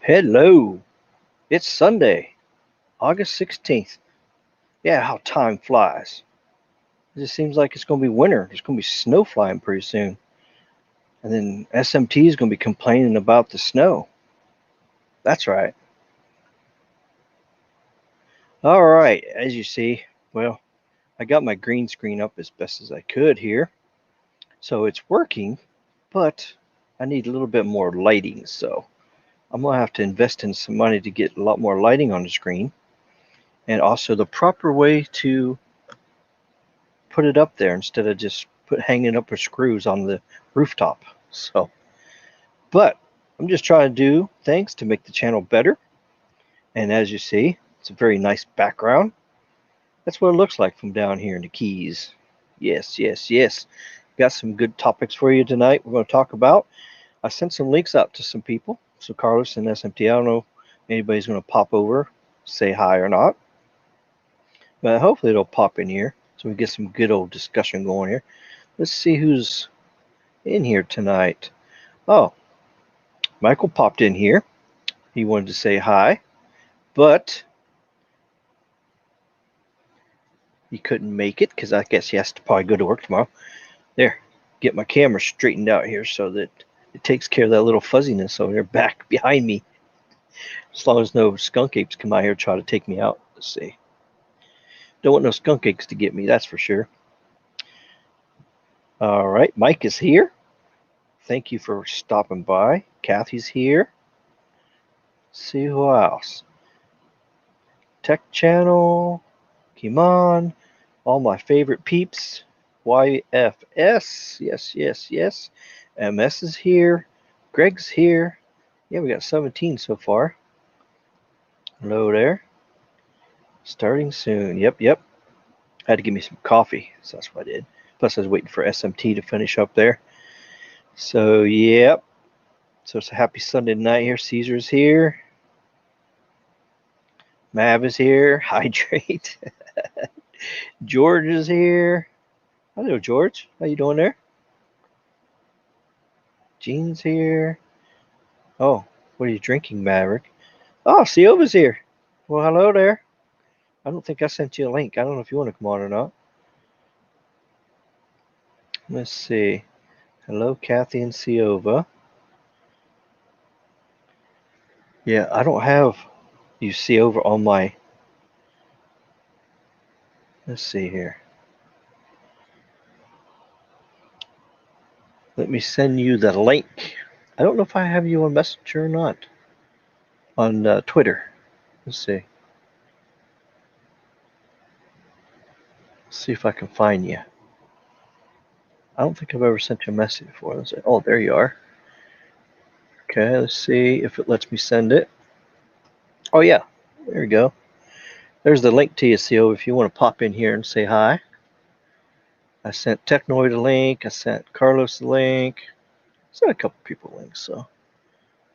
Hello, it's Sunday, August 16th. Yeah, how time flies. It just seems like it's going to be winter. There's going to be snow flying pretty soon. And then SMT is going to be complaining about the snow. That's right. All right, as you see, well, I got my green screen up as best as I could here. So it's working, but I need a little bit more lighting. So I'm going to have to invest in some money to get a lot more lighting on the screen. And also the proper way to put it up there instead of just hanging up with screws on the rooftop. So, but I'm just trying to do things to make the channel better. And as you see, it's a very nice background. That's what it looks like from down here in the Keys. Yes, yes, yes. Got some good topics for you tonight. We're going to talk about. I sent some links out to some people. So Carlos and SMT, I don't know if anybody's going to pop over, say hi or not. But hopefully it'll pop in here so we get some good old discussion going here. Let's see who's in here tonight. Oh, Michael popped in here. He wanted to say hi, but he couldn't make it because I guess he has to probably go to work tomorrow. There, get my camera straightened out here so that it takes care of that little fuzziness over there back behind me. As long as no skunk apes come out here and try to take me out. Let's see. Don't want no skunk apes to get me, that's for sure. All right, Mike is here. Thank you for stopping by. Kathy's here. Let's see who else. Tech Channel, Kimon, all my favorite peeps. YFS, yes, yes, yes. MS is here. Greg's here. Yeah, we got 17 so far. Hello there. Starting soon. Yep, yep. I had to give me some coffee, so that's what I did. Plus, I was waiting for SMT to finish up there. So, yep. So it's a happy Sunday night here. Caesar's here. Mav is here. Hydrate. George is here. Hello, George. How you doing there? Gene's here. Oh, what are you drinking, Maverick? Oh, Siova's here. Well, hello there. I don't think I sent you a link. I don't know if you want to come on or not. Let's see. Hello, Kathy and Siova. Yeah, I don't have you Siova on my. Let's see here. Let me send you the link. I don't know if I have you on Messenger or not. On Twitter. Let's see. Let's see if I can find you. I don't think I've ever sent you a message before. Let's see. Oh, there you are. Okay, let's see if it lets me send it. Oh, yeah. There you go. There's the link to you, CO, if you want to pop in here and say hi. I sent Technoid a link. I sent Carlos a link. I sent a couple people links, so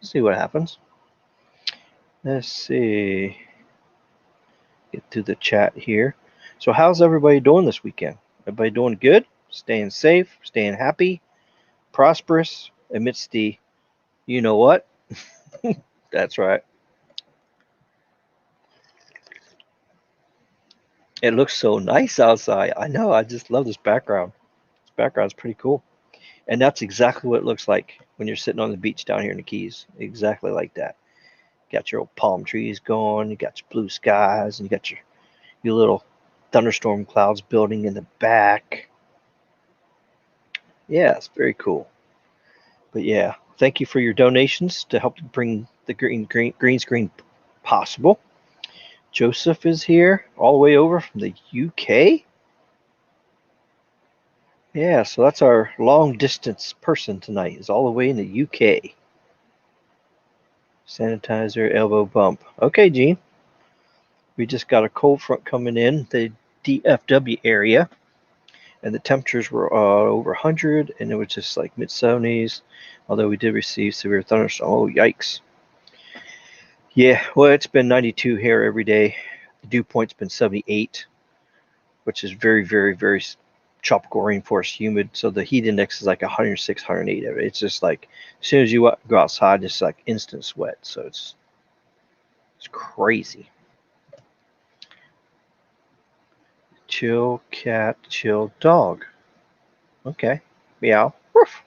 let's see what happens. Let's see. Get through the chat here. So how's everybody doing this weekend? Everybody doing good? Staying safe? Staying happy? Prosperous? Amidst the you know what? That's right. It looks so nice outside. I know. I just love this background. This background's pretty cool. And that's exactly what it looks like when you're sitting on the beach down here in the Keys. Exactly like that. You got your old palm trees going. You got your blue skies. And you got your little thunderstorm clouds building in the back. Yeah, it's very cool. But yeah, thank you for your donations to help bring the green screen possible. Joseph is here, all the way over from the UK. Yeah, so that's our long distance person tonight, is all the way in the UK. Sanitizer, elbow bump. Okay, Gene. We just got a cold front coming in the DFW area, and the temperatures were over 100, and it was just like mid 70s, although we did receive severe thunderstorms. Oh, yikes. Yeah, well, it's been 92 here every day. The dew point's been 78, which is very, very, very tropical rainforest, humid, so the heat index is like 106, 108. It's just like as soon as you go outside, it's like instant sweat. So it's crazy. Chill cat, chill dog. Okay. Meow. Woof.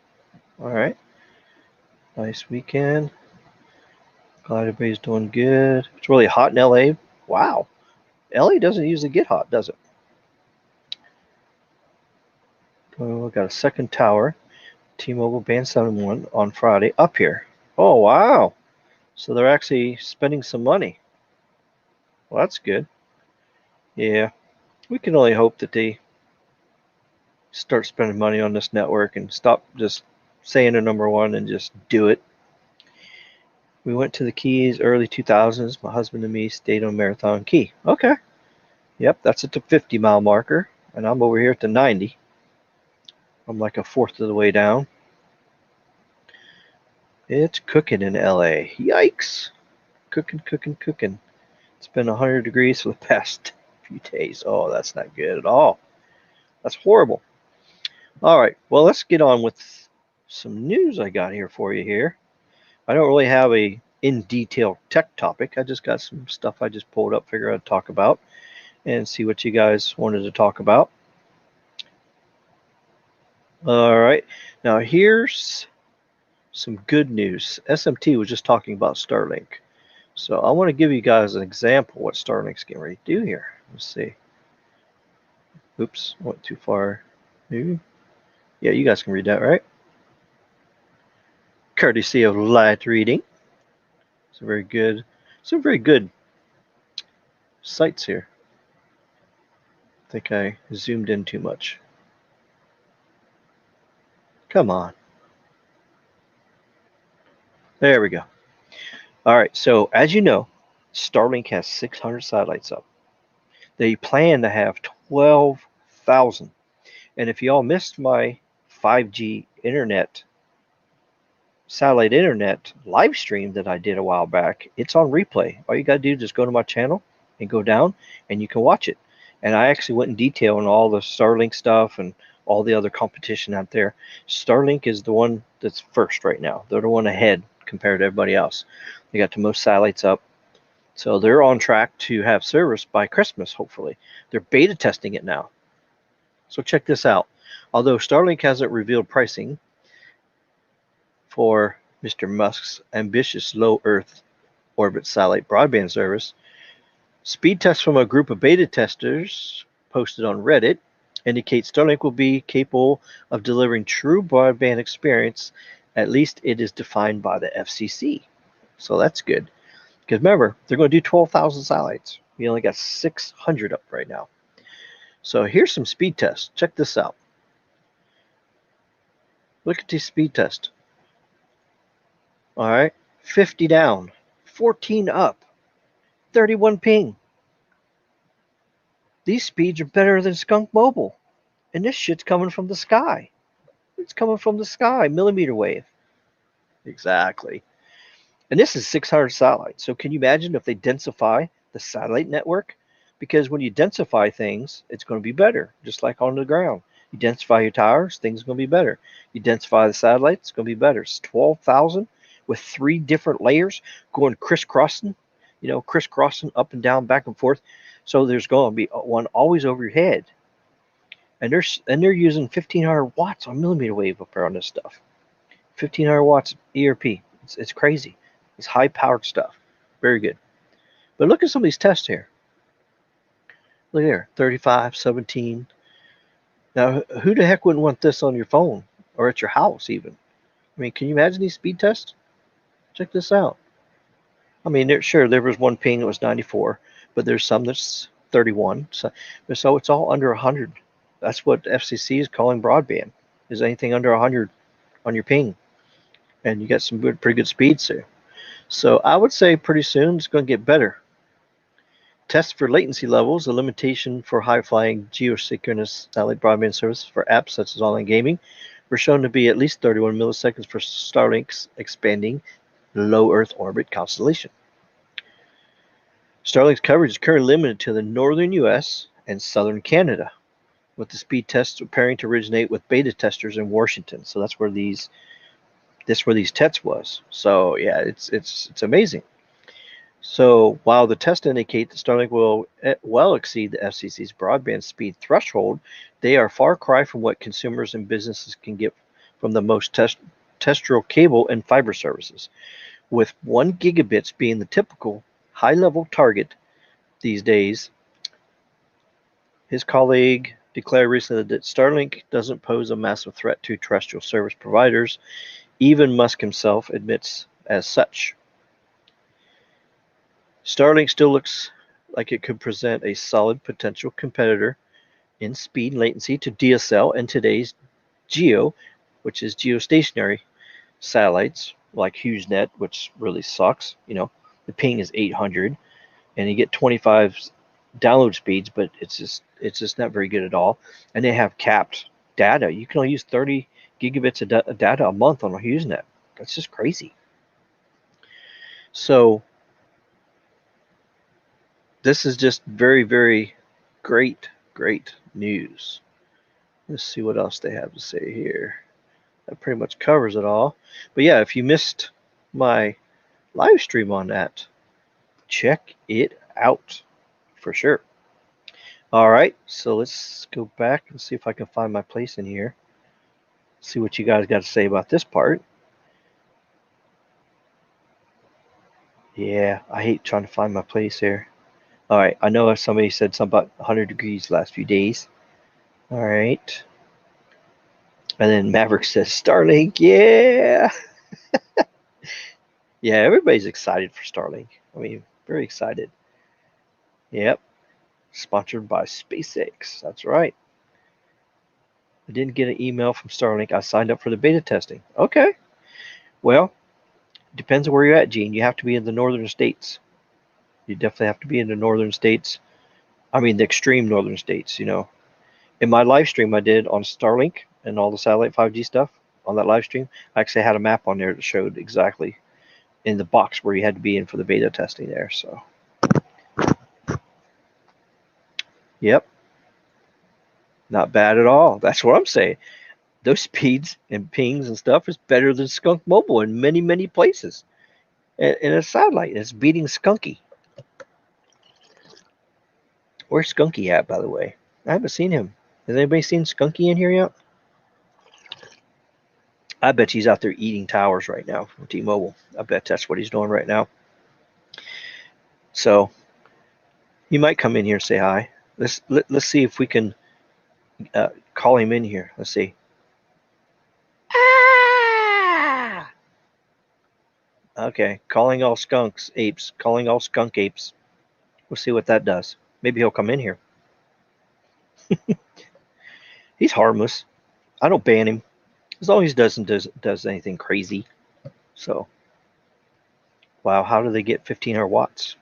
All right. Nice weekend. Glad everybody's doing good. It's really hot in LA. Wow. LA doesn't usually get hot, does it? Oh, we got a second tower. T-Mobile Band 71 on Friday up here. Oh, wow. So they're actually spending some money. Well, that's good. Yeah. We can only hope that they start spending money on this network and stop just saying they're number one and just do it. We went to the Keys early 2000s. My husband and me stayed on Marathon Key. Okay. Yep, that's at the 50-mile marker, and I'm over here at the 90. I'm like a fourth of the way down. It's cooking in LA. Yikes. Cooking. It's been 100 degrees for the past few days. Oh, that's not good at all. That's horrible. All right, well, let's get on with some news I got here for you here. I don't really have a in-detail tech topic. I just got some stuff I just pulled up, figure out to talk about, and see what you guys wanted to talk about. All right, now here's some good news. SMT was just talking about Starlink. So I want to give you guys an example of what Starlink's getting ready to do here. Let's see. Oops, I went too far. Maybe. Yeah, you guys can read that, right? Courtesy of light reading. Some very good sites here. I think I zoomed in too much. Come on. There we go. All right, so as you know, Starlink has 600 satellites up. They plan to have 12,000. And if y'all missed my 5G satellite internet live stream that I did a while back, it's on replay. All you got to do is just go to my channel and go down and you can watch it. And I actually went in detail on all the Starlink stuff and all the other competition out there. Starlink is the one that's first right now. They're the one ahead compared to everybody else. They got the most satellites up. So they're on track to have service by Christmas, hopefully. They're beta testing it now. So check this out. Although Starlink hasn't revealed pricing for Mr. Musk's ambitious low Earth orbit satellite broadband service, speed tests from a group of beta testers posted on Reddit indicate Starlink will be capable of delivering true broadband experience. At least it is defined by the FCC. So that's good. Because remember, they're going to do 12,000 satellites. We only got 600 up right now. So here's some speed tests. Check this out. Look at these speed tests. All right, 50 down, 14 up, 31 ping. These speeds are better than Skunk Mobile. And this shit's coming from the sky. It's coming from the sky, millimeter wave. Exactly. And this is 600 satellites. So can you imagine if they densify the satellite network? Because when you densify things, it's going to be better, just like on the ground. You densify your towers, things are going to be better. You densify the satellites, it's going to be better. It's 12,000 with 3 different layers going crisscrossing, crisscrossing up and down, back and forth. So there's going to be one always over your head. And they're using 1,500 watts on millimeter wave up there on this stuff. 1,500 watts ERP. It's crazy. It's high-powered stuff. Very good. But look at some of these tests here. Look there, 35, 17. Now, who the heck wouldn't want this on your phone or at your house even? I mean, can you imagine these speed tests? Check this out. I mean, there was one ping that was 94, but there's some that's 31. So it's all under 100. That's what FCC is calling broadband, is anything under 100 on your ping. And you got some pretty good speeds there. So I would say pretty soon it's going to get better. Tests for latency levels, a limitation for high-flying geosynchronous satellite broadband service for apps such as online gaming, were shown to be at least 31 milliseconds for Starlink's expanding low Earth orbit constellation. Starlink's coverage is currently limited to the northern U.S. and southern Canada. with the speed tests appearing to originate with beta testers in Washington. So that's where these tests was. So yeah, it's amazing. So while the tests indicate that Starlink will well exceed the FCC's broadband speed threshold, they are far cry from what consumers and businesses can get from the most terrestrial cable and fiber services, with 1 gigabits being the typical high-level target these days. His colleague declared recently that Starlink doesn't pose a massive threat to terrestrial service providers. Even Musk himself admits as such. Starlink still looks like it could present a solid potential competitor in speed and latency to DSL and today's GEO, which is geostationary satellites like HughesNet, which really sucks. The ping is 800, and you get 25 download speeds, but it's just not very good at all. And they have capped data. You can only use 30 gigabits of data a month on a HughesNet. That's just crazy. So this is just very, very great news. Let's see what else they have to say here. That pretty much covers it all. But yeah, if you missed my live stream on that, check it out for sure. All right, so let's go back and see if I can find my place in here. See what you guys got to say about this part. Yeah, I hate trying to find my place here. All right, I know somebody said something about 100 degrees last few days. All right. And then Maverick says, Starlink, yeah. Yeah, everybody's excited for Starlink. I mean, very excited. Yep. Sponsored by SpaceX. That's right. I didn't get an email from Starlink. I signed up for the beta testing. Okay. Well, depends on where you're at, Gene. You have to be in the northern states. You definitely have to be in the northern states. I mean, the extreme northern states, In my live stream I did on Starlink and all the satellite 5G stuff on that live stream, I actually had a map on there that showed exactly in the box where you had to be in for the beta testing there. So, yep, not bad at all. That's what I'm saying. Those speeds and pings and stuff is better than Skunk Mobile in many, many places. And a satellite, it's beating Skunky. Where's Skunky at, by the way? I haven't seen him. Has anybody seen Skunky in here yet? I bet he's out there eating towers right now from T-Mobile. I bet that's what he's doing right now. So he might come in here and say hi. Let's see if we can call him in here. Let's see. Ah! Okay, calling all skunks apes. Calling all skunk apes. We'll see what that does. Maybe he'll come in here. He's harmless. I don't ban him as long as he does anything crazy. So, wow, how do they get 1500 watts?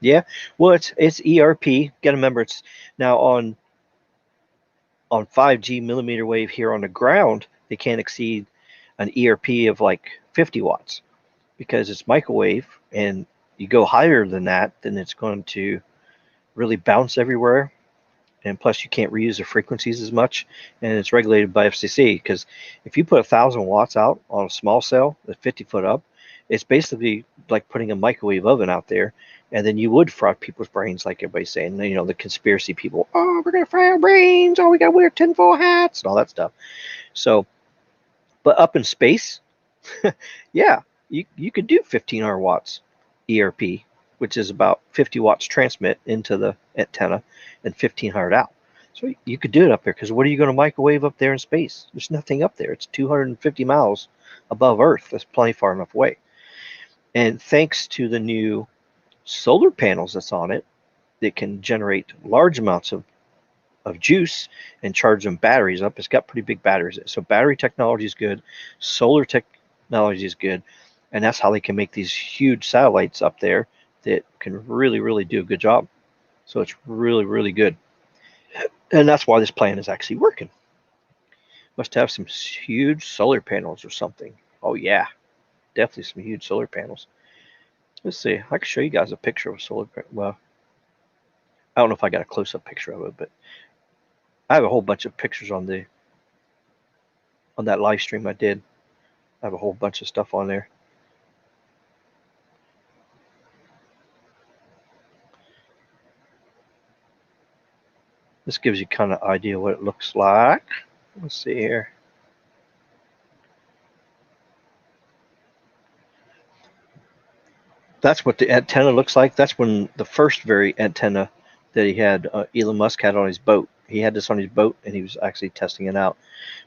Yeah, well, it's ERP. Got to remember, it's now on 5G millimeter wave here on the ground. They can't exceed an ERP of like 50 watts because it's microwave, and you go higher than that, then it's going to really bounce everywhere. And plus, you can't reuse the frequencies as much, and it's regulated by FCC. Because if you put 1,000 watts out on a small cell that's 50 foot up, it's basically like putting a microwave oven out there, and then you would fry people's brains, like everybody's saying. The conspiracy people, oh, we're gonna fry our brains, oh, we gotta wear tinfoil hats and all that stuff. So, but up in space, yeah, you could do 1,500 watts ERP, which is about 50 watts transmit into the antenna and 1,500 out. So you could do it up there, because what are you going to microwave up there in space? There's nothing up there. It's 250 miles above Earth. That's plenty far enough away. And thanks to the new solar panels that's on it, that can generate large amounts of juice and charge them batteries up. It's got pretty big batteries. So battery technology is good. Solar technology is good. And that's how they can make these huge satellites up there that can really, really do a good job. So it's really, really good. And that's why this plan is actually working. Must have some huge solar panels or something. Oh, yeah. Definitely some huge solar panels. Let's see. I can show you guys a picture of a solar panel. Well, I don't know if I got a close-up picture of it, but I have a whole bunch of pictures on that live stream I did. I have a whole bunch of stuff on there. This gives you kind of idea what it looks like. Let's see here. That's what the antenna looks like. That's when the first very antenna that he had, Elon Musk had on his boat. He had this on his boat, and he was actually testing it out.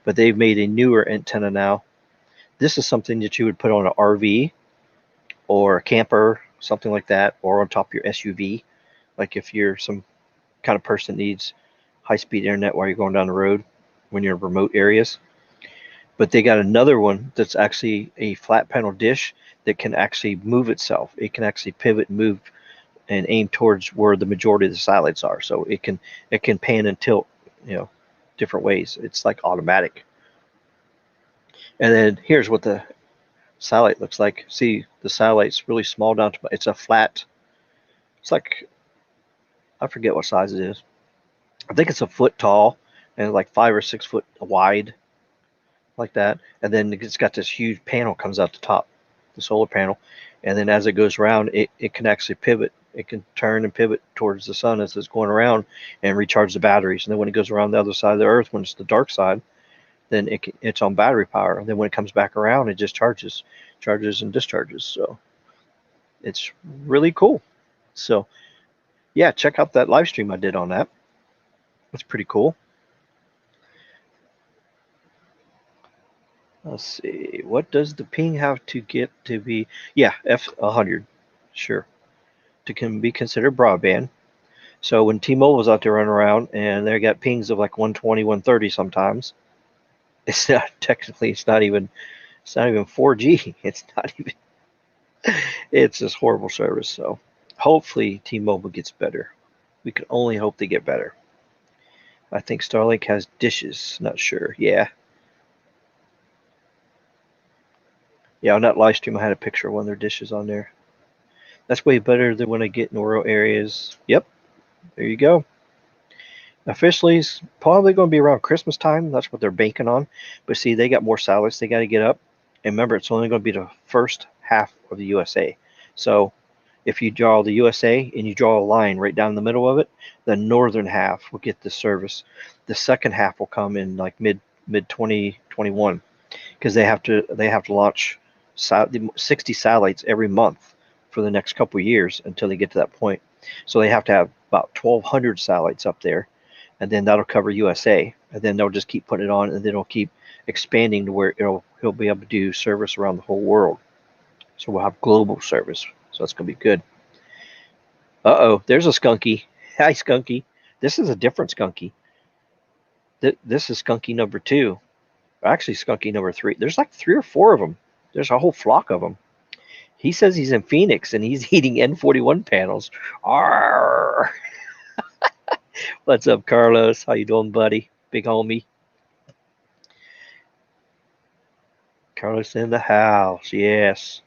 But they've made a newer antenna now. This is something that you would put on an RV or a camper, something like that, or on top of your SUV. Like if you're some kind of person that needs high-speed internet while you're going down the road when you're in remote areas. But they got another one that's actually a flat panel dish that can actually move itself. It can actually pivot and move and aim towards where the majority of the satellites are. So it can pan and tilt, different ways. It's like automatic. And then here's what the satellite looks like. See, the satellite's really small down to, it's a flat, it's like, I forget what size it is. I think it's a foot tall and like 5 or 6 foot wide, like that. And then it's got this huge panel comes out the top, the solar panel. And then as it goes around, it can actually pivot. It can turn and pivot towards the sun as it's going around and recharge the batteries. And then when it goes around the other side of the Earth, when it's the dark side, then it's on battery power. And then when it comes back around, it just charges and discharges. So it's really cool. So yeah, check out that live stream I did on that. That's pretty cool. Let's see. What does the ping have to get to be? Yeah, F100. Sure. Can be considered broadband. So when T-Mobile was out there running around and they got pings of like 120, 130 sometimes, it's not technically, it's not even 4G. It's not even, it's this horrible service. So hopefully T-Mobile gets better. We can only hope they get better. I think Starlink has dishes. Not sure. Yeah. Yeah, on that live stream, I had a picture of one of their dishes on there. That's way better than when I get in rural areas. Yep. There you go. Officially, it's probably going to be around Christmas time. That's what they're banking on. But see, they got more satellites they got to get up. And remember, it's only going to be the first half of the USA. So if you draw the USA and you draw a line right down the middle of it, the northern half will get the service. The second half will come in like mid 2021 because they have to launch 60 satellites every month for the next couple of years until they get to that point. So they have to have about 1,200 satellites up there, and then that'll cover USA, and then they'll just keep putting it on, and then it'll keep expanding to where he'll be able to do service around the whole world. So we'll have global service. So that's going to be good. Uh-oh, there's a skunky. Hi, skunky. This is a different skunky. This is skunky number 2. Actually, skunky number 3. There's like 3 or 4 of them. There's a whole flock of them. He says he's in Phoenix and he's eating N41 panels. Arr! What's up, Carlos? How you doing, buddy? Big homie. Carlos in the house. Yes.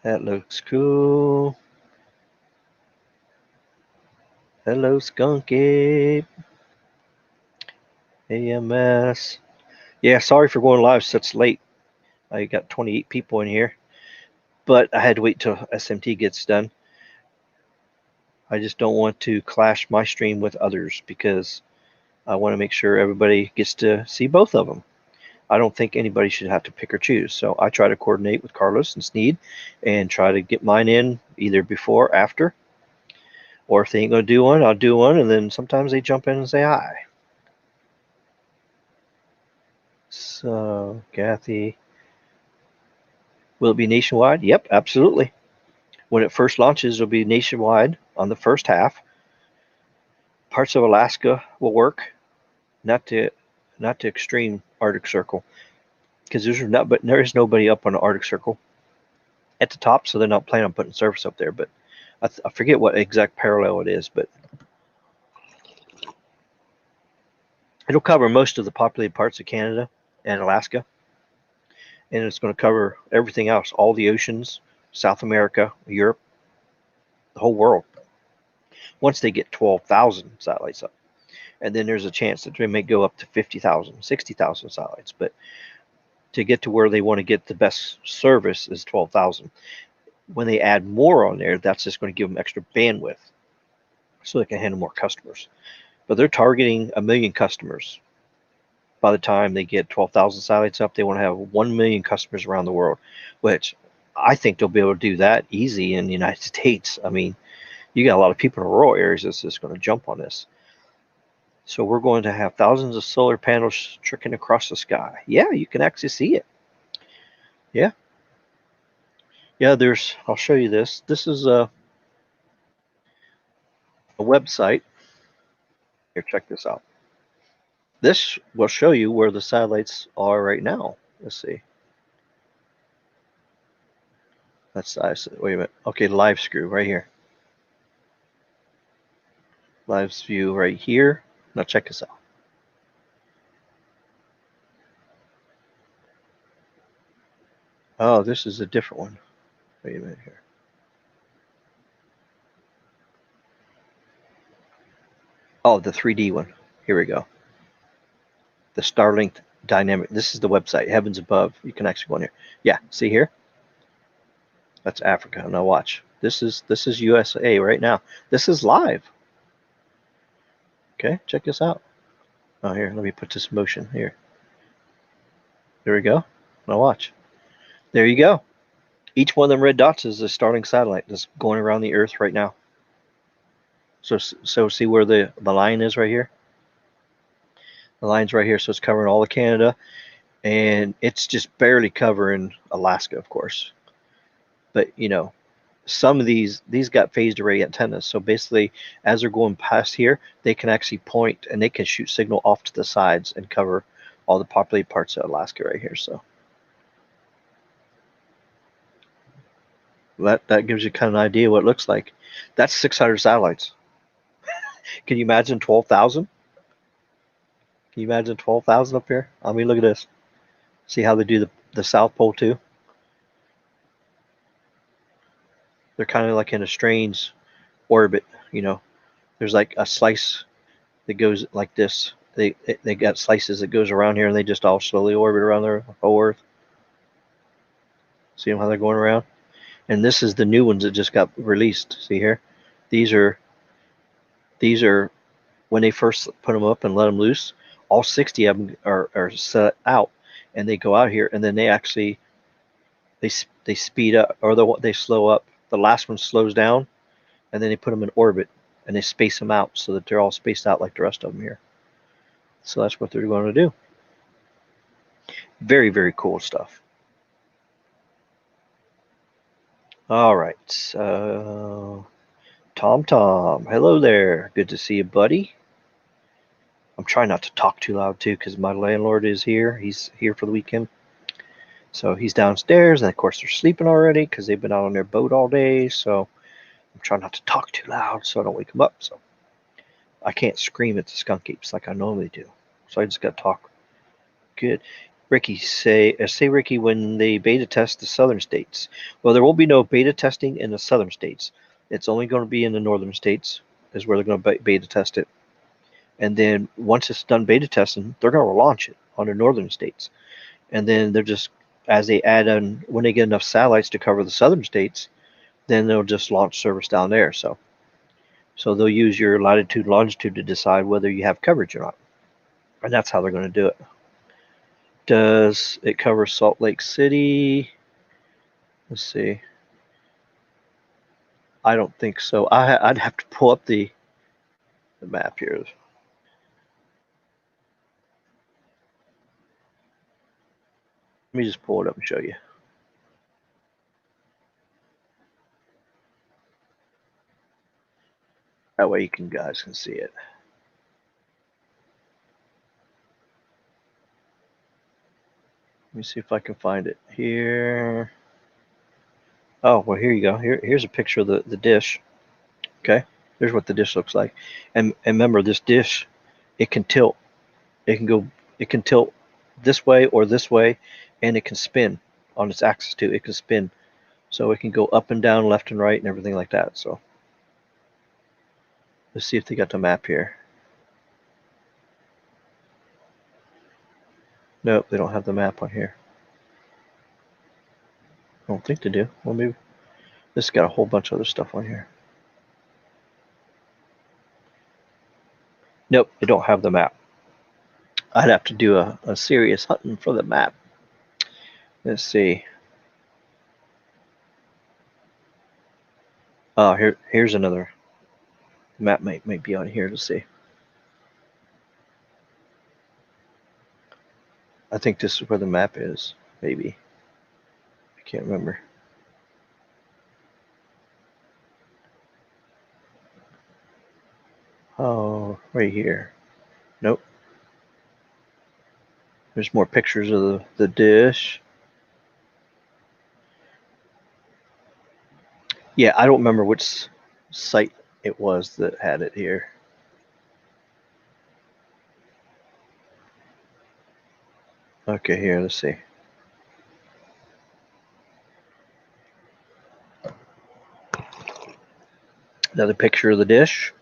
That looks cool. Hello, Skunky. AMS. Yeah, sorry for going live such late. I got 28 people in here, but I had to wait till SMT gets done. I just don't want to clash my stream with others because I want to make sure everybody gets to see both of them. I don't think anybody should have to pick or choose. So I try to coordinate with Carlos and Sneed and try to get mine in either before or after. Or if they ain't going to do one, I'll do one. And then sometimes they jump in and say hi. So, Kathy, will it be nationwide? Yep, absolutely. When it first launches, it'll be nationwide on the first half. Parts of Alaska will work, not the extreme Arctic Circle, because there is nobody up on the Arctic Circle at the top, so they're not planning on putting service up there. But I forget what exact parallel it is, but it'll cover most of the populated parts of Canada and Alaska, and it's going to cover everything else, all the oceans, South America, Europe, the whole world. once they get 12,000 satellites up. And then there's a chance that they may go up to 50,000, 60,000 satellites. But to get to where they want to get the best service is 12,000. When they add more on there, that's just going to give them extra bandwidth so they can handle more customers. But they're targeting 1 million customers. By the time they get 12,000 satellites up, they want to have 1 million customers around the world, which I think they'll be able to do that easy in the United States. I mean, you got a lot of people in rural areas that's just going to jump on this. So we're going to have thousands of solar panels trickling across the sky. Yeah, you can actually see it. Yeah. Yeah, I'll show you this. This is a website. Here, check this out. This will show you where the satellites are right now. Let's see. Wait a minute. Okay, live screw right here. Live view right here. Now check this out. Oh, this is a different one. Wait a minute here. Oh, the 3D one. Here we go. The Starlink dynamic. This is the website. Heavens above. You can actually go in here. Yeah, see here? That's Africa. Now watch. This is USA right now. This is live. Okay, check this out. Oh, here, let me put this in motion here. There we go. Now watch. There you go. Each one of them red dots is a Starlink satellite that's going around the Earth right now. So see where the line is right here? The line's right here, so it's covering all of Canada, and it's just barely covering Alaska, of course. But you know, some of these got phased array antennas, so basically as they're going past here, they can actually point and they can shoot signal off to the sides and cover all the populated parts of Alaska right here. So that gives you kind of an idea what it looks like. That's 600 satellites. Can you imagine 12,000? Can you imagine 12,000 up here? I mean, look at this. See how they do the South Pole too? They're kind of like in a strange orbit, you know. There's like a slice that goes like this. They got slices that goes around here, and they just all slowly orbit around the whole Earth. See how they're going around? And this is the new ones that just got released. See here? These are when they first put them up and let them loose. All 60 of them are set out, and they go out here, and then they actually they speed up, or they slow up. The last one slows down, and then they put them in orbit, and they space them out so that they're all spaced out like the rest of them here. So that's what they're going to do. Very, very cool stuff. All right. Tom, hello there. Good to see you, buddy. I'm trying not to talk too loud too, because my landlord is here. He's here for the weekend. So he's downstairs, and of course they're sleeping already because they've been out on their boat all day. So I'm trying not to talk too loud so I don't wake them up. So I can't scream at the skunk apes like I normally do. So I just got to talk good. Ricky, say Ricky, when they beta test the southern states. Well, there won't be no beta testing in the southern states. It's only going to be in the northern states is where they're going to beta test it. And then once it's done beta testing, they're going to launch it on the northern states. And then they're just, as they add on, when they get enough satellites to cover the southern states, then they'll just launch service down there. So they'll use your latitude, longitude to decide whether you have coverage or not. And that's how they're going to do it. Does it cover Salt Lake City? Let's see. I don't think so. I'd have to pull up the map here. Let me just pull it up and show you. That way you guys can see it. Let me see if I can find it here. Oh, well, here you go. Here's a picture of the dish. Okay, there's what the dish looks like. And remember, this dish, it can tilt. It can tilt this way or this way, and it can spin on its axis too. It can spin, so it can go up and down, left and right, and everything like that. So Let's see if they got the map here. Nope, they don't have the map on here. I don't think they do. Well, maybe this has got a whole bunch of other stuff on here. Nope, they don't have the map. I'd have to do a serious hunting for the map. Let's see. Oh, here's another map. Might be on here to see. I think this is where the map is. Maybe. I can't remember. Oh, right here. Nope. There's more pictures of the dish. Yeah, I don't remember which site it was that had it here. Okay, here, let's see. Another picture of the dish.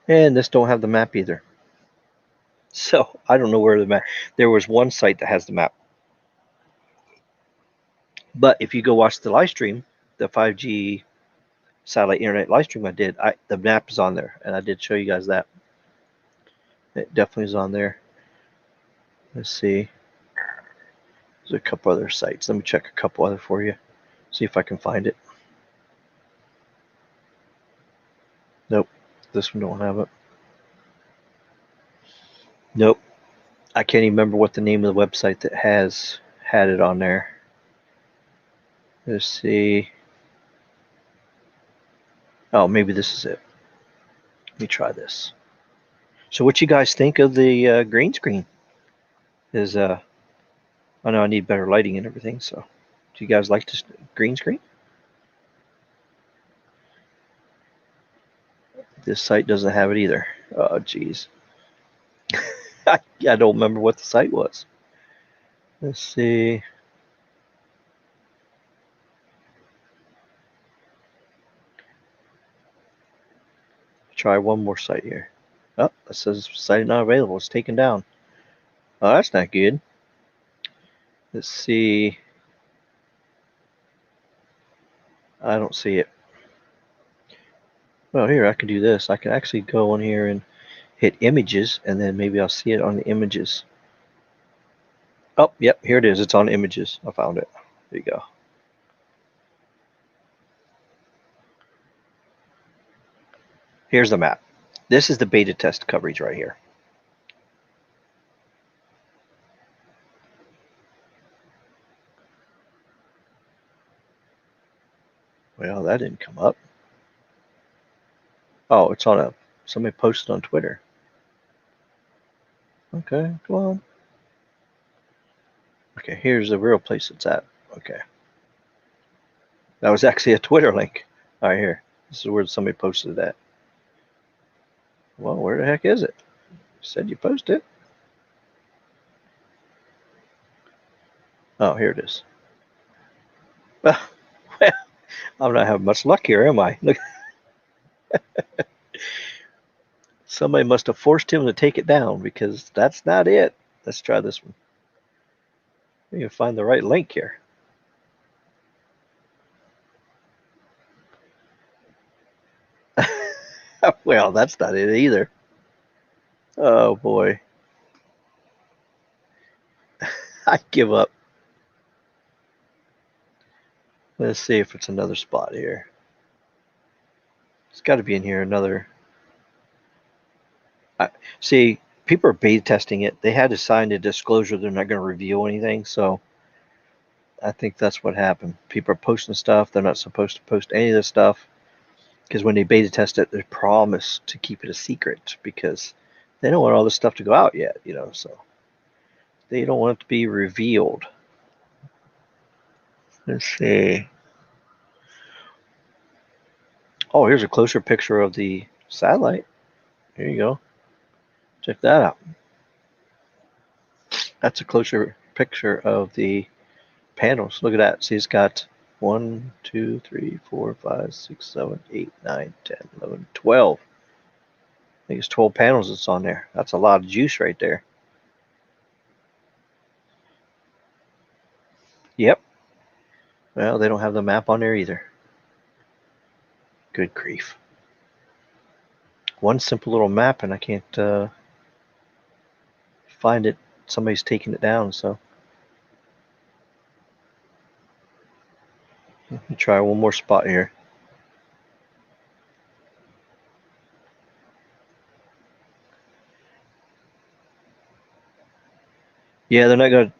And this don't have the map either. So I don't know where the map. There was one site that has the map. But if you go watch the live stream, the 5G satellite internet live stream I did, the map is on there, and I did show you guys that. It definitely is on there. Let's see. There's a couple other sites. Let me check a couple other for you. See if I can find it. Nope. This one don't have it. Nope. I can't even remember what the name of the website that had it on there. Let's see. Oh, maybe this is it. Let me try this. So what you guys think of the green screen? I know I need better lighting and everything, so do you guys like this green screen? This site doesn't have it either. Oh, geez. I don't remember what the site was. Let's see. Try one more site here. Oh, it says site not available. It's taken down. Oh, that's not good. Let's see. I don't see it. Well, here, I can do this. I can actually go on here and hit images, and then maybe I'll see it on the images. Oh, yep, here it is. It's on images. I found it. There you go. Here's the map. This is the beta test coverage right here. Well, that didn't come up. Oh, it's on somebody posted on Twitter. Okay, come on. Okay, here's the real place it's at. Okay. That was actually a Twitter link. All right, here. This is where somebody posted that. Well, where the heck is it? You said you posted it. Oh, here it is. Well, I'm not having much luck here, am I? Look. Somebody must have forced him to take it down because that's not it. Let's try this one. We can find the right link here. Well, that's not it either. Oh boy. I give up. Let's see if it's another spot here. It's got to be in here. Another. See, people are beta testing it. They had to sign a disclosure they're not going to reveal anything. So I think that's what happened. People are posting stuff. They're not supposed to post any of this stuff because when they beta test it, they promise to keep it a secret because they don't want all this stuff to go out yet, so they don't want it to be revealed. Let's see. Oh, here's a closer picture of the satellite. Here you go. Check that out. That's a closer picture of the panels. Look at that. See, it's got 1, 2, 3, 4, 5, 6, 7, 8, 9, 10, 11, 12. I think it's 12 panels that's on there. That's a lot of juice right there. Yep. Well, they don't have the map on there either. Good grief. One simple little map, and I can't find it. Somebody's taking it down, so. Let me try one more spot here. Yeah, they're not going to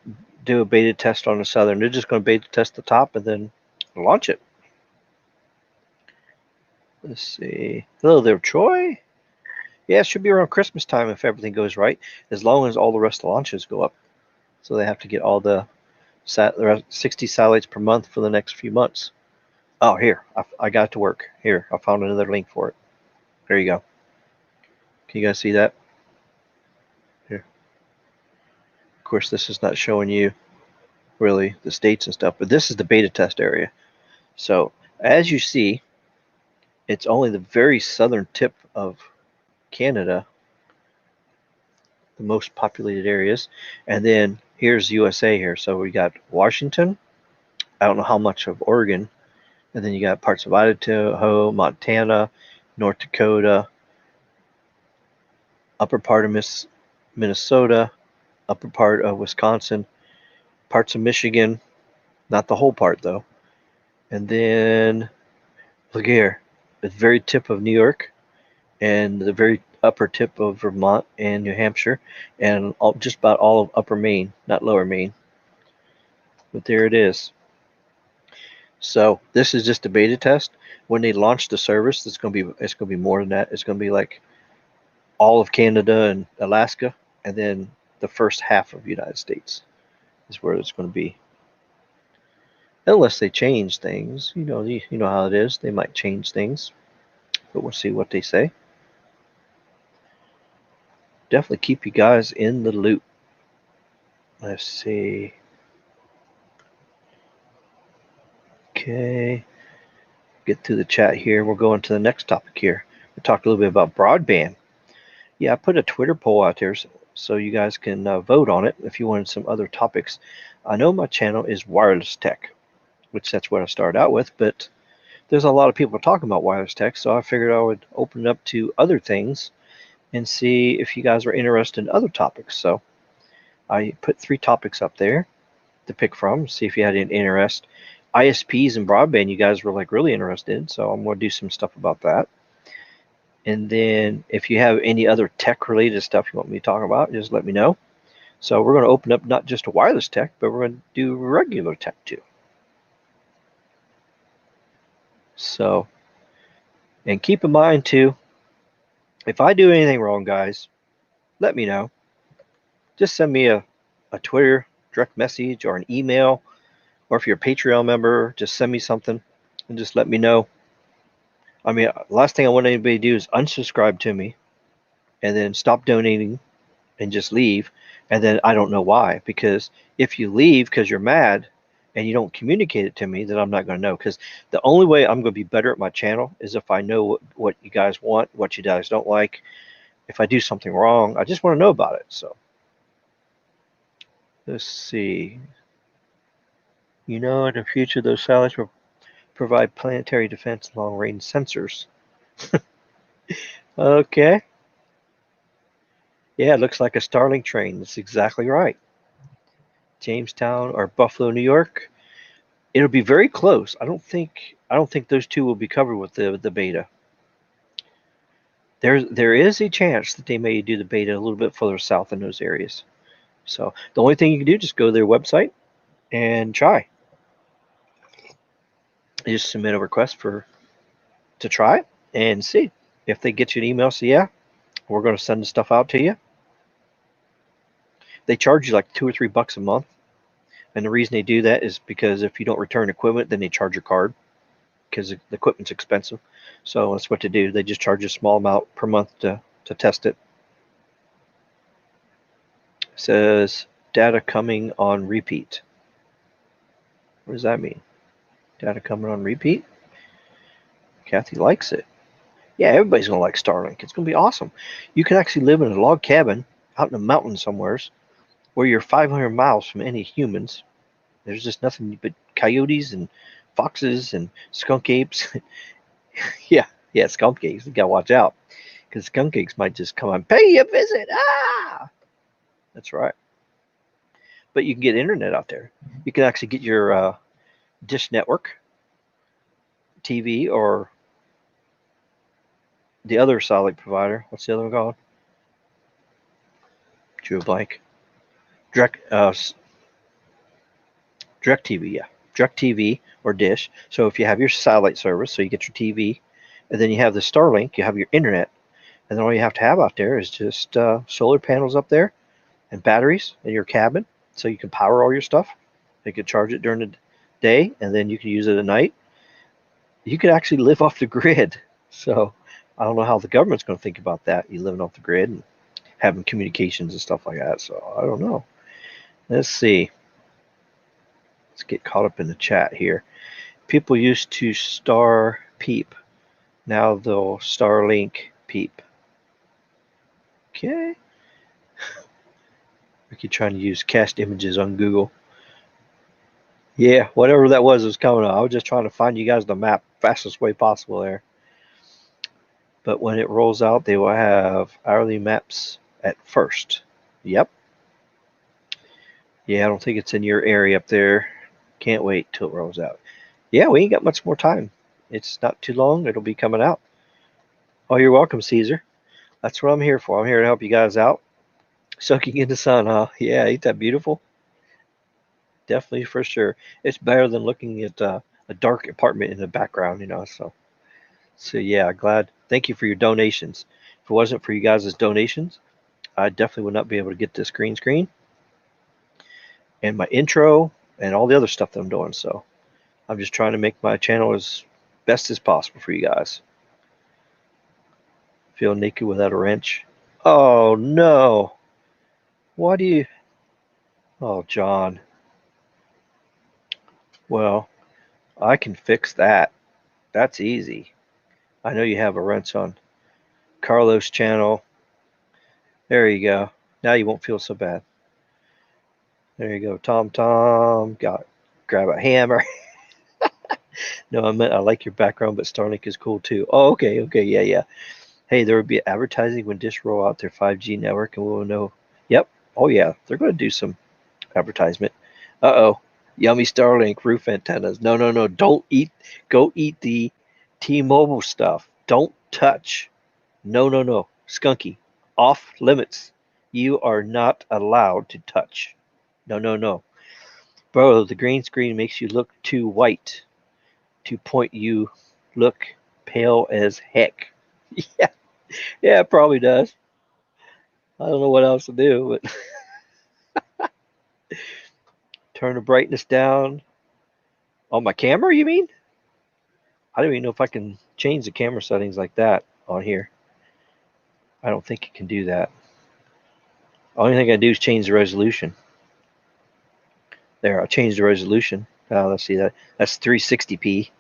do a beta test on the southern. They're just going to beta test the top and then launch it. Let's see. Hello there, Troy. Yeah, it should be around Christmas time if everything goes right, as long as all the rest of the launches go up. So they have to get all the 60 satellites per month for the next few months. Oh, here. I got it to work. Here, I found another link for it. There you go. Can you guys see that? Here. Of course, this is not showing you really the states and stuff, but this is the beta test area. So as you see, it's only the very southern tip of Canada, the most populated areas, and then here's USA here. So we got Washington, I don't know how much of Oregon, and then you got parts of Idaho, Montana, North Dakota, upper part of Minnesota, upper part of Wisconsin, parts of Michigan, not the whole part though, and then look here, the very tip of New York, and the very upper tip of Vermont and New Hampshire, and just about all of upper Maine, not lower Maine. But there it is. So this is just a beta test. When they launch the service, it's gonna be more than that. It's gonna be like all of Canada and Alaska, and then the first half of the United States is where it's gonna be. Unless they change things, you know how it is. They might change things, but we'll see what they say. Definitely keep you guys in the loop. Let's see. Okay. Get through the chat here. We'll go into the next topic here. We talked a little bit about broadband. Yeah, I put a Twitter poll out there so you guys can vote on it if you wanted some other topics. I know my channel is wireless tech, which that's what I started out with, but there's a lot of people talking about wireless tech, so I figured I would open it up to other things and see if you guys were interested in other topics. So I put 3 topics up there to pick from, see if you had any interest. ISPs and broadband, you guys were like really interested in, so I'm going to do some stuff about that. And then if you have any other tech related stuff you want me to talk about, just let me know. So we're going to open up not just a wireless tech, but we're going to do regular tech too. So, and keep in mind too, if I do anything wrong, guys, let me know. Just send me a Twitter direct message or an email, or if you're a Patreon member, just send me something and just let me know. I mean, last thing I want anybody to do is unsubscribe to me and then stop donating and just leave. And then I don't know why, because if you leave because you're mad and you don't communicate it to me, then I'm not going to know. Because the only way I'm going to be better at my channel is if I know what you guys want, what you guys don't like. If I do something wrong, I just want to know about it. So let's see. In the future, those satellites will provide planetary defense long-range sensors. Okay. Yeah, it looks like a Starlink train. That's exactly right. Jamestown or Buffalo, New York. It'll be very close. I don't think those two will be covered with the beta. There is a chance that they may do the beta a little bit further south in those areas. So the only thing you can do is just go to their website and try. You just submit a request to try and see if they get you an email. So yeah, we're going to send the stuff out to you. They charge you like $2 or $3 a month, and the reason they do that is because if you don't return equipment, then they charge your card because the equipment's expensive. So that's what they do. They just charge a small amount per month to test it. It says data coming on repeat. What does that mean? Data coming on repeat. Kathy likes it. Yeah, everybody's going to like Starlink. It's going to be awesome. You can actually live in a log cabin out in the mountains somewheres where you're 500 miles from any humans. There's just nothing but coyotes and foxes and skunk apes. yeah, skunk apes. You got to watch out because skunk apes might just come and pay you a visit. Ah! That's right. But you can get internet out there. You can actually get your Dish Network TV or the other satellite provider. What's the other one called? Drew a blank. DirecTV, yeah. DirecTV or Dish. So if you have your satellite service, so you get your TV, and then you have the Starlink, you have your internet, and then all you have to have out there is just solar panels up there and batteries in your cabin, so you can power all your stuff. You can charge it during the day, and then you can use it at night. You could actually live off the grid. So I don't know how the government's going to think about that. You living off the grid and having communications and stuff like that. So I don't know. Let's see. Let's get caught up in the chat here. People used to star peep. Now they'll Starlink peep. Okay. Ricky trying to use cast images on Google. Yeah, whatever that was coming up. I was just trying to find you guys the map fastest way possible there. But when it rolls out, they will have hourly maps at first. Yep. Yeah, I don't think it's in your area up there. Can't wait till it rolls out. Yeah, we ain't got much more time. It's not too long. It'll be coming out. Oh, you're welcome, Caesar. That's what I'm here for. I'm here to help you guys out. Soaking in the sun, huh? Yeah, ain't that beautiful? Definitely, for sure. It's better than looking at a dark apartment in the background, So yeah, glad. Thank you for your donations. If it wasn't for you guys' donations, I definitely would not be able to get this green screen and my intro and all the other stuff that I'm doing. So I'm just trying to make my channel as best as possible for you guys. Feel naked without a wrench. Oh no. Why do you? Oh, John. Well, I can fix that. That's easy. I know you have a wrench on Carlos' channel. There you go. Now you won't feel so bad. There you go. Tom. Grab a hammer. No, I like your background, but Starlink is cool too. Oh, okay, yeah. Hey, there will be advertising when Dish roll out their 5G network, and we'll know. Yep. Oh yeah, they're going to do some advertisement. Uh-oh. Yummy Starlink roof antennas. No. Don't eat. Go eat the T-Mobile stuff. Don't touch. No. Skunky. Off limits. You are not allowed to touch. No. Bro, the green screen makes you look too white. To point you look pale as heck. Yeah, it probably does. I don't know what else to do, but turn the brightness down. On my camera, you mean? I don't even know if I can change the camera settings like that on here. I don't think you can do that. The only thing I do is change the resolution. There, I'll change the resolution. Let's see that. That's 360p.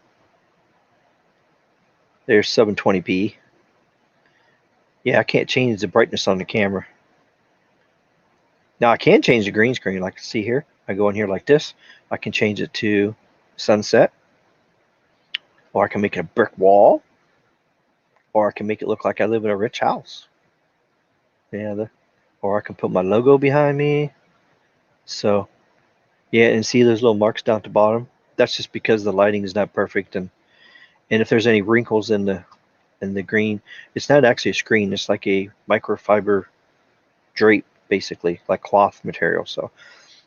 There's 720p. Yeah, I can't change the brightness on the camera. Now I can change the green screen, like you see here. I go in here like this. I can change it to sunset, or I can make it a brick wall, or I can make it look like I live in a rich house. Yeah, or I can put my logo behind me. So, yeah, and see those little marks down at the bottom? That's just because the lighting is not perfect, and if there's any wrinkles in the green, it's not actually a screen. It's like a microfiber drape, basically, like cloth material. So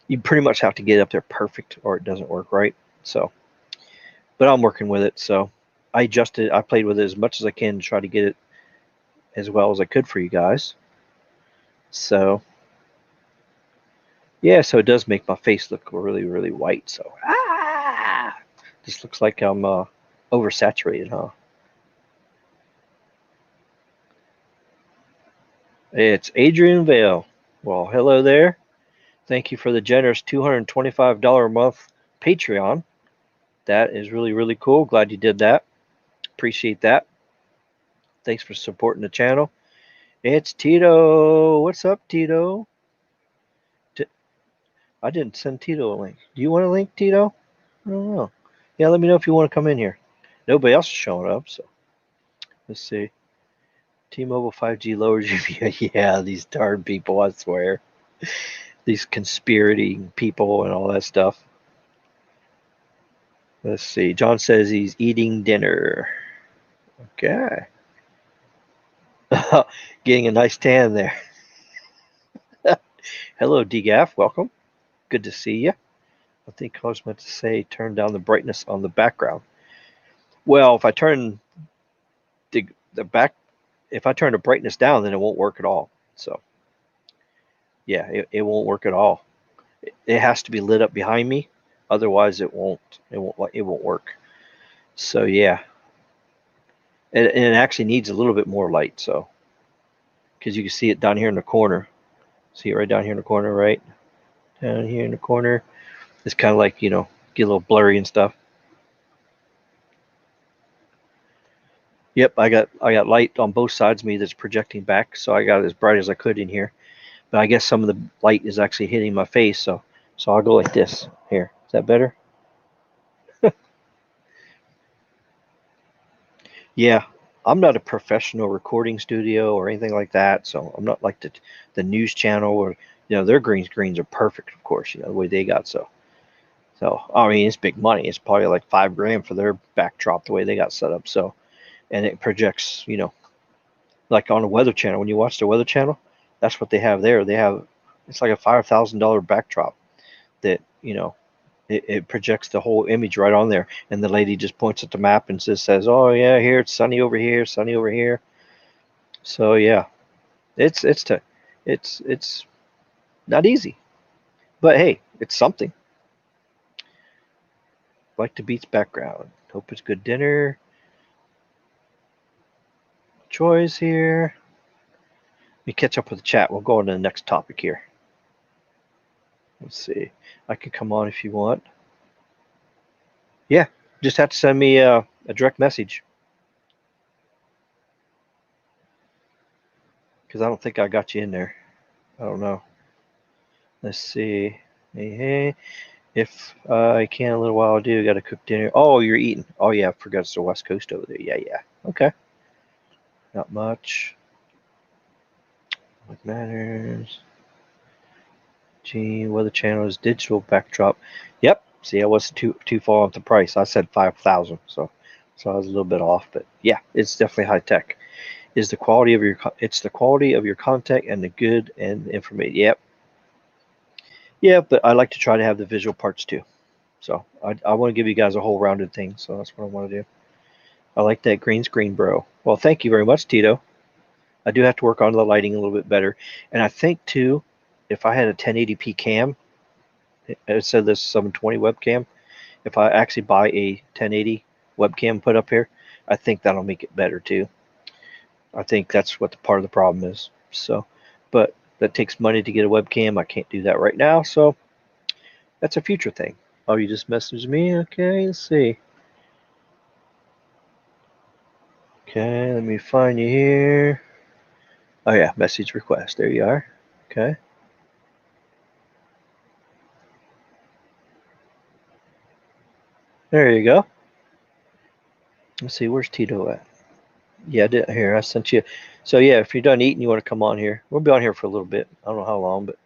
you pretty much have to get it up there perfect, or it doesn't work right. So, but I'm working with it. So I adjusted. I played with it as much as I can to try to get it as well as I could for you guys. So yeah, so it does make my face look really, really white. So just looks like I'm oversaturated, huh? It's Adrian Vale. Well, hello there. Thank you for the generous $225 a month Patreon. That is really, really cool. Glad you did that. Appreciate that. Thanks for supporting the channel. It's Tito. What's up, Tito? I didn't send Tito a link. Do you want a link, Tito? I don't know. Yeah, let me know if you want to come in here. Nobody else is showing up, so let's see. T-Mobile 5G lowers your yeah, these darn people, I swear. These conspiracy people and all that stuff. Let's see. John says he's eating dinner. Okay. Getting a nice tan there. Hello, DGAF. Welcome. Good to see you. I think I was meant to say turn down the brightness on the background. Well, if I turn the brightness down, then it won't work at all. So yeah, it won't work at all. It has to be lit up behind me, otherwise it won't work. So yeah, and it actually needs a little bit more light. So because you can see it down here in the corner, see it right down here in the corner, right down here in the corner. It's kind of like, get a little blurry and stuff. Yep, I got light on both sides of me that's projecting back, so I got it as bright as I could in here. But I guess some of the light is actually hitting my face, so I'll go like this. Here, is that better? Yeah, I'm not a professional recording studio or anything like that, so I'm not like the news channel or their green screens are perfect, of course, the way they got so I mean it's big money. It's probably like $5,000 for their backdrop the way they got set up. So and it projects, like on a weather channel. When you watch the weather channel, that's what they have there. It's like a $5,000 backdrop that it projects the whole image right on there, and the lady just points at the map and says, "Oh yeah, here it's sunny over here, sunny over here." So yeah, it's not easy, but hey, it's something. Like the beach background. Hope it's good dinner. Choice here. Let me catch up with the chat. We'll go on to the next topic here. Let's see. I can come on if you want. Yeah, just have to send me a direct message. Because I don't think I got you in there. I don't know. Let's see. Hey. If I can, a little while, I do. Got to cook dinner. Oh, you're eating. Oh, yeah, I forgot it's the West Coast over there. Yeah. Okay. Not much. What matters? Gee, weather channel is digital backdrop. Yep. See, I wasn't too far off the price. I said 5,000, so I was a little bit off. But yeah, it's definitely high tech. It's the quality of your content and the good and the information. Yep. Yeah, but I like to try to have the visual parts too. So I want to give you guys a whole rounded thing. So that's what I want to do. I like that green screen, bro. Well, thank you very much, Tito. I do have to work on the lighting a little bit better. And I think too, if I had a 1080p cam, it said this 720 webcam, if I actually buy a 1080 webcam put up here, I think that'll make it better too. I think that's what the part of the problem is. So, but that takes money to get a webcam. I can't do that right now. So that's a future thing. Oh, you just messaged me? Okay, let's see. Okay, let me find you here. Oh yeah, message request. There you are. Okay. There you go. Let's see, where's Tito at? Yeah, here, I sent you. So yeah, if you're done eating, you want to come on here. We'll be on here for a little bit. I don't know how long, but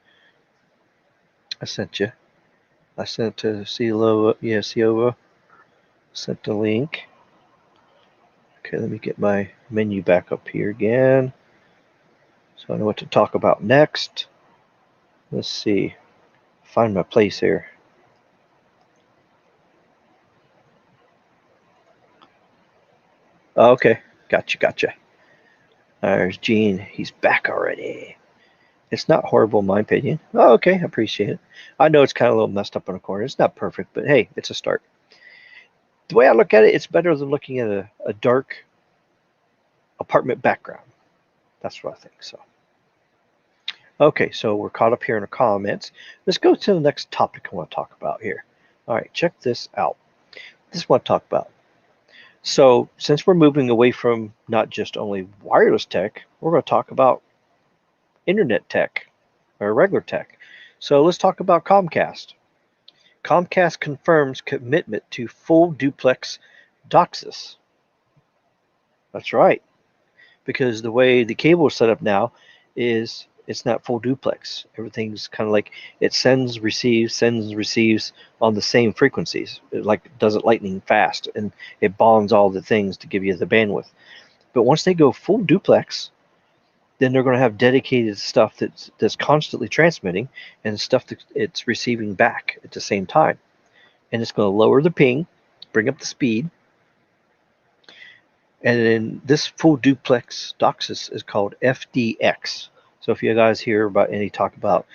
I sent you. I sent to Ciova. Yeah, Ciova. Sent the link. Okay, let me get my menu back up here again. So I know what to talk about next. Let's see. Find my place here. Oh, okay. Gotcha. There's Gene. He's back already. It's not horrible in my opinion. Oh, okay. I appreciate it. I know it's kind of a little messed up in the corner. It's not perfect, but hey, it's a start. The way I look at it, it's better than looking at a dark apartment background. That's what I think. So, okay, so we're caught up here in the comments. Let's go to the next topic I want to talk about here. All right, check this out. this is what I talk about. So since we're moving away from not just only wireless tech, we're going to talk about internet tech or regular tech. So let's talk about Comcast. Comcast confirms commitment to full duplex DOCSIS. That's right, because the way the cable is set up now is it's not full duplex. Everything's kind of like it sends, receives on the same frequencies. It like does it lightning fast, and it bonds all the things to give you the bandwidth. But once they go full duplex, then they're going to have dedicated stuff that's constantly transmitting and stuff that it's receiving back at the same time. And it's going to lower the ping, bring up the speed. And then this full duplex DOCSIS is called FDX. So if you guys hear about any talk about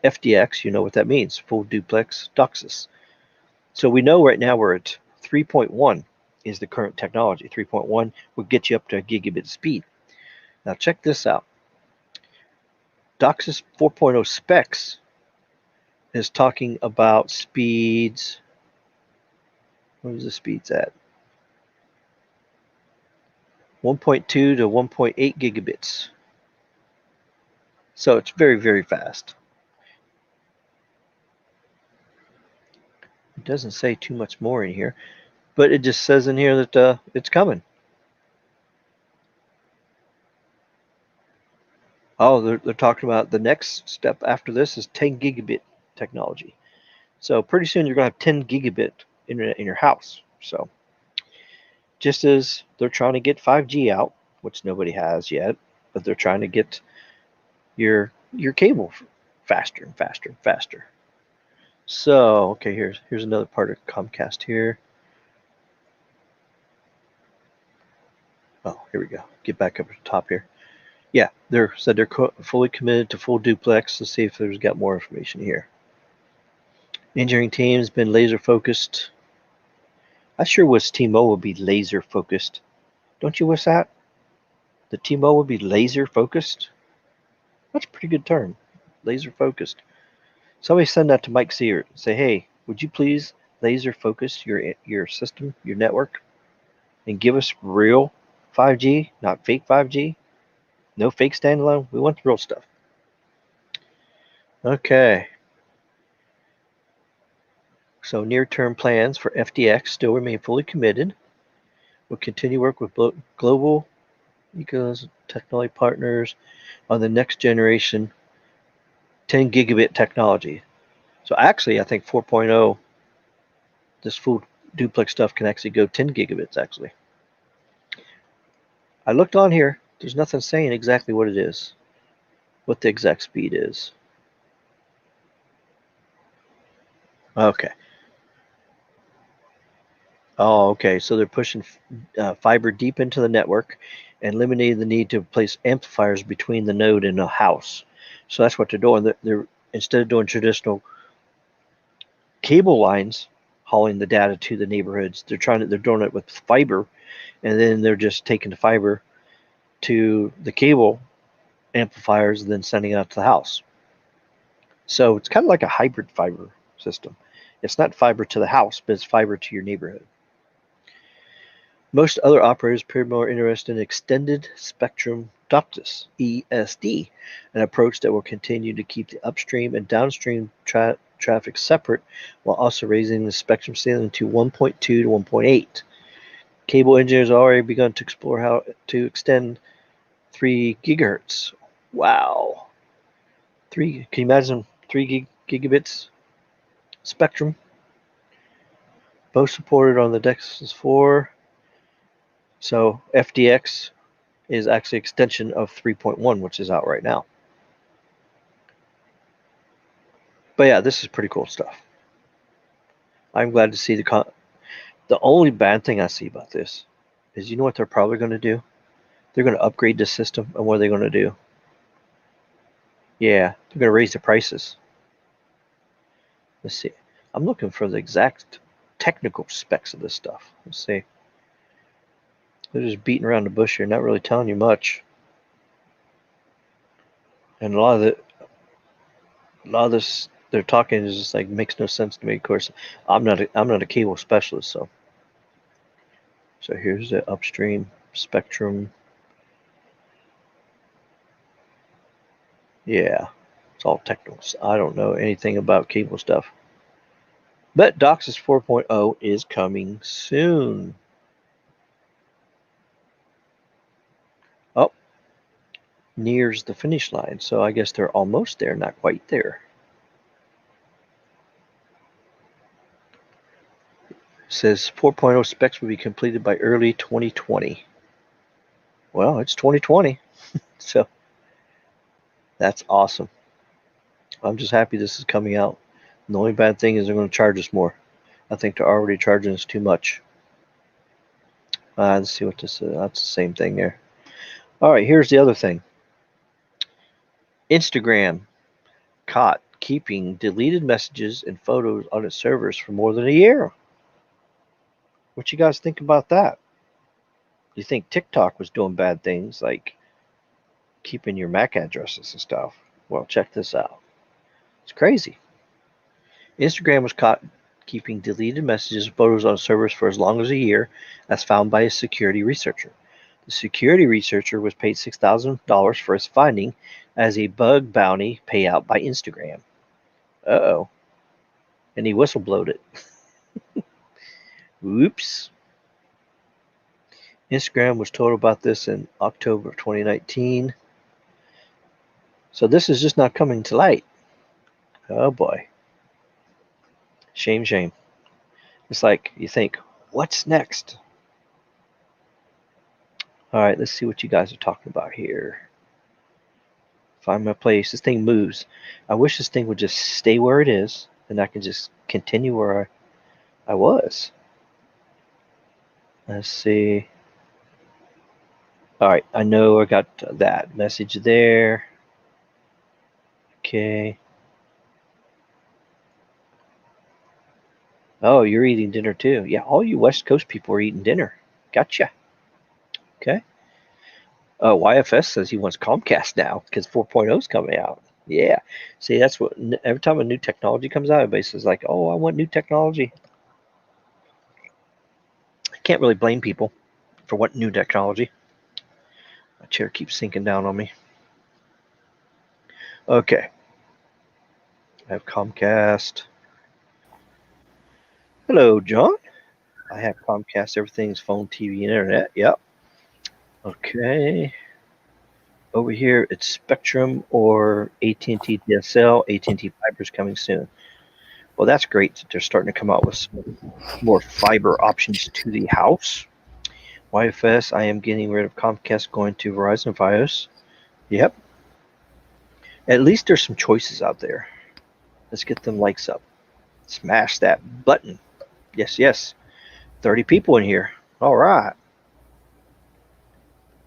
FDX, you know what that means, full duplex DOCSIS. So we know right now we're at 3.1 is the current technology. 3.1 would get you up to a gigabit speed. Now check this out. DOCSIS 4.0 specs is talking about speeds. What is the speeds at? 1.2 to 1.8 gigabits. So it's very, very fast. It doesn't say too much more in here, but it just says in here that it's coming. Oh, they're talking about the next step after this is 10 gigabit technology. So pretty soon you're going to have 10 gigabit internet in your house. So just as they're trying to get 5G out, which nobody has yet, but they're trying to get your cable faster and faster and faster. So okay, here's another part of Comcast here. Oh, here we go. Get back up at the top here. Yeah, they're fully committed to full duplex. Let's see if there's got more information here. Engineering team's been laser focused. I sure wish T-Mobile would be laser focused. Don't you wish that? The T-Mobile would be laser focused? That's a pretty good term. Laser focused. Somebody send that to Mike Sears. Say, hey, would you please laser focus your system, your network, and give us real 5G, not fake 5G? No fake standalone. We want the real stuff. Okay. So near-term plans for FDX still remain fully committed. We'll continue work with global ecosystem technology partners on the next generation 10 gigabit technology. So actually, I think 4.0, this full duplex stuff can actually go 10 gigabits actually. I looked on here. There's nothing saying exactly what it is, what the exact speed is. Okay. Oh, okay. So they're pushing fiber deep into the network and eliminating the need to place amplifiers between the node and the house. So that's what they're doing. They're instead of doing traditional cable lines hauling the data to the neighborhoods, they're doing it with fiber, and then they're just taking the fiber to the cable amplifiers and then sending it out to the house. So it's kind of like a hybrid fiber system. It's not fiber to the house, but it's fiber to your neighborhood. Most other operators appear more interested in extended spectrum DOCSIS (ESD), an approach that will continue to keep the upstream and downstream traffic separate while also raising the spectrum ceiling to 1.2 to 1.8. Cable engineers have already begun to explore how to extend 3 gigahertz. Wow. Can you imagine 3 gigabits spectrum? Both supported on the DOCSIS 4. So FDX is actually extension of 3.1, which is out right now. But yeah, this is pretty cool stuff. I'm glad to see the only bad thing I see about this is, you know what they're probably going to do? They're going to upgrade the system, and what are they going to do? Yeah, they're going to raise the prices. Let's see. I'm looking for the exact technical specs of this stuff. Let's see. They're just beating around the bush here, not really telling you much. And a lot of this they're talking is just like makes no sense to me. Of course, I'm not a cable specialist, so So here's the upstream spectrum. Yeah, it's all technical. I don't know anything about cable stuff. But DOCSIS 4.0 is coming soon. Oh, nears the finish line. So I guess they're almost there, not quite there. It says 4.0 specs will be completed by early 2020. Well, it's 2020, so that's awesome. I'm just happy this is coming out. And the only bad thing is they're going to charge us more. I think they're already charging us too much. Let's see what this is. That's the same thing there. All right, here's the other thing. Instagram caught keeping deleted messages and photos on its servers for more than a year. What you guys think about that? You think TikTok was doing bad things like keeping your MAC addresses and stuff? Well, check this out. It's crazy. Instagram was caught keeping deleted messages and photos on servers for as long as a year, as found by a security researcher. The security researcher was paid $6,000 for his finding as a bug bounty payout by Instagram. Uh-oh. And he whistleblowed it. Whoops. Instagram was told about this in October of 2019. So this is just not coming to light. Oh boy. Shame, shame. It's like you think, what's next? All right, let's see what you guys are talking about here. Find my place. This thing moves. I wish this thing would just stay where it is, and I can just continue where I was. Let's see. All right, I know I got that message there. Okay. Oh, you're eating dinner too. Yeah, all you West Coast people are eating dinner. Gotcha. Okay. YFS says he wants Comcast now because 4.0 is coming out. Yeah. See, that's what every time a new technology comes out, everybody says like, "Oh, I want new technology." I can't really blame people for wanting new technology. My chair keeps sinking down on me. Okay. I have Comcast. Hello, John. I have Comcast. Everything's phone, TV, and internet. Yep. Okay. Over here, it's Spectrum or AT&T DSL. AT&T Fiber is coming soon. Well, that's great that they're starting to come out with some more fiber options to the house. YFS, I am getting rid of Comcast, going to Verizon Fios. Yep. At least there's some choices out there. Let's get them likes up. Smash that button. Yes, yes. 30 people in here. All right.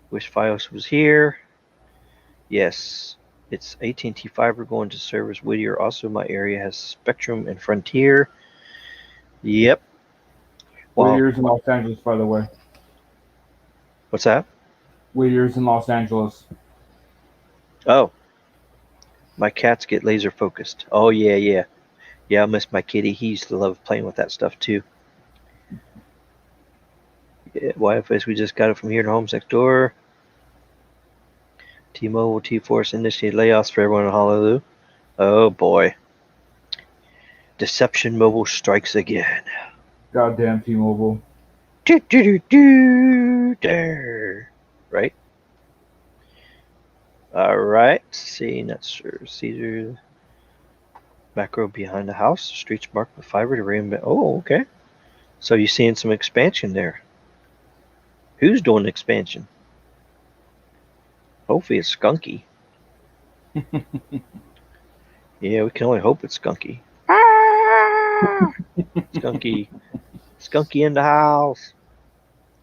Wish Fios was here. Yes. It's AT&T Fiber going to service Whittier. Also, my area has Spectrum and Frontier. Yep. Whittier's in Los Angeles, by the way. What's that? Whittier's in Los Angeles. Oh. My cats get laser focused. Oh, yeah, yeah. Yeah, I miss my kitty. He used to love playing with that stuff, too. Yeah, YFS, we just got it from here to Homes Next Door. T-Mobile, T-Force initiated layoffs for everyone in Honolulu. Oh, boy. Deception Mobile strikes again. Goddamn T-Mobile. There. Right? All right. See, that's Caesar. Macro behind the house. Streets marked with fiber to reinvent. Oh, okay. So you're seeing some expansion there. Who's doing the expansion? Hopefully it's Skunky. Yeah, we can only hope it's Skunky. Skunky. Skunky in the house.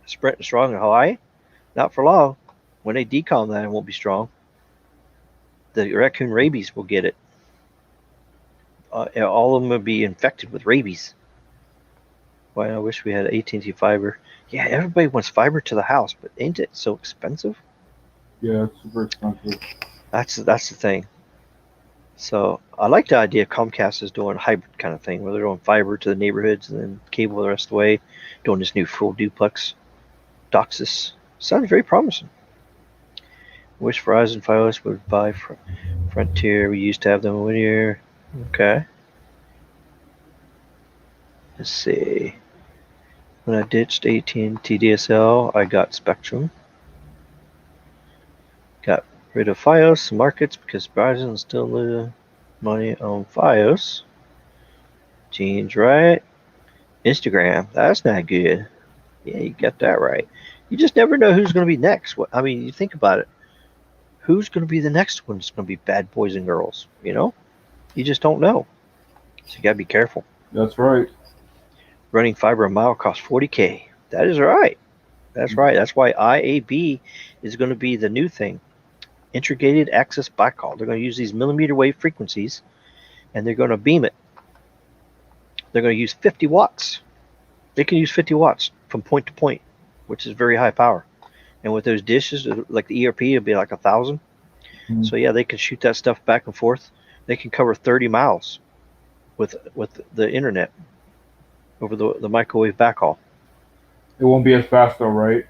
Sprint strong in Hawaii? Not for long. When they decom that, it won't be strong. The raccoon rabies will get it. All of them will be infected with rabies. Why, I wish we had AT&T fiber. Yeah, everybody wants fiber to the house, but ain't it so expensive? Yeah, it's super expensive. That's the thing. So I like the idea Comcast is doing a hybrid kind of thing, where they're doing fiber to the neighborhoods and then cable the rest of the way, doing this new full duplex. DOCSIS. Sounds very promising. Wish Verizon Fios would buy Frontier. We used to have them in here. Okay. Let's see. When I ditched AT&T DSL, I got Spectrum. Got rid of Fios markets because Verizon still losing money on Fios. Gene's right. Instagram, that's not good. Yeah, you got that right. You just never know who's going to be next. I mean, you think about it. Who's going to be the next one? It's going to be bad boys and girls. You just don't know. So you got to be careful. That's right. Running fiber a mile costs $40K. That is right. That's right. That's why IAB is going to be the new thing. Integrated access backhaul. They're going to use these millimeter wave frequencies, and they're going to beam it. They're going to use 50 watts. They can use 50 watts from point to point, which is very high power. And with those dishes, like the ERP, it'll be like 1,000. Mm-hmm. So yeah, they can shoot that stuff back and forth. They can cover 30 miles with the internet over the microwave backhaul. It won't be as fast though, right?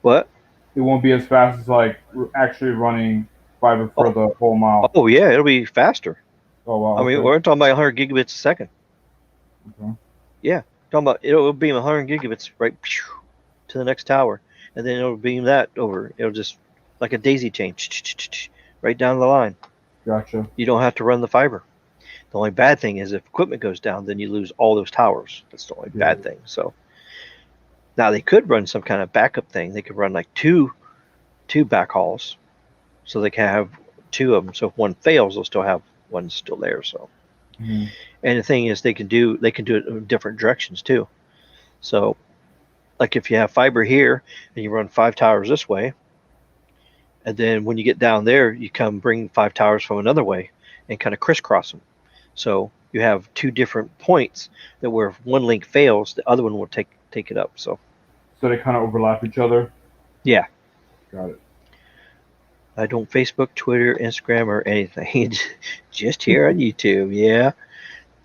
What? It won't be as fast as like actually running fiber for the whole mile. Oh yeah, it'll be faster. Oh wow. I mean, we're talking about 100 gigabits a second. Okay. Yeah, talking about it'll beam 100 gigabits right to the next tower, and then it'll beam that over. It'll just like a daisy chain right down the line. Gotcha. You don't have to run the fiber. The only bad thing is if equipment goes down, then you lose all those towers. That's the only bad thing. So now they could run some kind of backup thing. They could run like two backhauls, so they can have two of them. So if one fails, they'll still have one still there. So, and the thing is, they can do it in different directions too. So, like if you have fiber here and you run 5 towers this way, and then when you get down there, you come bring 5 towers from another way and kind of crisscross them. So you have 2 different points that where if one link fails, the other one will take it up. So they kind of overlap each other? Yeah. Got it. I don't Facebook, Twitter, Instagram, or anything. Just here on YouTube. Yeah.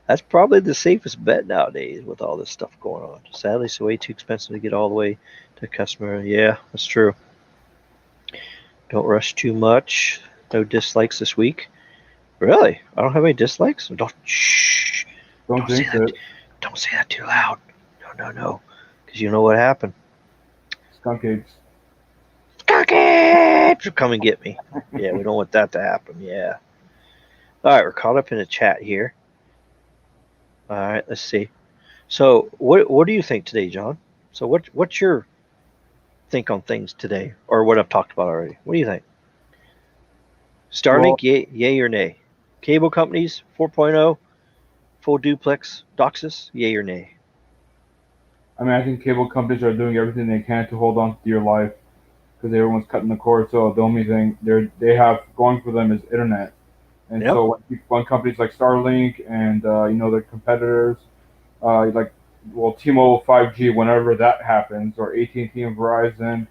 That's probably the safest bet nowadays with all this stuff going on. Sadly, it's way too expensive to get all the way to customer. Yeah, that's true. Don't rush too much. No dislikes this week. Really? I don't have any dislikes? Don't say that. Don't say that too loud. No. Because you know what happened. Skunk apes. Skunk apes! Come and get me. Yeah, we don't want that to happen. Yeah. All right, we're caught up in the chat here. All right, let's see. So, what do you think today, John? So, what's your think on things today, or what I've talked about already? What do you think? Starlink, yay or nay? Cable companies, 4.0, full duplex, DOCSIS, yay or nay? I mean, I think cable companies are doing everything they can to hold on to your life because everyone's cutting the cord. So the only thing they have going for them is internet. And so when companies like Starlink and their competitors, T-Mobile 5G, whenever that happens, or AT&T and Verizon,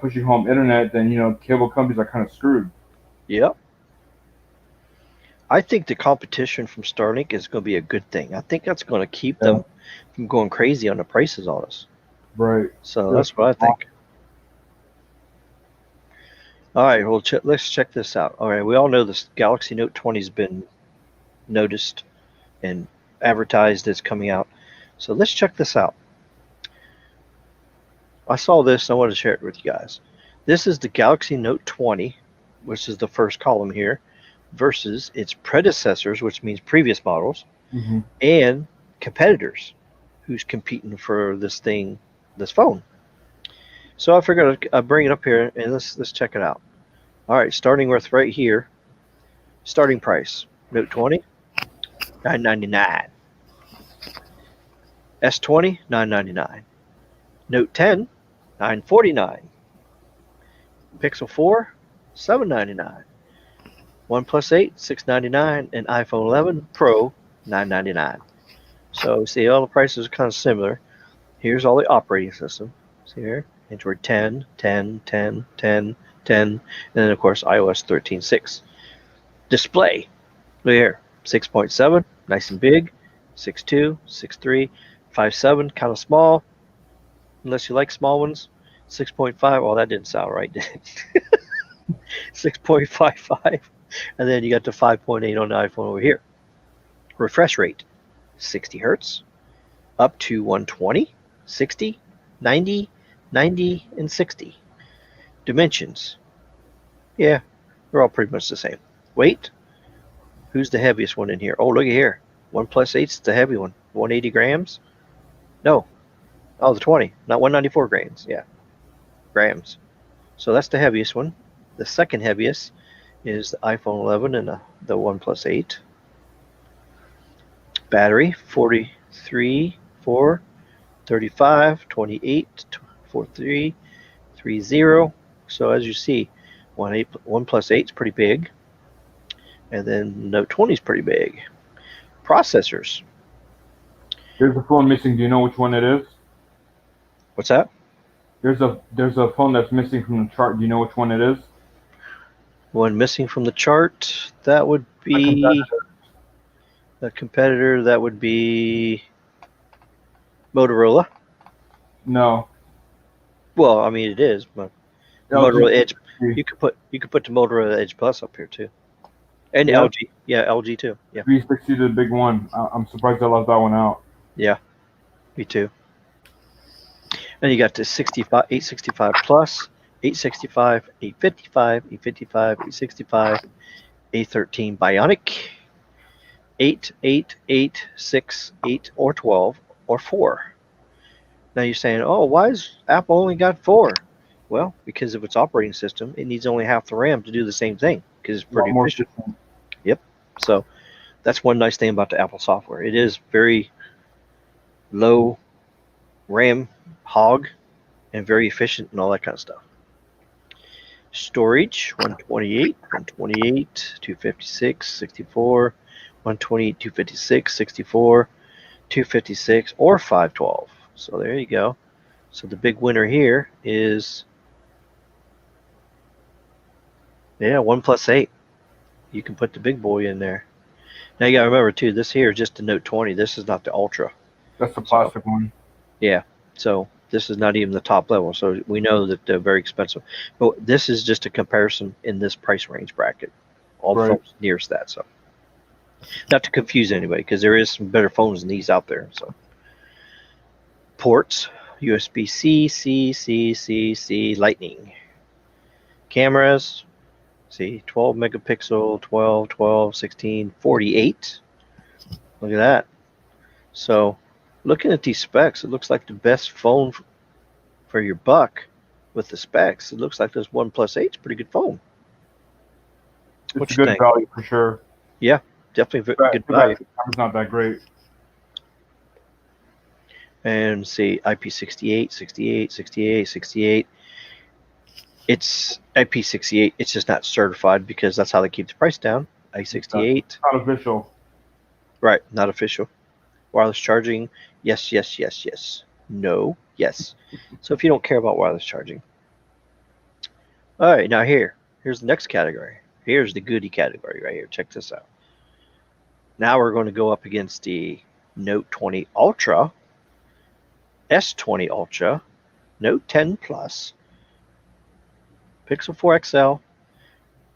pushing home internet, then cable companies are kind of screwed. Yep. I think the competition from Starlink is going to be a good thing. I think that's going to keep them from going crazy on the prices on us. Right. So that's what I think. All right, well, let's check this out. All right, we all know this Galaxy Note 20 has been noticed and advertised as coming out. So let's check this out. I saw this and I wanted to share it with you guys. This is the Galaxy Note 20, which is the first column here, versus its predecessors, which means previous models, and competitors who's competing for this phone. So I figured I'd bring it up here and let's check it out. All right, starting with right here, starting price, Note 20, $999. S20, $999. Note 10, $949. Pixel 4, $799. OnePlus 8, $699, and iPhone 11 Pro, $999. So see, all the prices are kind of similar. Here's all the operating system. See here, Android 10, 10, 10, 10, 10, and then of course iOS 13.6. Display, look here, 6.7, nice and big, 6.2, 6.3, 5.7, kind of small, unless you like small ones. 6.5. Oh, that didn't sound right. 6.55, and then you got the 5.8 on the iPhone over here. Refresh rate, 60 hertz, up to 120, 60, 90, 90, and 60. Dimensions, yeah, they're all pretty much the same. Weight, who's the heaviest one in here? Oh, look at here. OnePlus 8's the heavy one. 180 grams? No. Oh, the 20, not 194 grams. Yeah, grams. So that's the heaviest one. The second heaviest is the iPhone 11 and the OnePlus 8. Battery 43, 4, 35, 28, 43, 30. So as you see, OnePlus 8 is pretty big, and then Note 20 is pretty big. Processors. There's a phone missing. Do you know which one it is? What's that? There's a phone that's missing from the chart. Do you know which one it is? One missing from the chart. That would be a competitor. That would be Motorola. No. Well, I mean it is, but Motorola Edge. You could put the Motorola Edge Plus up here too, and Yeah. LG. Yeah, LG too. Yeah. 360, the big one. I'm surprised I left that one out. Yeah, me too. And you got the 65, 865 plus, 865, 855, 855, 865, A13 Bionic, 8, 8, 8, 6, 8, or 12, or 4. Now you're saying, oh, why has Apple only got 4? Well, because of its operating system, it needs only half the RAM to do the same thing because it's pretty efficient. Yep. So that's one nice thing about the Apple software. It is very low RAM hog and very efficient and all that kind of stuff. Storage 128, 128, 256, 64, 128, 256, 64, 256, or 512. So there you go. So the big winner here is, yeah, OnePlus 8. You can put the big boy in there. Now you got to remember too, this here is just the Note 20. This is not the Ultra. That's the plastic one. Yeah. So this is not even the top level. So we know that they're very expensive. But this is just a comparison in this price range bracket. All the phones nearest that. So not to confuse anybody, because there is some better phones than these out there. So ports, USB-C, C, Lightning. Cameras, see, 12 megapixel, 12, 12, 16, 48. Look at that. So looking at these specs, it looks like the best phone for your buck with the specs. It looks like this OnePlus 8 is a pretty good phone. It's a good value for sure. Yeah, definitely good value. It's not that great. And see, IP68, 68, 68, 68. It's IP68. It's just not certified because that's how they keep the price down. I68. Not official. Right, not official. Wireless charging, yes, yes, yes, yes. No, yes. So if you don't care about wireless charging. All right, now here's the next category. Here's the goodie category right here. Check this out. Now we're going to go up against the Note 20 Ultra, S20 Ultra, Note 10 Plus, Pixel 4 XL,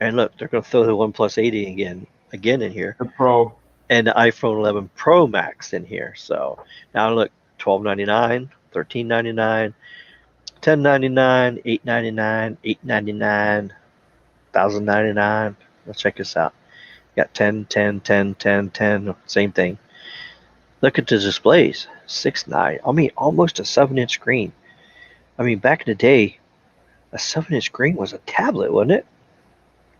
and look, they're going to throw the OnePlus 80 again in here. The Pro. And the iPhone 11 Pro Max in here. So now look, $12.99, $13.99, $10.99, $8.99, $8.99, $1,099. Let's check this out. Got 10, 10, 10, 10, 10, same thing. Look at the displays, 6.9. I mean, almost a 7-inch screen. I mean, back in the day, a 7-inch screen was a tablet, wasn't it?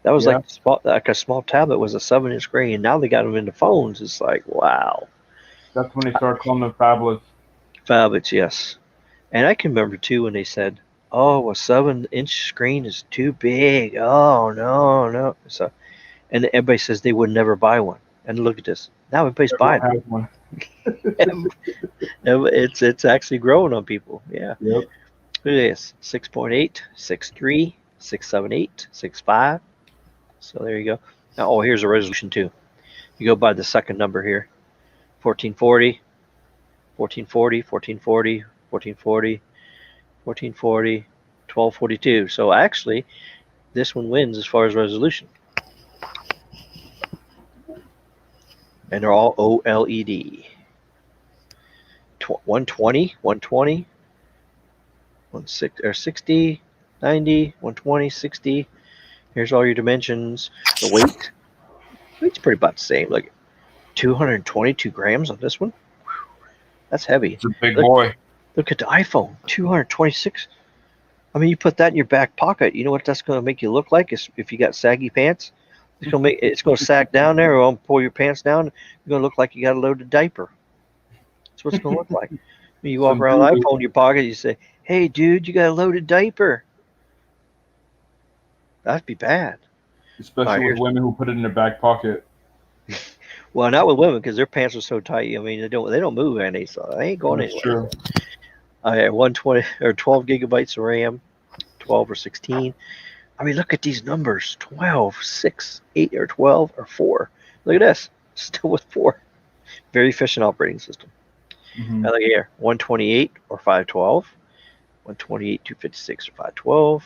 That was like a small tablet was a 7-inch screen. Now they got them into phones. It's like, wow. That's when they started calling them phablets. Phablets, yes. And I can remember too when they said, "Oh, a 7-inch screen is too big. Oh no." So, and everybody says they would never buy one. And look at this. Now everybody's buying one. It's actually growing on people. Yeah. Yep. Look at this. 6.8, 6.3, 6.78, 6.5. So there you go. Now, here's a resolution too. You go by the second number here. 1440, 1440, 1440, 1440, 1440, 1242. So actually, this one wins as far as resolution. And they're all OLED. 120, 120, 60, 90, 120, 60. Here's all your dimensions. The weight. Weight's pretty about the same. Like 222 grams on this one. That's heavy. It's a big boy. Look at the iPhone. 226. I mean, you put that in your back pocket. You know what that's going to make you look like? Is if you got saggy pants, it's going to sag down there, or pull your pants down. You're going to look like you got a loaded diaper. That's what it's going to look like. You walk around with an iPhone in your pocket, you say, "Hey, dude, you got a loaded diaper." That'd be bad. Especially with women who put it in their back pocket. Well, not with women because their pants are so tight. I mean, they don't move any, so they ain't going anywhere. True. I have 120 or 12 gigabytes of RAM, 12 or 16. I mean, look at these numbers: 12, 6, 8, or 12 or 4. Look at this, still with 4. Very efficient operating system. Mm-hmm. Now look here: 128 or 512, 128, 256 or 512,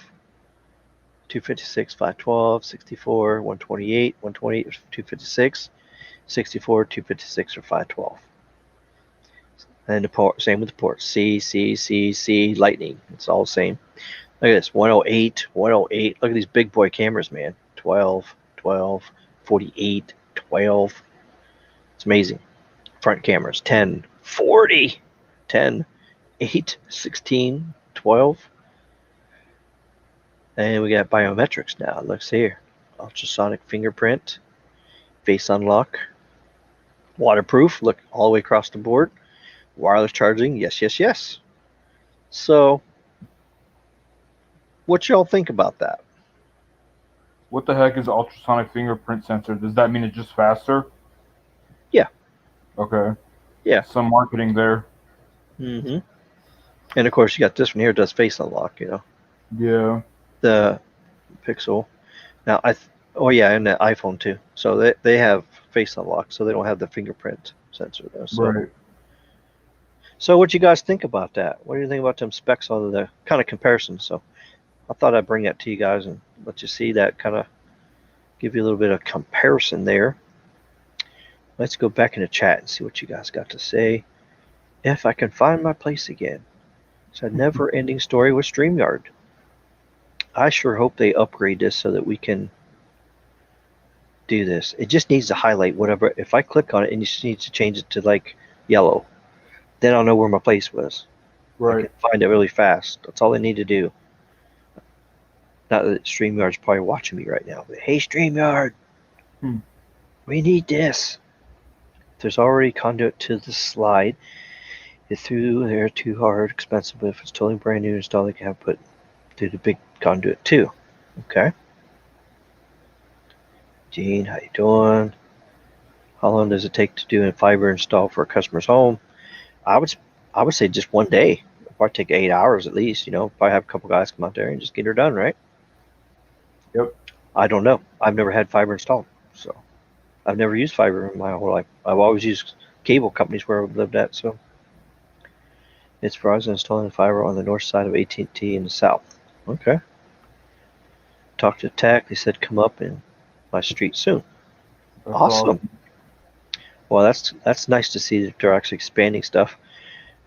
256, 512, 64, 128, 128 or 256, 64, 256 or 512. And the port, same with the ports. C, lightning. It's all the same. Look at this, 108, 108. Look at these big boy cameras, man. 12, 12, 48, 12. It's amazing. Front cameras, 10, 40, 10, 8, 16, 12. And we got biometrics now. Looks here. Ultrasonic fingerprint, face unlock, waterproof. Look all the way across the board. Wireless charging. Yes, yes, yes. So, what y'all think about that? What the heck is ultrasonic fingerprint sensor? Does that mean it's just faster? Yeah. Okay. Yeah. Some marketing there. Mm-hmm. And of course, you got this one here. It does face unlock. You know. Yeah. The Pixel. Now and the iPhone too. So they have face unlock, so they don't have the fingerprint sensor though. So. Right. So what you guys think about that? What do you think about them specs on the kind of comparison? So I thought I'd bring that to you guys and let you see that, kind of give you a little bit of comparison there. Let's go back in the chat and see what you guys got to say. If I can find my place again. It's a never-ending story with StreamYard. I sure hope they upgrade this so that we can do this. It just needs to highlight whatever. If I click on it and you just need to change it to like yellow, then I'll know where my place was. Right. I can find it really fast. That's all I need to do. Not that StreamYard's probably watching me right now. But, hey, StreamYard, we need this. There's already conduit to the slide. It's through there too hard, expensive, but if it's totally brand new install, they can have put through the big conduit too. Okay. Gene, how you doing? How long does it take to do a fiber install for a customer's home? I would say just one day. It'd probably take 8 hours at least. You know, probably have a couple guys come out there and just get her done, right? Yep. I don't know. I've never had fiber installed, so I've never used fiber in my whole life. I've always used cable companies where I've lived at. So it's Verizon installing fiber on the north side of AT&T in the south. Okay. Talked to Tech. They said come up in my street soon. That's awesome. Well, that's nice to see that they're actually expanding stuff.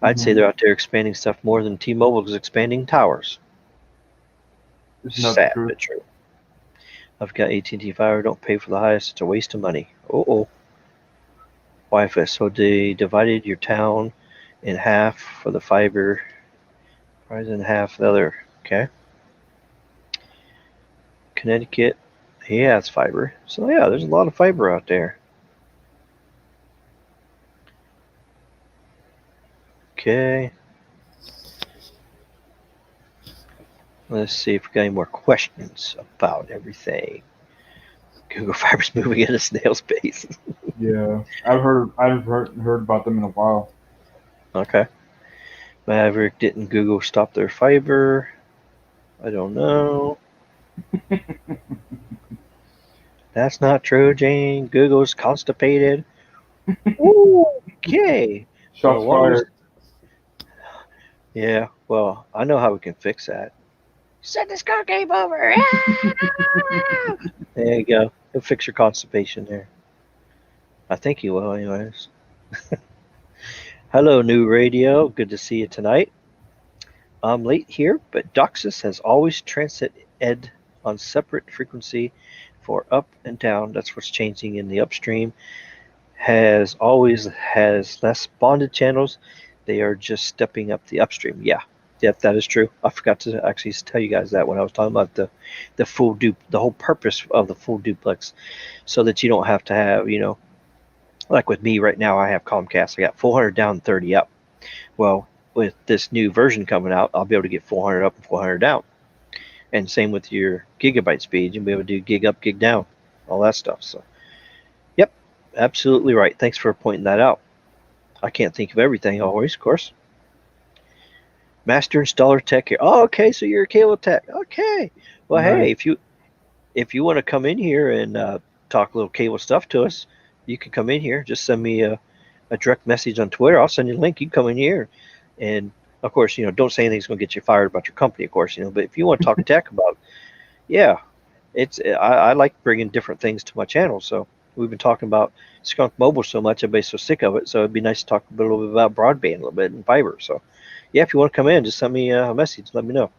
I'd say they're out there expanding stuff more than T-Mobile is expanding towers. Sad but true. I've got AT&T fiber. Don't pay for the highest. It's a waste of money. Wi-Fi. So they divided your town in half for the fiber. Price in half the other. Okay. Connecticut. Yeah, it's fiber. So yeah, there's a lot of fiber out there. Okay. Let's see if we got any more questions about everything. Google Fiber's moving at a snail's pace. Yeah, I've heard about them in a while. Okay. Maverick, didn't Google stop their fiber? I don't know. That's not true, Jane. Google's constipated. Okay. Shots fired. Yeah. Well, I know how we can fix that. Send the skunk ape over. Ah! There you go. He'll fix your constipation there. I think he will, anyways. Hello, new radio. Good to see you tonight. I'm late here, but DOCSIS has always transit ed on separate frequency for up and down. That's what's changing in the upstream. Has always has less bonded channels. They are just stepping up the upstream. Yeah, that is true. I forgot to actually tell you guys that when I was talking about the full the whole purpose of the full duplex, so that you don't have to have, like with me right now, I have Comcast. I got 400 down, 30 up. Well, with this new version coming out, I'll be able to get 400 up and 400 down. And same with your gigabyte speed, you'll be able to do gig up, gig down, all that stuff. So, yep, absolutely right. Thanks for pointing that out. I can't think of everything always, of course. Master installer tech here. Oh, okay, so you're a cable tech. Okay. Well, Nice. hey, if you want to come in here and talk a little cable stuff to us, you can come in here. Just send me a direct message on Twitter. I'll send you a link. You can come in here, and of course, don't say anything's going to get you fired about your company, of course, But if you want to talk tech about, yeah, I like bringing different things to my channel. So we've been talking about Skunk Mobile so much, everybody's so sick of it. So it'd be nice to talk a little bit about broadband, a little bit, and fiber. So yeah, if you want to come in, just send me a message. Let me know.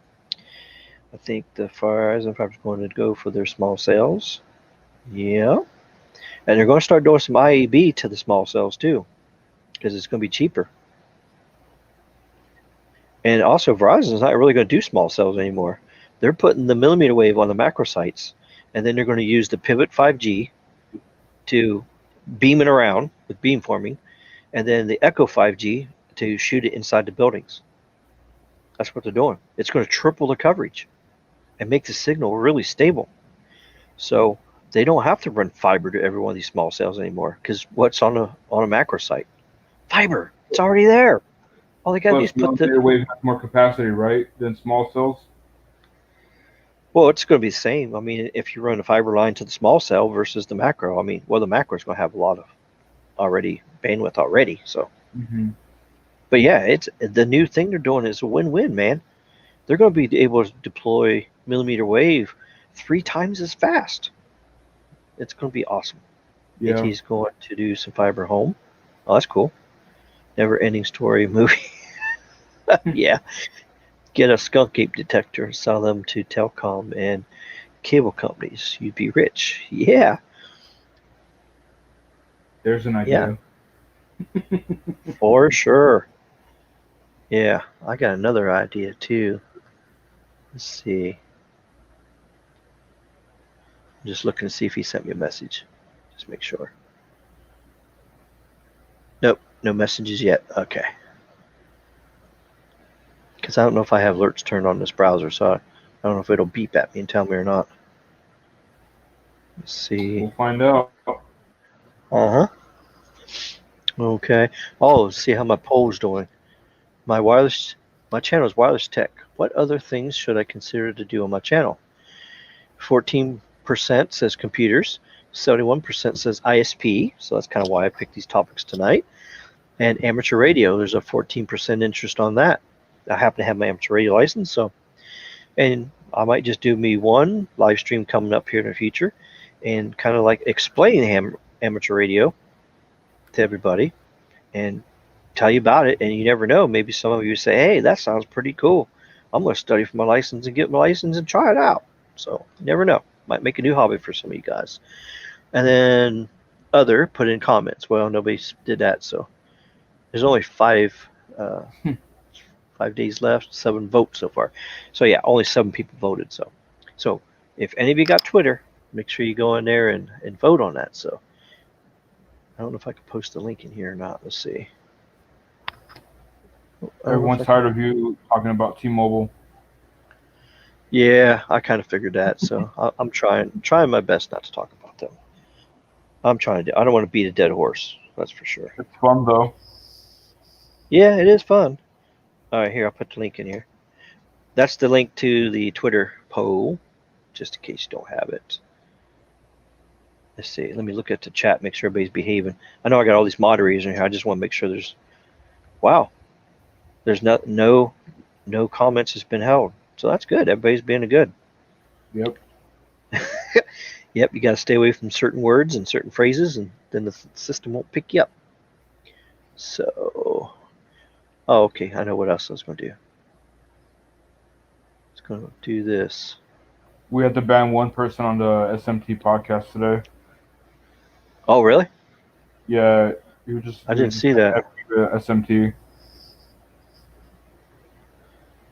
I think the Verizon Fiber is going to go for their small cells. Yeah. And they're going to start doing some IAB to the small cells too, because it's going to be cheaper. And also, Verizon's not really going to do small cells anymore. They're putting the millimeter wave on the macro sites, and then they're going to use the Pivot 5G to beam it around with beamforming, and then the Echo 5G to shoot it inside the buildings. That's what they're doing. It's going to triple the coverage and make the signal really stable. So they don't have to run fiber to every one of these small cells anymore, because what's on a macro site? Fiber. It's already there. All they got to do is put the wave has more capacity, right, than small cells. Well, it's going to be the same. I mean, if you run a fiber line to the small cell versus the macro, the macro is going to have a lot of bandwidth already. So, But yeah, it's the new thing they're doing is a win-win, man. They're going to be able to deploy millimeter wave 3 times as fast. It's going to be awesome. Yeah. AT's going to do some fiber home. Oh, that's cool. Never-ending story movie. Yeah. Get a skunk ape detector and sell them to telecom and cable companies. You'd be rich. Yeah. There's an idea. Yeah. For sure. Yeah, I got another idea too. Let's see. I'm just looking to see if he sent me a message. Just make sure. Nope, no messages yet. Okay. Because I don't know if I have alerts turned on this browser, so I don't know if it'll beep at me and tell me or not. Let's see. We'll find out. Uh-huh. Okay. Oh, see how my poll's doing. My channel is wireless tech. What other things should I consider to do on my channel? 14% says computers. 71% says ISP. So that's kind of why I picked these topics tonight. And amateur radio, there's a 14% interest on that. I happen to have my amateur radio license, and I might just do me one live stream coming up here in the future and kind of like explain amateur radio to everybody and tell you about it. And you never know, maybe some of you say, hey, that sounds pretty cool. I'm going to study for my license and get my license and try it out. So you never know. Might make a new hobby for some of you guys. And then other, put in comments. Well, nobody did that, so there's only 5 days left, 7 votes so far. So yeah, only 7 people voted. So if any of you got Twitter, make sure you go in there and vote on that. So I don't know if I can post the link in here or not. Let's see. Everyone's tired of you talking about T-Mobile. Yeah, I kind of figured that. So I'm trying my best not to talk about them. I'm trying to. I don't want to beat a dead horse. That's for sure. It's fun though. Yeah, it is fun. All right, here, I'll put the link in here. That's the link to the Twitter poll, just in case you don't have it. Let's see. Let me look at the chat, make sure everybody's behaving. I know I got all these moderators in here. I just want to make sure there's... Wow. There's no no comments has been held. So that's good. Everybody's being good. Yep. Yep, you got to stay away from certain words and certain phrases, and then the system won't pick you up. So, oh, okay, I know what else I was going to do. I was going to do this. We had to ban one person on the SMT podcast today. Oh, really? Yeah, he was just. I didn't see that. SMT.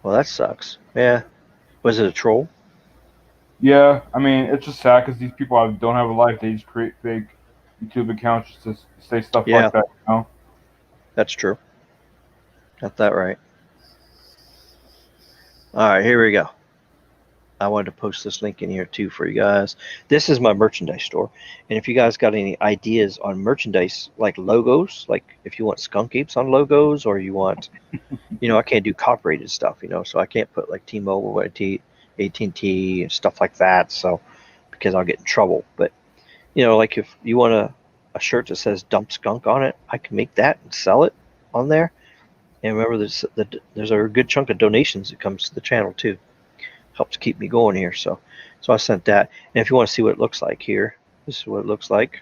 Well, that sucks. Yeah. Was it a troll? Yeah, I mean, it's just sad because these people don't have a life. They just create fake YouTube accounts just to say stuff Yeah, like that, you know? that's true. Got that right. All right, here we go. I wanted to post this link in here too for you guys. This is my merchandise store. And if you guys got any ideas on merchandise, like logos, like if you want skunk apes on logos, or you want, I can't do copyrighted stuff, so I can't put like T-Mobile, AT&T and stuff like that. So, because I'll get in trouble. But, like if you want a shirt that says dump skunk on it, I can make that and sell it on there. And remember, there's a good chunk of donations that comes to the channel too. Helps keep me going here. So I sent that. And if you want to see what it looks like here, this is what it looks like.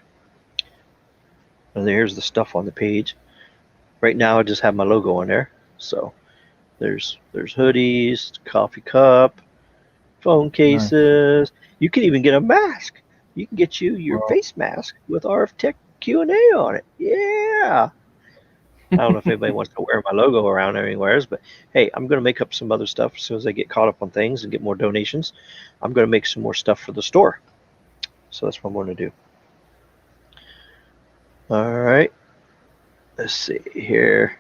And there's the stuff on the page. Right now I just have my logo on there. So there's hoodies, coffee cup, phone cases. Nice. You can even get a mask. You can get your face mask with RF Tech Q&A on it. Yeah. I don't know if anybody wants to wear my logo around anywhere, but hey, I'm going to make up some other stuff as soon as I get caught up on things and get more donations. I'm going to make some more stuff for the store. So that's what I'm going to do. All right. Let's see here.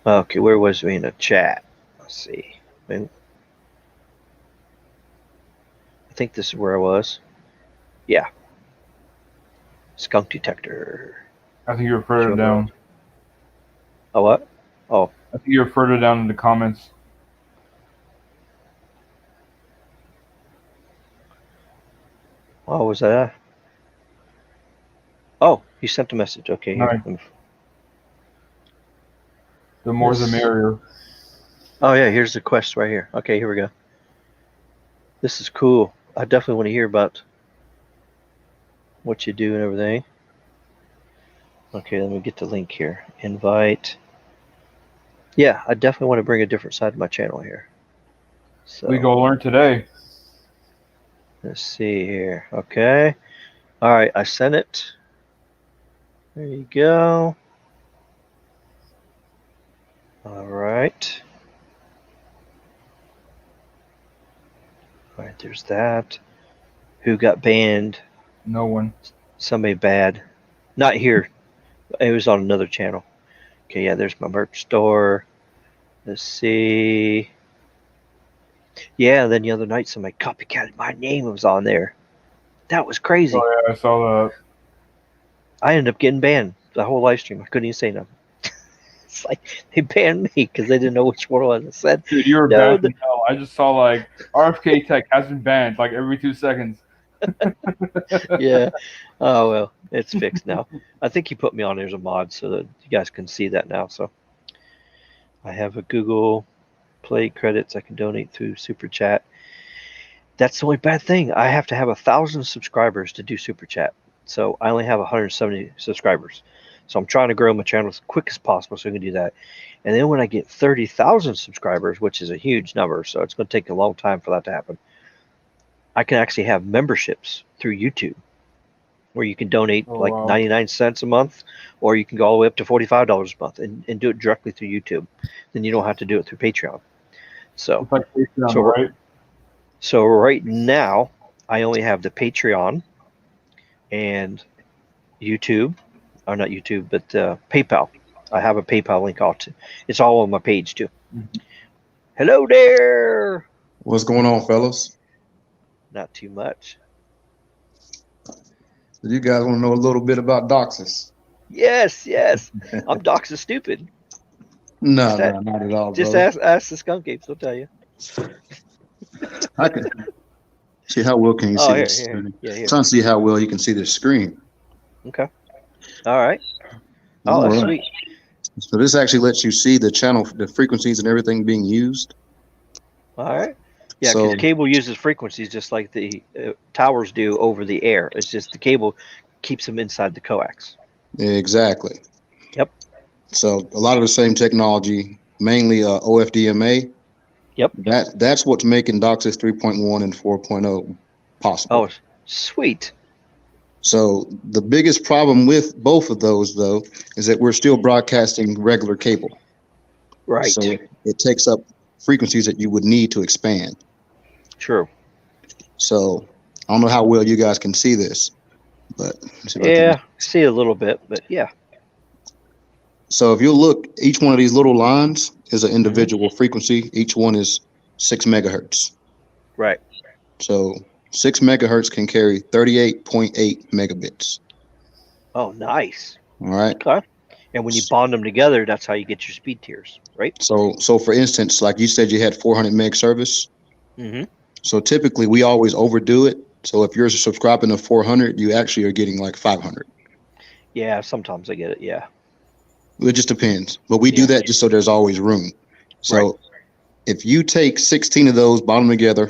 Okay, where was we in the chat? Let's see. I think this is where I was. Yeah. Skunk detector. I think you're further down. Oh, what? Oh. I think you're further down in the comments. Oh, was that? Oh, you sent a message. Okay. Here. Nice. The more the merrier. Oh, yeah. Here's the quest right here. Okay, here we go. This is cool. I definitely want to hear about what you do and everything. Okay, let me get the link here. Invite. Yeah, I definitely want to bring a different side of my channel here. So we go learn today. Let's see here. Okay. All right, I sent it. There you go. All right. All right, there's that. Who got banned? No one. Somebody bad. Not here. It was on another channel. Okay, yeah, there's my merch store. Let's see. Yeah, then the other night somebody copycatted my name. It was on there. That was crazy. Oh, yeah, I saw that. I ended up getting banned the whole live stream. I couldn't even say nothing. It's like they banned me because they didn't know which one was. I said, dude, you were banned from hell. I just saw like RFK Tech has been banned like every 2 seconds. Yeah. Oh, well, it's fixed now. I think he put me on there as a mod so that you guys can see that now. So I have a Google Play credits I can donate through Super Chat. That's the only bad thing. I have to have 1,000 subscribers to do Super Chat. So I only have 170 subscribers. So I'm trying to grow my channel as quick as possible so I can do that. And then when I get 30,000 subscribers, which is a huge number, so it's going to take a long time for that to happen, I can actually have memberships through YouTube where you can donate 99 cents a month, or you can go all the way up to $45 a month and do it directly through YouTube. Then you don't have to do it through Patreon. So, it's like Patreon, right? So right now, I only have the Patreon and YouTube, or not YouTube, but PayPal. I have a PayPal link off. It's all on my page too. Mm-hmm. Hello there. What's going on, fellas? Not too much. Do you guys want to know a little bit about DOCSIS? Yes. I'm DOCSIS stupid. No, not at all. Just ask the skunk apes. They'll tell you. I can see how well can you see this? Here. Trying to see how well you can see the screen. Okay. All right. Oh, that's sweet. So this actually lets you see the channel, the frequencies and everything being used. All right. Yeah, because So cable uses frequencies just like the towers do over the air. It's just the cable keeps them inside the coax. exactly. Yep. So a lot of the same technology, mainly OFDMA. Yep. That's what's making DOCSIS 3.1 and 4.0 possible. Oh, sweet. So the biggest problem with both of those, though, is that we're still broadcasting regular cable. Right. So it takes up frequencies that you would need to expand. True. So I don't know how well you guys can see this, but let's see if I Yeah, can. see a little bit, but yeah. So if you look, each one of these little lines is an individual frequency. Each one is 6 megahertz. Right. So 6 megahertz can carry 38.8 megabits. Oh, nice. All right. Okay. And when you bond them together, that's how you get your speed tiers, right? So for instance, like you said, you had 400 meg service. Mm-hmm. So typically we always overdo it. So if you're subscribing to 400, you actually are getting like 500. Yeah, sometimes I get it. Yeah. It just depends. But we do that just so there's always room. So if you take 16 of those, bond them together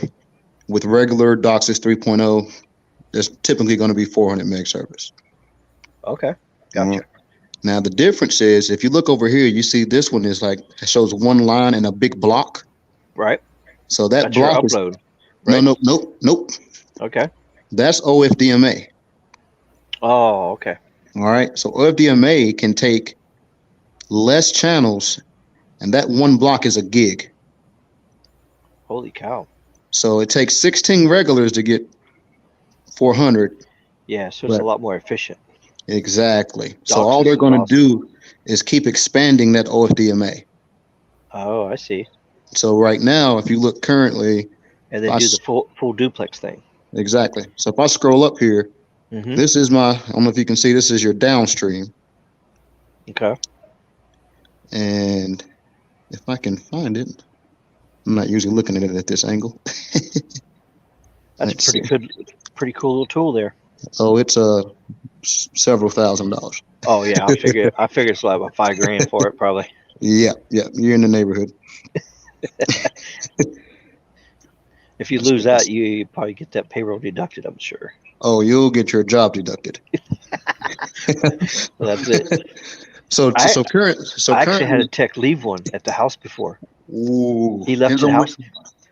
with regular DOCSIS 3.0, there's typically going to be 400 meg service. Okay. Gotcha. Now the difference is if you look over here, you see this one is like, it shows one line and a big block. Right. So that That's block your is upload. Right? Nope. Okay. That's OFDMA. Oh, okay. All right. So OFDMA can take less channels, and that one block is a gig. Holy cow. So it takes 16 regulars to get 400. Yeah, so it's a lot more efficient. Exactly. So DOCSIS all they're is going to awesome. do is keep expanding that OFDMA. Oh, I see. So right now, if you look currently, And then do the full duplex thing. exactly. So if I scroll up here, this is my, I don't know if you can see, this is your downstream. Okay. And if I can find it, I'm not usually looking at it at this angle. That's pretty cool little tool there. Oh, it's several $1,000s. Oh yeah, I figure it's like about $5,000 for it probably. Yeah, you're in the neighborhood. If you lose that, you probably get that payroll deducted, I'm sure. Oh, you'll get your job deducted. Well, that's it. So I currently had a tech leave one at the house before. Ooh, He left the house.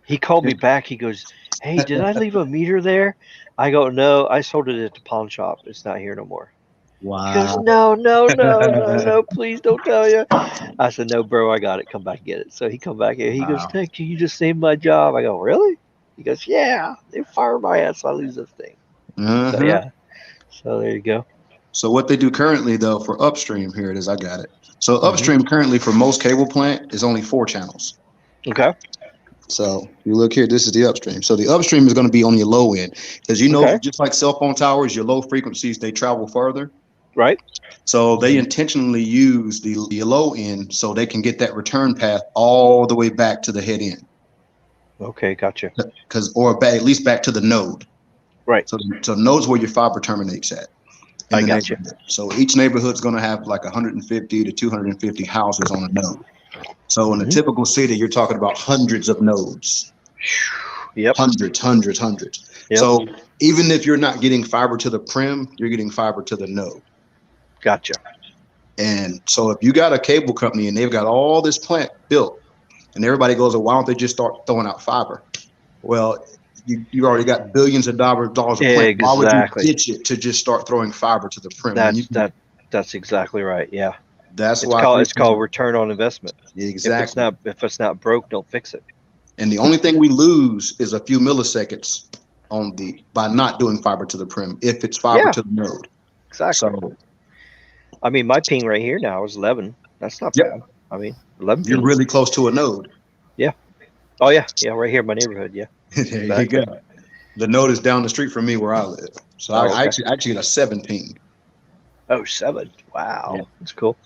He called me back. He goes, "Hey, did I leave a meter there?" I go, "No, I sold it at the pawn shop. It's not here no more." Wow. He goes, no, please don't tell you. I said, "No, bro, I got it. Come back and get it." So he come back here. He goes, "Thank you. You just saved my job." I go, "Really?" He goes, "Yeah, they fired my ass. So I lose this thing." So yeah. So there you go. So what they do currently, though, for upstream, here it is. I got it. So upstream currently for most cable plant is only 4 channels. Okay. So you look here, this is the upstream. So the upstream is going to be on your low end because just like cell phone towers, your low frequencies, they travel further. Right. So they intentionally use the low end so they can get that return path all the way back to the head end. Okay, gotcha. At least back to the node. Right. So node's where your fiber terminates at. I got you. So each neighborhood's going to have like 150 to 250 houses on a node. So in a typical city, you're talking about hundreds of nodes. Yep. Hundreds. Yep. So even if you're not getting fiber to the prim, you're getting fiber to the node. Gotcha. And so if you got a cable company and they've got all this plant built and everybody goes, well, why don't they just start throwing out fiber? Well, you already got billions of dollars of plant. Exactly. Why would you ditch it to just start throwing fiber to the prim? That's exactly right. Yeah. That's it's called return on investment. Exactly. If it's not broke, don't fix it. And the only thing we lose is a few milliseconds by not doing fiber to the prim if it's fiber to the node. Exactly. So, I mean, my ping right here now is 11. That's not bad. I mean, 11. You're really close to a node. Yeah. Oh yeah, right here in my neighborhood. Yeah. There you go. The node is down the street from me where I live. So I actually get a 7 ping. Oh, 7. Wow. That's cool.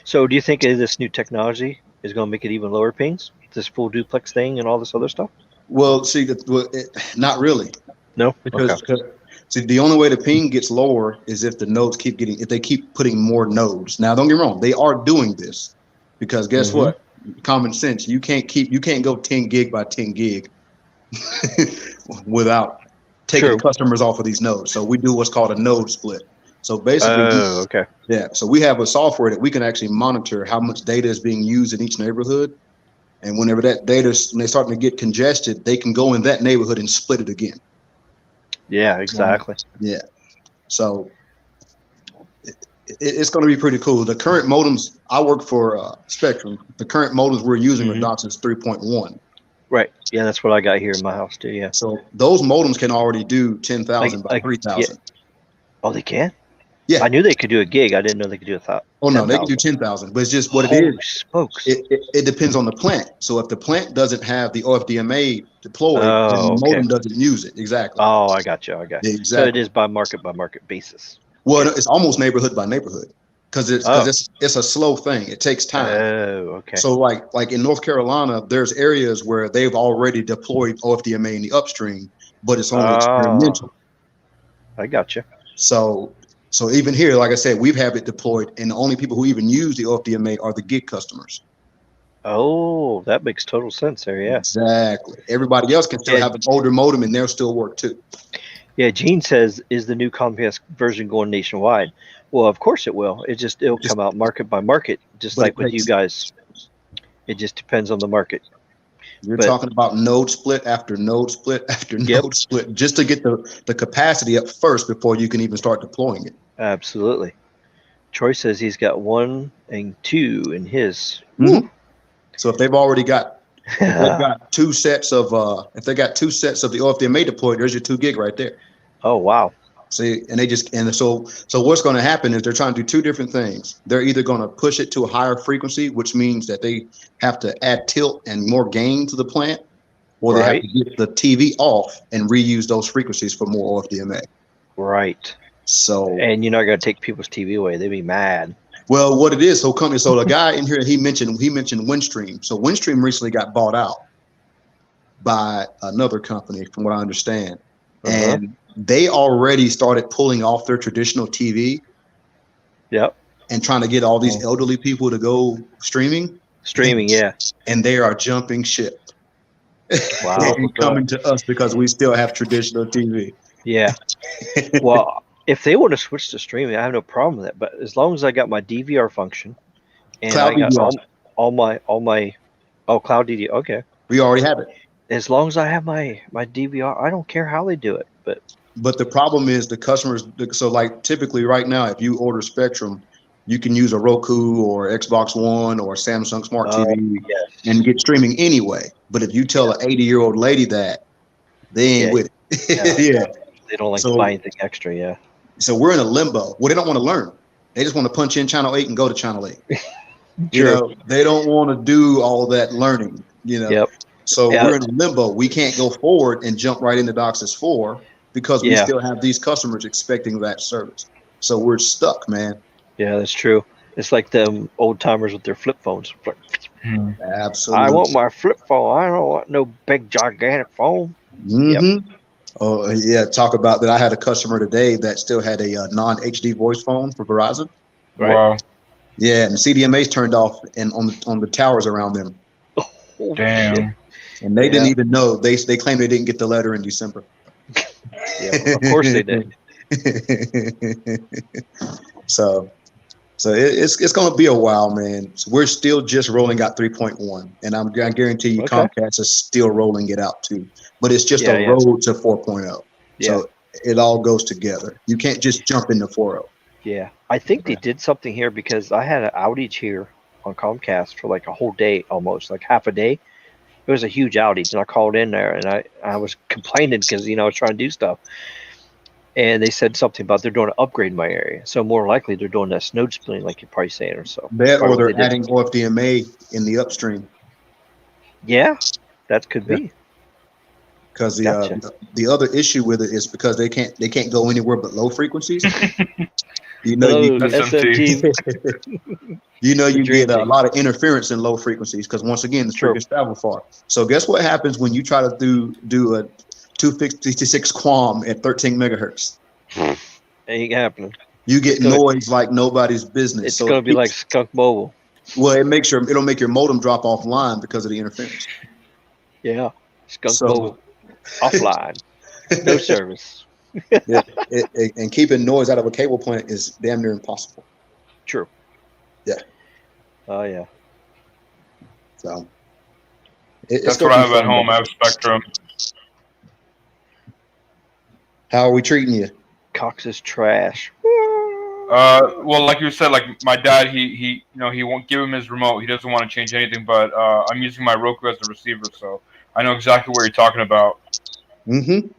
So do you think this new technology is going to make it even lower pings? This full duplex thing and all this other stuff? Well, see, not really. No? Because See, the only way the ping gets lower is if the nodes if they keep putting more nodes. Now, don't get me wrong, they are doing this because guess what? Common sense. You can't go 10 gig by 10 gig without taking customers off of these nodes. So we do what's called a node split. So basically, so we have a software that we can actually monitor how much data is being used in each neighborhood. And whenever that data, when they're starting to get congested, they can go in that neighborhood and split it again. Yeah, exactly. Yeah. So it's going to be pretty cool. The current modems, I work for Spectrum. The current modems we're using are DOCSIS 3.1. Right. Yeah, that's what I got here in my house too. Yeah. So those modems can already do 10,000 by 3,000. Yeah. Oh, they can? Yeah. I knew they could do a gig. I didn't know they could do 1,000. Oh, no, they can do 10,000. But it's just what Holy it is. Smokes. It depends on the plant. So if the plant doesn't have the OFDMA deployed, then the modem doesn't use it. Exactly. Oh, I got you. Exactly. So it is by market basis. Well, it's almost neighborhood by neighborhood because it's a slow thing. It takes time. Oh, okay. So like in North Carolina, there's areas where they've already deployed OFDMA in the upstream, but it's only experimental. I got you. So even here, like I said, we've had it deployed, and the only people who even use the OFDMA are the gig customers. Oh, that makes total sense there. Yeah. Exactly. Everybody else can still have an older modem, and they'll still work too. Yeah, Gene says, is the new Comcast version going nationwide? Well, of course it will. It'll come out market by market, just like with you guys. It just depends on the market. You're talking about node split after node split after node split, just to get the capacity up first before you can even start deploying it. Absolutely. Troy says he's got 1 and 2 in his. So if they've already got two sets of the OFDMA deployed, there's your 2 gig right there. Oh wow. See, so what's going to happen is they're trying to do 2 different things. They're either going to push it to a higher frequency, which means that they have to add tilt and more gain to the plant, or they have to get the TV off and reuse those frequencies for more OFDMA. Right. So, and you're not going to take people's TV away. They'd be mad. Well, what it is, so the guy in here, he mentioned Windstream. So Windstream recently got bought out by another company, from what I understand, and they already started pulling off their traditional TV. Yep. And trying to get all these elderly people to go streaming. Yeah. And they are jumping ship. Wow. And coming to us because we still have traditional TV. Yeah. Well, if they want to switch to streaming, I have no problem with that. But as long as I got my DVR function and Cloud I got DVR. all my Cloud DVR. Okay. We already have it. As long as I have my DVR, I don't care how they do it. But the problem is the customers. So like typically right now, if you order Spectrum, you can use a Roku or Xbox One or Samsung Smart TV and get streaming anyway. But if you tell an 80-year-old lady that, they ain't with it. They don't like to buy anything extra. Yeah. So we're in a limbo. Well, they don't want to learn. They just want to punch in channel 8 and go to channel 8. You know, they don't want to do all that learning. You know. Yep. So we're in a limbo. We can't go forward and jump right into DOCSIS 4 because we still have these customers expecting that service. So we're stuck, man. Yeah, that's true. It's like them old timers with their flip phones. Absolutely. I want my flip phone. I don't want no big gigantic phone. Mm-hmm. Yep. Oh yeah, talk about that. I had a customer today that still had a non-HD voice phone for Verizon. Right. Wow. Yeah, and the CDMA's turned off and on the towers around them. Oh, damn. shit. And they didn't even know. They claimed they didn't get the letter in December. Yeah, of course they did. So it's going to be a while, man. So we're still just rolling out 3.1, and I guarantee you Comcast is still rolling it out too. But it's just a road to 4.0. Yeah. So it all goes together. You can't just jump into 4.0. Yeah, I think they did something here because I had an outage here on Comcast for like a whole day, almost like half a day. It was a huge outage, and I called in there, and I was complaining because I was trying to do stuff. And they said something about they're doing an upgrade in my area. So more likely they're doing that node splitting like you're probably saying or so. That or they're adding OFDMA in the upstream. Yeah, that could be. Because the other issue with it is because they can't go anywhere but low frequencies. You get a lot of interference in low frequencies because once again the triggers travel far. So guess what happens when you try to do a 256 QAM at 13 megahertz. Ain't happening. You get noise like nobody's business. It's going to be like Skunk Mobile. Well, it'll make your modem drop offline because of the interference. Yeah, Skunk Mobile offline, no service. And keeping noise out of a cable plant is damn near impossible. True. Yeah. Oh yeah. So that's what I have at home. I have Spectrum. How are we treating you? Cox is trash. Well, like you said, like my dad, he won't give him his remote. He doesn't want to change anything, but I'm using my Roku as a receiver, so I know exactly what you're talking about. Mm-hmm.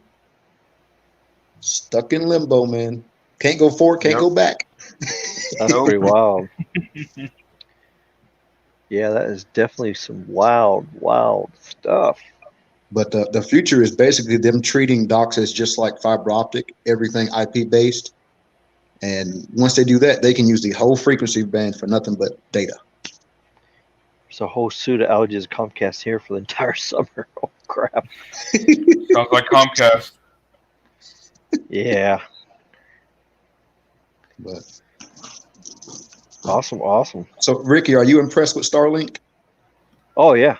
Stuck in limbo, man. Can't go forward, can't go back. That's pretty wild. Yeah, that is definitely some wild stuff. But the future is basically them treating DOCSIS just like fiber optic, everything IP based. And once they do that, they can use the whole frequency band for nothing but data. There's a whole suit of outages Comcast here for the entire summer. Oh crap! Sounds like Comcast. Yeah. But awesome. So, Ricky, are you impressed with Starlink? Oh yeah,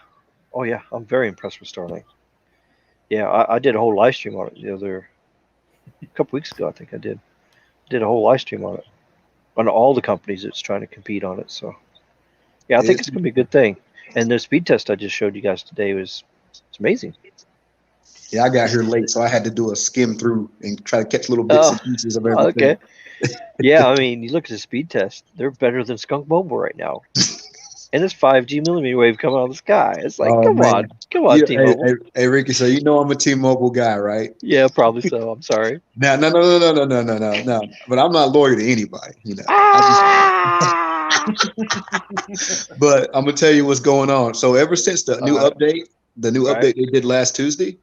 I'm very impressed with Starlink. Yeah, I did a whole live stream on it a couple weeks ago. I think I did a whole live stream on it, on all the companies that's trying to compete on it. So yeah, I think it's gonna be a good thing. And the speed test I just showed you guys today it's amazing. Yeah, I got here late, so I had to do a skim through and try to catch little bits and pieces of everything. Okay. Yeah, I mean, you look at the speed test; they're better than Skunk Mobile right now. And it's 5G millimeter wave coming out of the sky. It's like, come on, T-Mobile. Hey, Ricky, so you know I'm a T-Mobile guy, right? Yeah, probably so. I'm sorry. No. But I'm not loyal to anybody, you know. But I'm gonna tell you what's going on. So ever since the new update they did last Tuesday.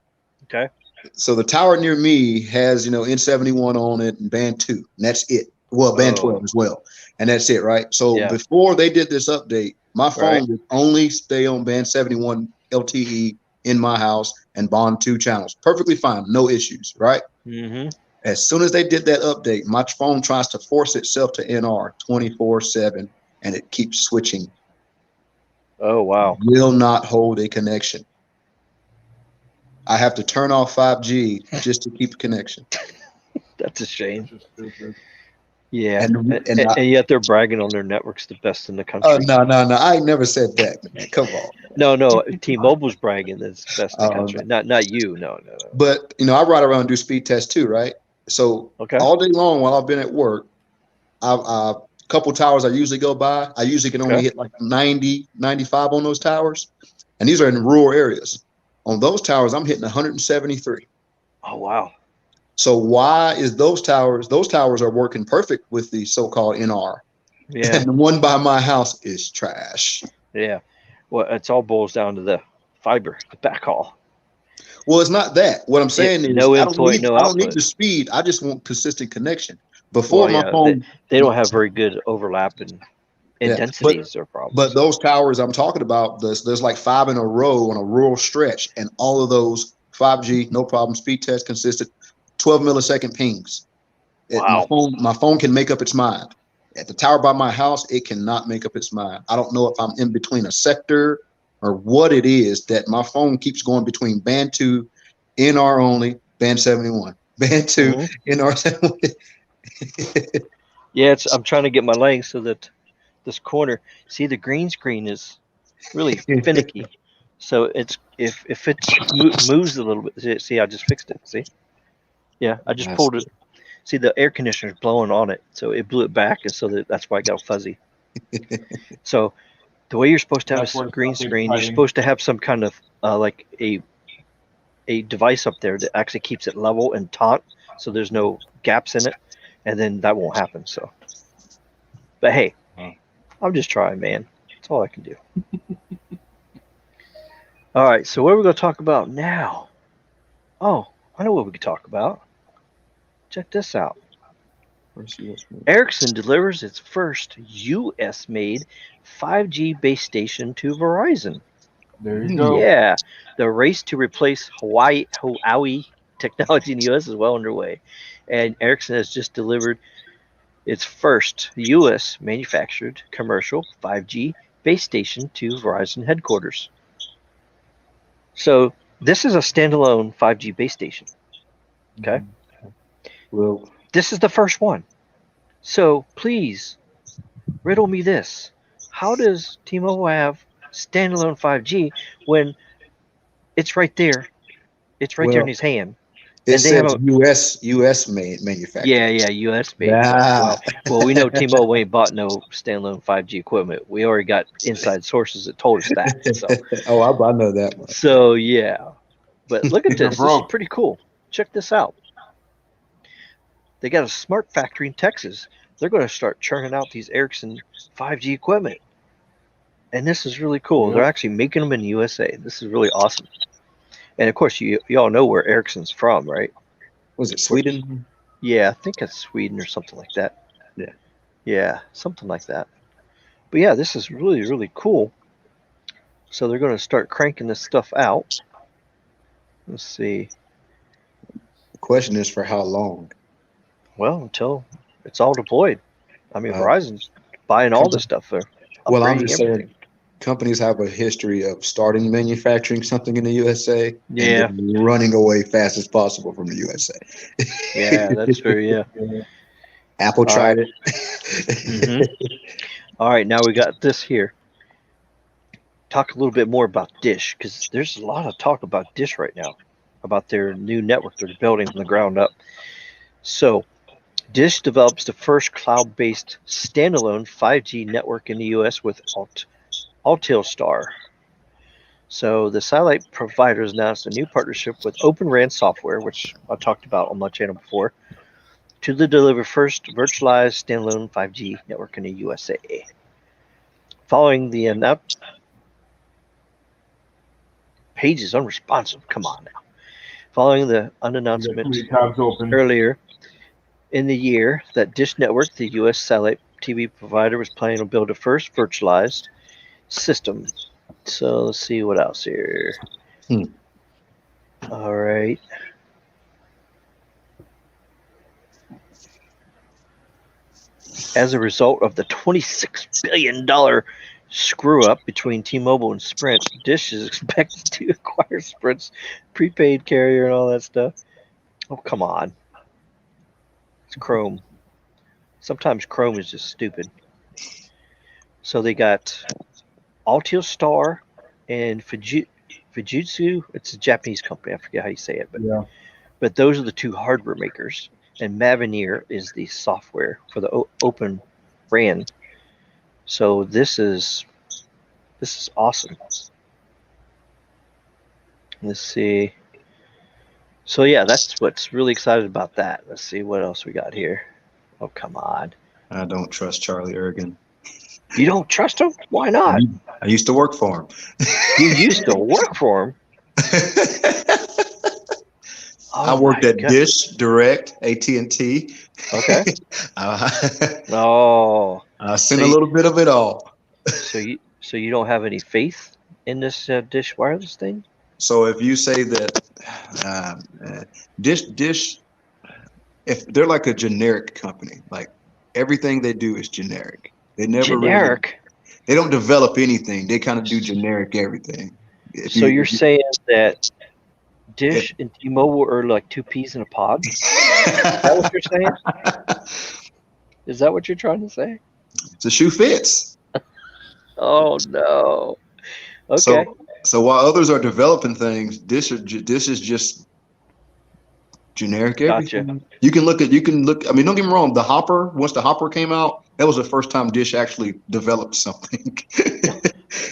Okay. So the tower near me has, N71 on it and band 2, and that's it. Well, band 12 as well, and that's it, right? So before they did this update, my phone would only stay on band 71 LTE in my house and bond 2 channels. Perfectly fine, no issues, right? Mm-hmm. As soon as they did that update, my phone tries to force itself to NR 24/7, and it keeps switching. Oh, wow. Will not hold a connection. I have to turn off 5G just to keep a connection. That's a shame. Yeah, and yet they're bragging on their network's the best in the country. Oh, no. I never said that, man. Come on. No. T-Mobile's bragging that it's the best in the country. Not you. No. But, I ride around and do speed tests too, right? So all day long while I've been at work, a couple towers I usually go by, I usually can only hit like 90, 95 on those towers. And these are in rural areas. On those towers, I'm hitting 173. Oh, wow. So why is those towers are working perfect with the so-called NR. Yeah. And the one by my house is trash. Yeah. Well, it's all boils down to the fiber, the backhaul. Well, it's not that. What I'm saying is no I input, no don't output. need the speed. I just want consistent connection. Before my phone, they don't have very good overlap and densities or problems. But those towers I'm talking about, there's like 5 in a row on a rural stretch, and all of those 5G, no problem, speed test consistent, 12 millisecond pings. Wow. My phone can make up its mind. At the tower by my house, it cannot make up its mind. I don't know if I'm in between a sector or what it is that my phone keeps going between band 2, NR only, band 71, band 2, NR 71. Yeah, I'm trying to get my legs so that this corner, see, the green screen is really finicky. So it's if it moves a little bit, see, I just fixed it. See, yeah, I just pulled it. See, the air conditioner's blowing on it, so it blew it back, and so that's why it got fuzzy. So the way you're supposed to have a green screen, you're supposed to have some kind of like a device up there that actually keeps it level and taut, so there's no gaps in it, and then that won't happen. So, but hey, I'm just trying, man. That's all I can do. All right, so what are we going to talk about now? Oh, I know what we could talk about. Check this out. Ericsson delivers its first U.S.-made 5G base station to Verizon. There you go. Yeah, the race to replace Huawei technology in the U.S. is well underway, and Ericsson has just delivered its first U.S. manufactured commercial 5G base station to Verizon headquarters. So this is a standalone 5G base station. Okay. Well, This is the first one. So please riddle me this. How does T-Mobile have standalone 5G when it's right there? It's right there in his hand. it And they have says U.S. manufacturer. Yeah, US made. Yeah. Well, we know T-Mobile ain't bought no standalone 5G equipment. We already got inside sources that told us that. So, Oh, I know that one. so yeah. But look at They're this. This is broke. pretty cool. Check this out. They got a smart factory in Texas. They're going to start churning out these Ericsson 5G equipment. And this is really cool. Yep. They're actually making them in the USA. This is really awesome. And of course, you all know where Ericsson's from, right? Was it Sweden? Yeah, I think it's Sweden or something like that. Yeah. Yeah, something like that. But yeah, this is really, really cool. So they're going to start cranking this stuff out. Let's see. The question is for how long? Well, until it's all deployed. I mean, Wow. Verizon's buying all this stuff there. Well, I'm upgrading just everything. saying, companies have a history of starting manufacturing something in the USA Yeah. and then running away fast as possible from the USA. Yeah, that's true. Yeah. Apple All tried it. Mhm. All right, now we got this here. Talk a little bit more about Dish, because there's a lot of talk about Dish right now, about their new network they're building from the ground up. So, Dish develops the first cloud-based standalone 5G network in the U.S. with Altiostar. So, the satellite providers announced a new partnership with Open RAN Software, which I talked about on my channel before, to deliver first virtualized standalone 5G network in the USA. Following the page is unresponsive. Come on now. Following the You got too announcement many tabs open. earlier in the year that Dish Network, the U.S. satellite TV provider, was planning to build a first virtualized system. So let's see what else here. All right. As a result of the $26 billion screw up between T-Mobile and Sprint, Dish is expected to acquire Sprint's prepaid carrier and all that stuff. Oh, come on. It's Chrome. Sometimes Chrome is just stupid. So they got Altiostar and Fujitsu. It's a Japanese company. I forget how you say it, but those are the two hardware makers. And Mavenir is the software for the Open RAN. So this is awesome. Let's see. So yeah, that's what's really excited about that. Let's see what else we got here. Oh, come on. I don't trust Charlie Ergen. You don't trust him? Why not? I used to work for him. You used to work for him. I worked at Dish, Direct, AT&T. Okay. Oh. I seen a little bit of it all. So you don't have any faith in this Dish wireless thing? So if you say that Dish, if they're like a generic company, like everything they do is generic. They never generic. They don't develop anything. They kind of do generic everything. So you're saying that Dish and T-Mobile are like two peas in a pod? Is that what you're saying? Is that what you're trying to say? The shoe fits. Oh no. Okay. So while others are developing things, Dish is just generic everything. Gotcha. You can look. I mean, don't get me wrong. The Hopper, once the Hopper came out, that was the first time Dish actually developed something,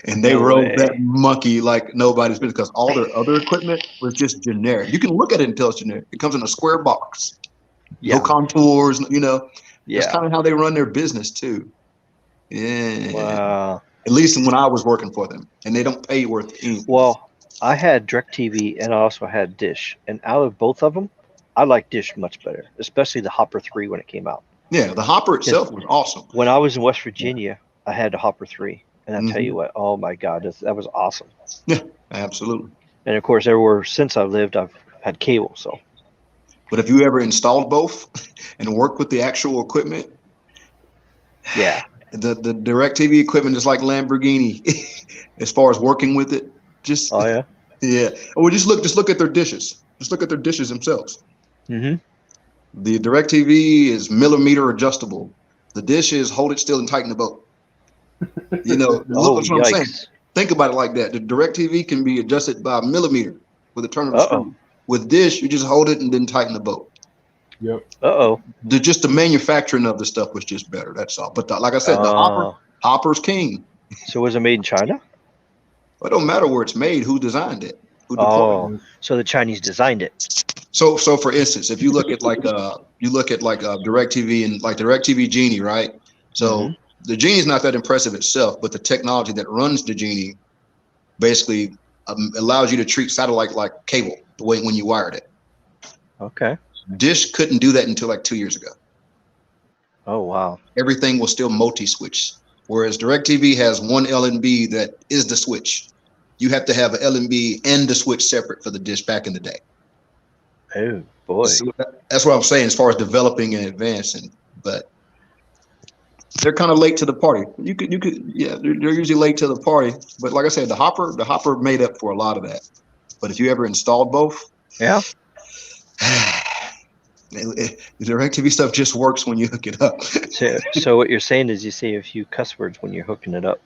and they rode that monkey like nobody's business because all their other equipment was just generic. You can look at it and tell it's generic. It comes in a square box, no contours. You know, that's kind of how they run their business too. Yeah. Wow. At least when I was working for them, and they don't pay worth anything. Well, I had DirecTV and I also had Dish, and out of both of them, I like Dish much better, especially the Hopper 3 when it came out. Yeah, the Hopper itself was awesome. When I was in West Virginia, I had the Hopper 3, and I tell you what, oh my God, that was awesome. Yeah, absolutely. And of course, everywhere since I've lived, I've had cable, so But if you ever installed both and worked with the actual equipment, Yeah. the DirecTV equipment is like Lamborghini as far as working with it. Just Oh yeah. yeah. Or just look at their dishes. Just look at their dishes themselves. Mm-hmm. The DirecTV is millimeter adjustable. The dish is hold it still and tighten the bolt. You know, look, that's what I'm saying. Think about it like that. The DirecTV can be adjusted by a millimeter with a turn of the screw. With dish, you just hold it and then tighten the bolt. Yep. Just the manufacturing of the stuff was just better. That's all. But like I said, the hopper's king. So was it made in China? Well, it don't matter where it's made. Who designed it? Who deployed it? So the Chinese designed it. So for instance, if you look at DirecTV and like DirecTV Genie, right? So the Genie is not that impressive itself, but the technology that runs the Genie basically allows you to treat satellite like cable the way when you wired it. Okay. Dish couldn't do that until like 2 years ago. Oh wow. Everything was still multi-switch, whereas DirecTV has one LNB that is the switch. You have to have an LNB and the switch separate for the dish back in the day. Oh boy. So that's what I'm saying as far as developing and advancing, but they're kind of late to the party. You could, yeah, they're usually late to the party. But like I said, the hopper made up for a lot of that. But if you ever installed both, yeah, the DirecTV stuff just works when you hook it up. So what you're saying is you say a few cuss words when you're hooking it up.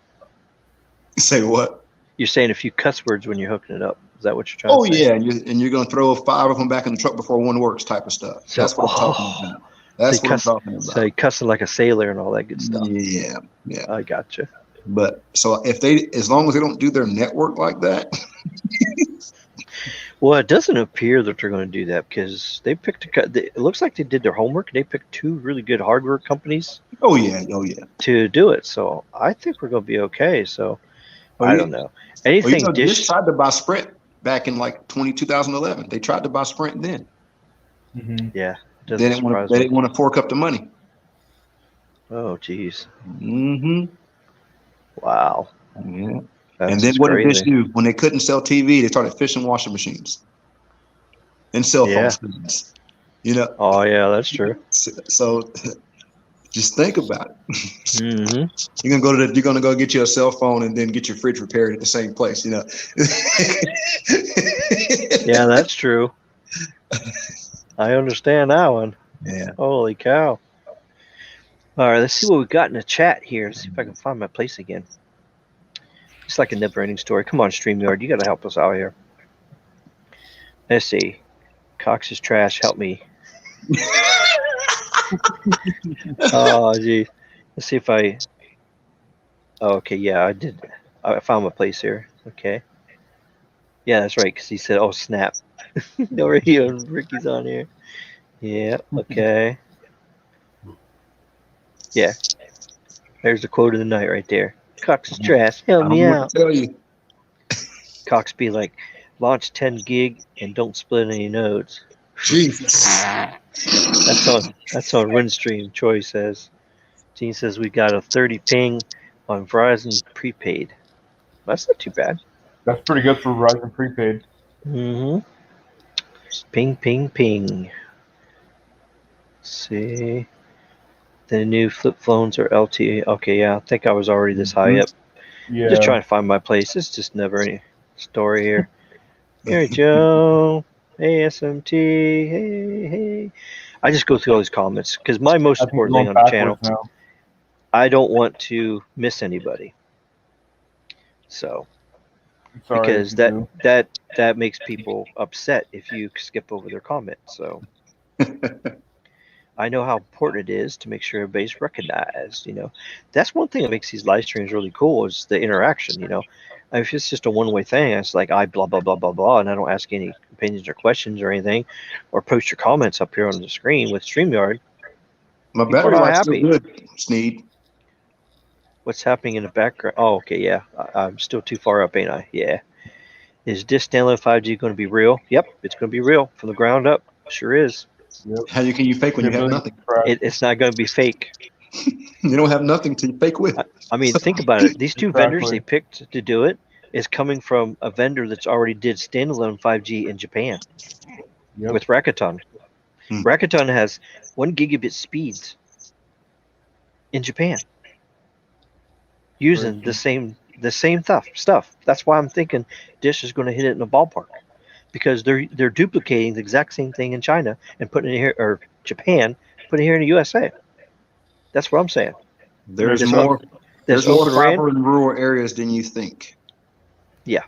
Say what? You're saying a few cuss words when you're hooking it up. Is that what you're trying to say? Oh yeah, and you're going to throw 5 of them back in the truck before one works, type of stuff. So, that's what I'm talking about. That's what I'm talking about. So you cussing like a sailor and all that good stuff. Yeah. I gotcha. But so as long as they don't do their network like that. Well, it doesn't appear that they're going to do that because they picked it looks like they did their homework. They picked 2 really good hardware companies. Oh yeah. To do it. So I think we're going to be okay. So I don't know. Anything Dish tried to buy Sprint back in like 2011. They tried to buy Sprint then. Mm-hmm. Yeah. They didn't want to fork up the money. Oh, geez. Mm-hmm. Wow. Yeah. And then what did Dish do? When they couldn't sell TV, they started fishing washing machines and cell phone screens. You know. Oh yeah, that's true. So just think about it. Mm-hmm. You're gonna go get you a cell phone and then get your fridge repaired at the same place. You know. Yeah, that's true. I understand that one. Yeah. Holy cow. All right, let's see what we got in the chat here. Let's see if I can find my place again. It's like a never-ending story. Come on, StreamYard. You got to help us out here. Let's see. Cox is trash. Help me. Oh, gee. Let's see if I... Oh, okay, yeah, I did. I found my place here. Okay. Yeah, that's right, because he said, oh, snap. No, Ricky's on here. Yeah, okay. Yeah. There's the quote of the night right there. Cox is trash. Help me out. Tell you. Cox be like, launch 10 gig and don't split any nodes. Jesus. That's on Windstream. Troy says. Gene says we got a 30 ping on Verizon prepaid. That's not too bad. That's pretty good for Verizon prepaid. Mm-hmm. Ping, ping, ping. Let's see. The new flip phones are LTE. Okay, yeah, I think I was already this high up. Yeah. Just trying to find my place. It's just never any story here. Here, Joe. Hey, SMT. Hey. I just go through all these comments because my most important thing on the channel, I don't want to miss anybody. So, because that makes people upset if you skip over their comment. So. I know how important it is to make sure everybody's recognized. You know, that's one thing that makes these live streams really cool is the interaction. You know, if it's just a one-way thing, it's like I blah blah blah blah blah, and I don't ask any opinions or questions or anything, or post your comments up here on the screen with StreamYard. My battery life's still good, Sneed. What's happening in the background? Oh, okay, yeah, I'm still too far up, ain't I? Yeah. Is this download 5G going to be real? Yep, it's going to be real from the ground up. Sure is. Yep. How can you fake when you have nothing? It's not going to be fake. You don't have nothing to fake with. I mean, think about it. These 2 vendors they picked to do it is coming from a vendor that's already did standalone 5G in Japan with Rakuten. Rakuten has 1 gigabit speeds in Japan using the same stuff. That's why I'm thinking Dish is going to hit it in the ballpark, because they're duplicating the exact same thing in China and putting it here, or Japan, putting it here in the USA. That's what I'm saying. There's This more Open RAN. fiber in rural areas than you think. Yeah.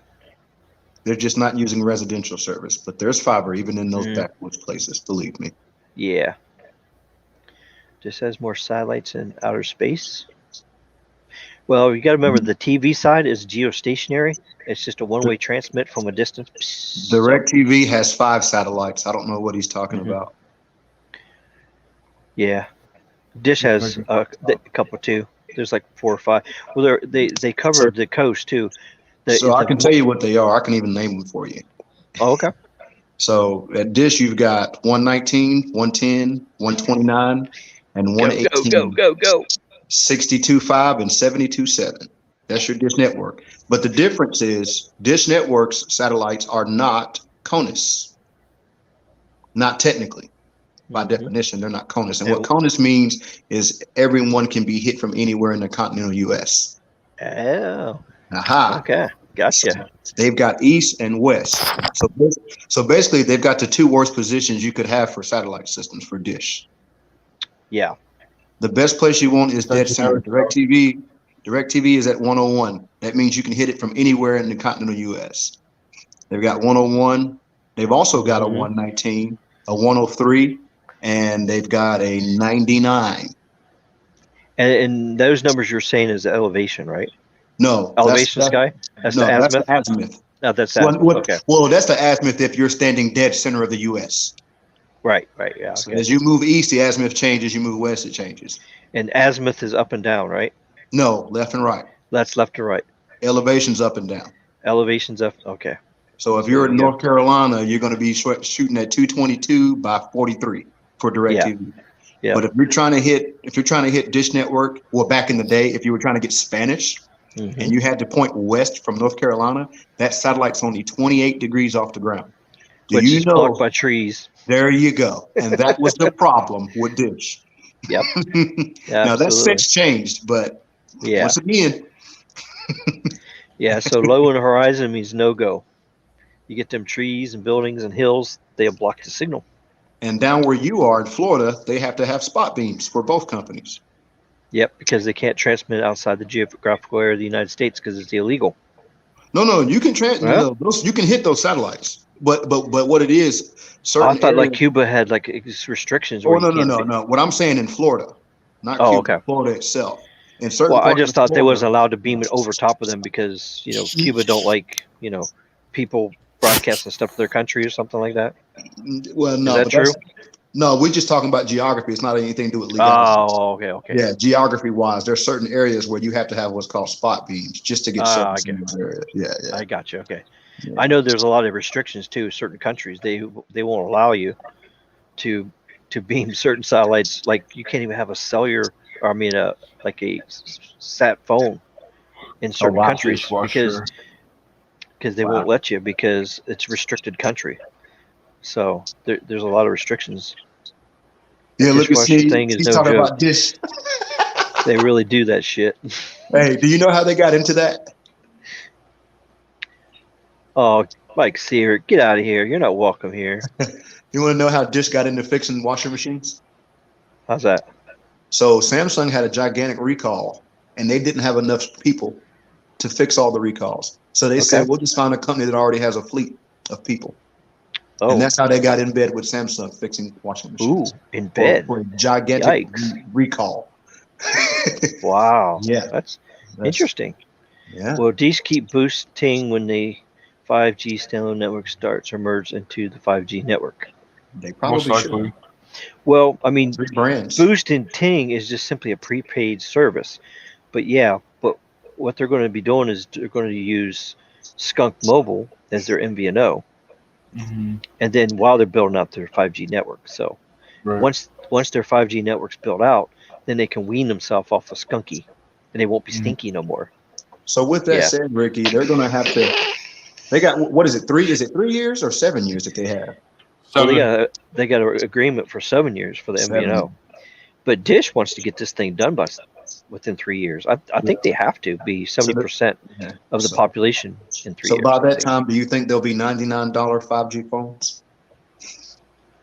They're just not using residential service, but there's fiber even in those backwoods places, believe me. Yeah. Just has more satellites in outer space. Well, you got to remember the TV side is geostationary. It's just a one-way transmit from a distance. DirecTV has 5 satellites. I don't know what he's talking about. Yeah. Dish has a couple too. There's like 4 or 5. Well, they cover the coast too. So I can tell you what they are. I can even name them for you. Oh, okay. So at Dish, you've got 119, 110, 129, and 118. Go. 62.5 and 72.7. That's your Dish network. But the difference is Dish Network's satellites are not CONUS. Not technically. By definition, they're not CONUS. And what CONUS means is everyone can be hit from anywhere in the continental U.S. Oh. Aha. Okay. Gotcha. So they've got east and west. So basically, they've got the 2 worst positions you could have for satellite systems for Dish. Yeah. The best place you want is dead center. DirecTV is at 101. That means you can hit it from anywhere in the continental U.S. They've got 101. They've also got a 119, a 103, and they've got a 99. And those numbers you're saying is the elevation, right? No. Elevation sky? That's the azimuth? That's the azimuth. No, that's the azimuth. Okay. Well, that's the azimuth if you're standing dead center of the U.S. Right. Yeah. So okay. as you move east, the azimuth changes. You move west, it changes. And azimuth is up and down, right? No, left and right. That's left and right. Elevation's up and down. Elevation's up. Okay. So if you're in North Carolina, you're going to be shooting at 222 by 43 for DirecTV. Yeah. But if you're trying to hit Dish Network, well, back in the day, if you were trying to get Spanish and you had to point west from North Carolina, that satellite's only 28 degrees off the ground. Which is blocked by trees. There you go. And that was the problem with Dish. Yep. Now that's since changed, but once again. So low on the horizon means no go. You get them trees and buildings and hills, they'll block the signal. And down where you are in Florida, they have to have spot beams for both companies. Yep, because they can't transmit outside the geographical area of the United States because it's illegal. No, you can you can hit those satellites. But what it is, certain I thought like Cuba had like restrictions. Oh, no. What I'm saying in Florida, not Cuba, okay. Florida itself. In certain I just thought they wasn't allowed to beam it over top of them because, Cuba don't like, people broadcasting stuff to their country or something like that. Well, no. Is that true? No, we're just talking about geography. It's not anything to do with legality. Oh, okay. Yeah, geography-wise, there's certain areas where you have to have what's called spot beams just to get service in those areas. Yeah. I got you. Okay. Yeah. I know there's a lot of restrictions too. Certain countries they won't allow you to beam certain satellites. Like you can't even have a cellular. Like a sat phone in certain countries because they won't let you because it's restricted country. So there's a lot of restrictions. Yeah, look at Sneed. He's talking about Dish. They really do that shit. Hey, do you know how they got into that? Oh, Mike Sear, get out of here. You're not welcome here. You want to know how Dish got into fixing washing machines? How's that? So Samsung had a gigantic recall, and they didn't have enough people to fix all the recalls. So they said, we'll just find a company that already has a fleet of people. Oh. And that's how they got in bed with Samsung fixing washing machines. Ooh, in bed. For a gigantic recall. Wow. Yeah. That's interesting. Yeah. Well, these keep boosting when the 5G standalone network starts or merge into the 5G network. They probably should. Well, I mean, Boost and Ting is just simply a prepaid service. But what they're going to be doing is they're going to use Skunk Mobile as their MVNO. And then while they're building out their 5G network. So once their 5G network's built out, then they can wean themselves off of Skunky and they won't be stinky no more. So with that said, Ricky, they're going to have to, they got, what is it, 3 years or 7 years that they have? Well, 7. they got an agreement for 7 years for the 7. MVNO, but Dish wants to get this thing done within 3 years. I think they have to be 70% Yeah. of the population in 3 So years. by I that think. time, do you think there'll be $99 5G phones?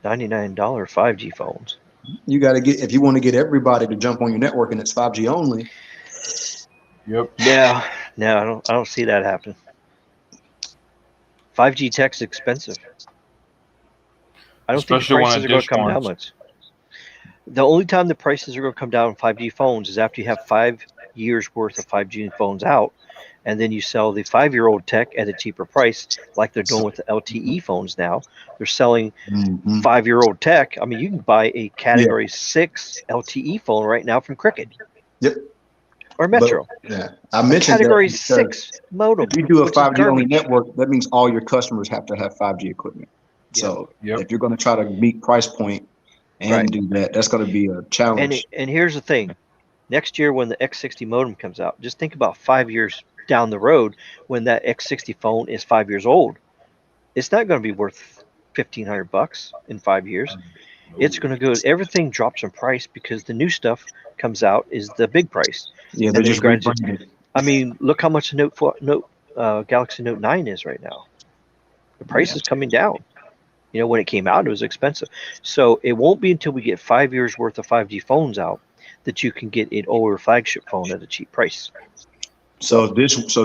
$99 5G phones. You got to get, if you want to get everybody to jump on your network and it's 5G only. Yep. Yeah, no, I don't see that happen. 5G tech's expensive. I don't think the Especially when prices a are going dish to come down wants. much. The only time the prices are going to come down on 5G phones is after you have 5 years worth of 5G phones out, and then you sell the 5-year-old tech at a cheaper price, like they're doing with the LTE phones now. They're selling 5-year-old tech. I mean, you can buy a Category 6 LTE phone right now from Cricket. Yep. Or Metro. But, yeah, I mentioned Category that 6 modem. if you do a which is 5G only garbage. network, that means all your customers have to have 5G equipment. So if you're going to try to meet price point and do that, that's going to be a challenge. And here's the thing. Next year when the X60 modem comes out, just think about 5 years down the road when that X60 phone is 5 years old. It's not going to be worth $1,500 in 5 years. It's going to go. Everything drops in price because the new stuff comes out is the big price. Yeah, they're just rebranding it. I mean, look how much the Galaxy Note 9 is right now. The price is coming down. You know, when it came out, it was expensive. So it won't be until we get 5 years worth of 5G phones out that you can get an older flagship phone at a cheap price. So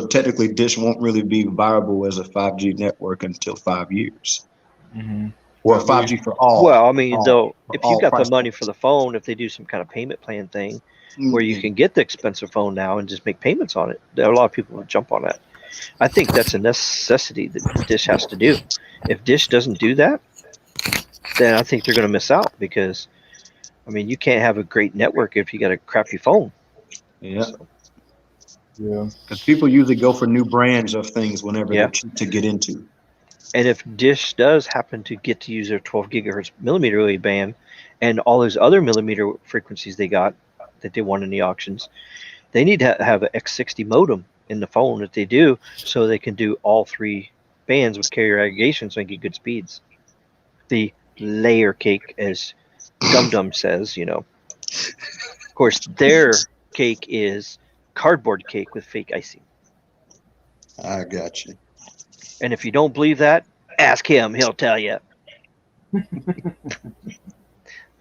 technically, Dish won't really be viable as a 5G network until 5 years. Mm-hmm. Or 5G for all. Well, I mean, though, if you got the price money points. for the phone, if they do some kind of payment plan thing where you can get the expensive phone now and just make payments on it, there are a lot of people who jump on that. I think that's a necessity that Dish has to do. If Dish doesn't do that, then I think they're going to miss out because, I mean, you can't have a great network if you got a crappy phone. Yeah. So, Yeah. Because people usually go for new brands of things whenever they're cheap to get into. and if Dish does happen to get to use their 12 gigahertz millimeter wave band and all those other millimeter frequencies they got that they won in the auctions, they need to have an X60 modem in the phone if they do, so they can do all 3 bands with carrier aggregation so they get good speeds. The layer cake, as Dum Dum says, you know. Of course, their cake is cardboard cake with fake icing. I got you. And if you don't believe that, ask him. He'll tell you.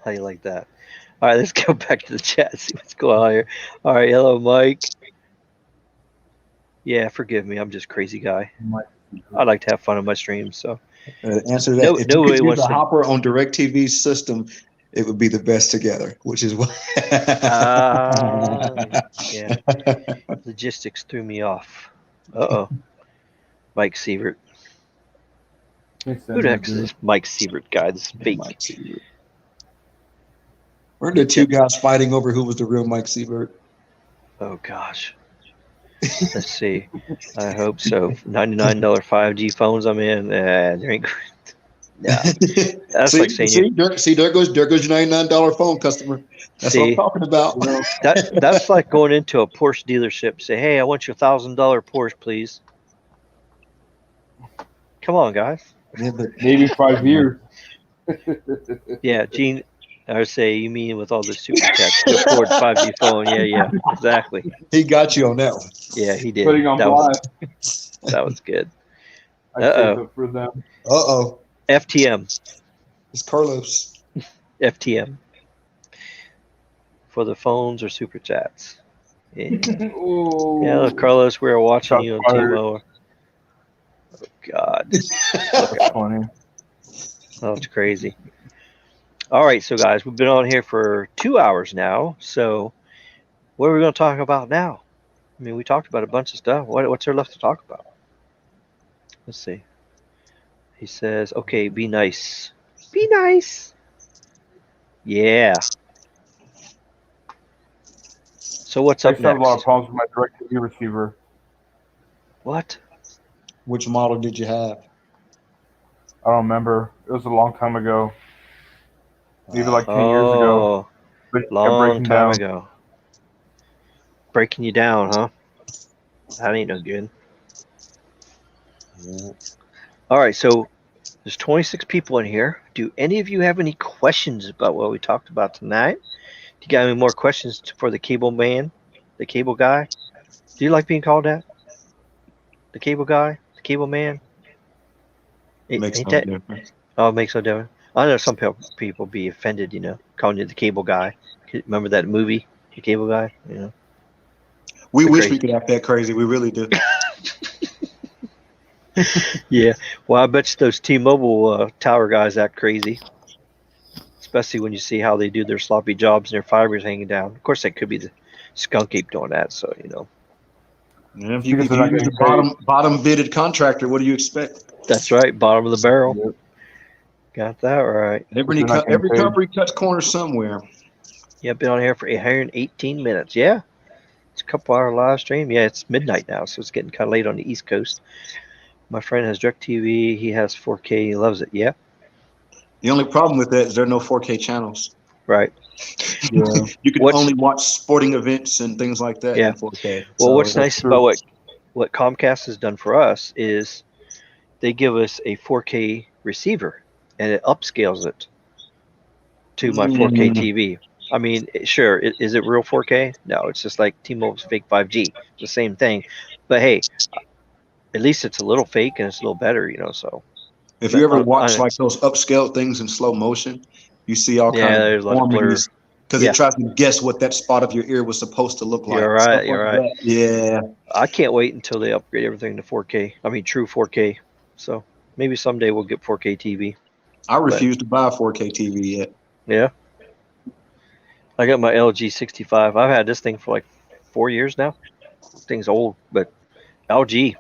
How you like that? All right, let's go back to the chat. See what's going on here. All right, hello, Mike. Yeah, forgive me. I'm just a crazy guy. I like to have fun on my streams. So answer that. If you could use a Hopper on DirecTV's system, it would be the best together, which is what. Yeah. Logistics threw me off. Mike Sievert. Who the heck is this Mike Sievert guy? This fake. Mike Sievert. Weren't the 2 guys fighting over who was the real Mike Sievert? Oh gosh. Let's see. I hope so. $99 5G phones I'm in. There ain't. Yeah. That's like saying there goes your $99 phone customer. That's what I'm talking about. That's like going into a Porsche dealership. Say, hey, I want your $1,000 Porsche, please. Come on, guys. Yeah, but maybe 5 years. Yeah, Gene. I would say, you mean with all the super chats to afford 5G phone? Yeah, exactly. He got you on that one. Yeah, he did. Putting on that was good. I saved it for them. FTM. It's Carlos. FTM. For the phones or super chats. Yeah, look, Carlos, we were watching you on T-Mobile. Oh, God. That's funny. Oh, it's crazy. All right, so guys, we've been on here for 2 hours now. So what are we going to talk about now? I mean, we talked about a bunch of stuff. What's there left to talk about? Let's see. He says, okay, be nice. Be nice. Yeah. So what's up next? I had a lot of problems with my DirecTV receiver. What? Which model did you have? I don't remember. It was a long time ago. Maybe like 10 years ago. Long time ago. Breaking you down, huh? That ain't no good. Yeah. All right, so There's 26 people in here. Do any of you have any questions about what we talked about tonight? Do you got any more questions for the cable man, the cable guy? Do you like being called that? The cable guy, the cable man? Makes Ain't no that? difference. Oh, it makes no difference. I know some people be offended, calling you the cable guy. Remember that movie, The Cable Guy? We The wish crazy. we could act that crazy. We really do. Yeah. Well, I bet you those T-Mobile tower guys act crazy, especially when you see how they do their sloppy jobs and their fibers hanging down. Of course, that could be the skunk ape doing that. So Yeah, if you Because they're not use getting the bottom bidded contractor, what do you expect? that's right. Bottom of the barrel. Yep. Got that right. Every They're not getting every paid. company cuts corners somewhere. Yeah, been on here for 118 minutes. Yeah. It's a couple hour live stream. Yeah, it's midnight now, so it's getting kind of late on the East Coast. My friend has DirecTV. He has 4K. He loves it. Yeah. The only problem with that is there are no 4K channels. Right. Yeah. You can What's- only watch sporting events and things like that Yeah. in 4K. Well, So what's that's nice true. about what Comcast has done for us is they give us a 4K receiver and it upscales it to my 4K TV. I mean, sure, is it real 4K? No, it's just like T-Mobile's fake 5G. It's the same thing. But hey, at least it's a little fake and it's a little better, so. If you ever But watch like those upscale things in slow motion, you see all Yeah, kinds there's a of lot of blur. deformities because Yeah. it tries to guess what that spot of your ear was supposed to look like. You're right, Stuff you're like right. that. Yeah. I can't wait until they upgrade everything to 4K. I mean, true 4K. So maybe someday we'll get 4K TV. I refuse to buy a 4K TV yet. Yeah. I got my LG 65. I've had this thing for like 4 years now. Thing's old, but LG,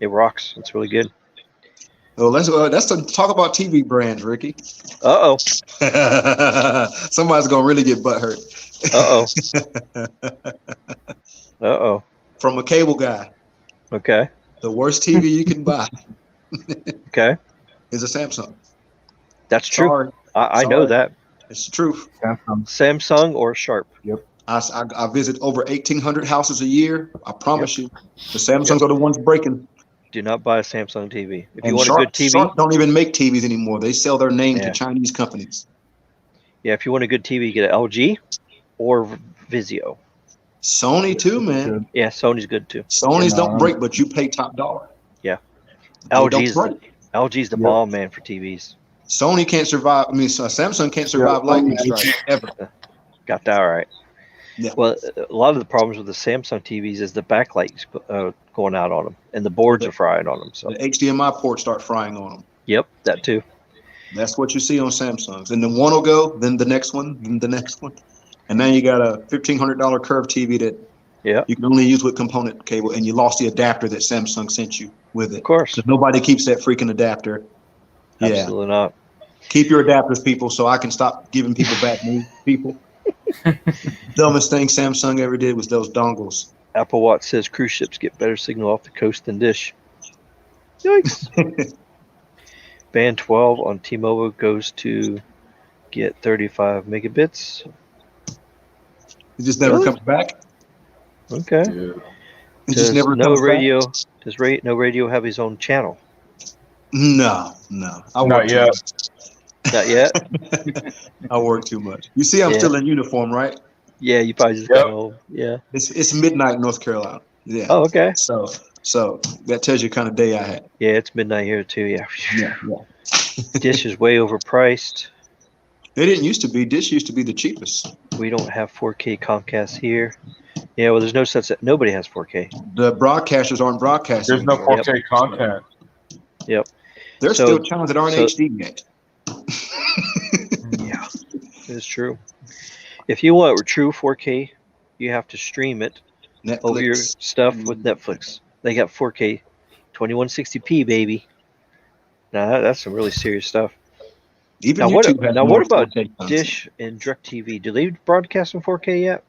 it rocks. It's really good. Well, let's talk about TV brands, Ricky. Uh-oh. Somebody's gonna really get butthurt. Uh-oh. From a cable guy, Okay. the worst TV you can buy Okay. is a Samsung. That's true. Sorry, I know Sorry. that. it's the truth. Samsung or Sharp. I visit over 1,800 houses a year. I promise you, the Samsungs are the ones breaking. Do not buy a Samsung TV. If you And want Sharp, a good TV, Sharp don't even make TVs anymore. They sell their name Yeah. to Chinese companies. yeah, if you want a good TV, get an LG or Vizio. Sony too, man. Yeah, Sony's good too. Sony's Yeah, don't break, but you pay top dollar. Yeah. They don't LG's break. LG's the Yep. bomb, man, for TVs. Sony can't survive. I mean, Samsung can't survive Yeah, lightning Sony- strikes ever. Got that right. Yeah. Well, a lot of the problems with the Samsung TVs is the backlights going out on them, and the boards are frying on them. So, The HDMI ports start frying on them. yep, that too. That's what you see on Samsungs. And then one will go, then the next one, then the next one. And now you got a $1,500 curved TV that Yeah, you can only use with component cable, and you lost the adapter that Samsung sent you with it. of course. Because nobody keeps that freaking adapter. Yeah. Absolutely not. Keep your adapters, people, so I can stop giving people bad news, people. Dumbest thing Samsung ever did was those dongles. Apple Watch says cruise ships get better signal off the coast than Dish. Yikes. Band 12 on T-Mobile goes to get 35 megabits. It just never Really? comes back. Okay. It Does just never no comes radio? back. Does no radio have his own channel? No. I Not work too yet. much. Not yet. I work too much. You see, I'm Yeah. still in uniform, right? Yeah, you probably just Yep. got home. Yeah. It's midnight in North Carolina. Yeah. Oh, okay. So that tells you kind of day I had. Yeah, it's midnight here too. Yeah. Yeah. Dish is way overpriced. They didn't used to be. Dish used to be the cheapest. We don't have 4K Comcast here. Yeah, well, there's no such. Nobody has 4K. The broadcasters aren't broadcasting. There's no anymore. 4K content. There's So- still channels that aren't so- HD yet. Yeah, it's true. If you want true 4K, you have to stream it over your Netflix. stuff with Netflix. They got 4K, 2160p, baby. Now that's some really serious stuff. Even Now what- YouTube has now more what about 4K content. Dish and DirecTV, do they broadcast in 4K yet?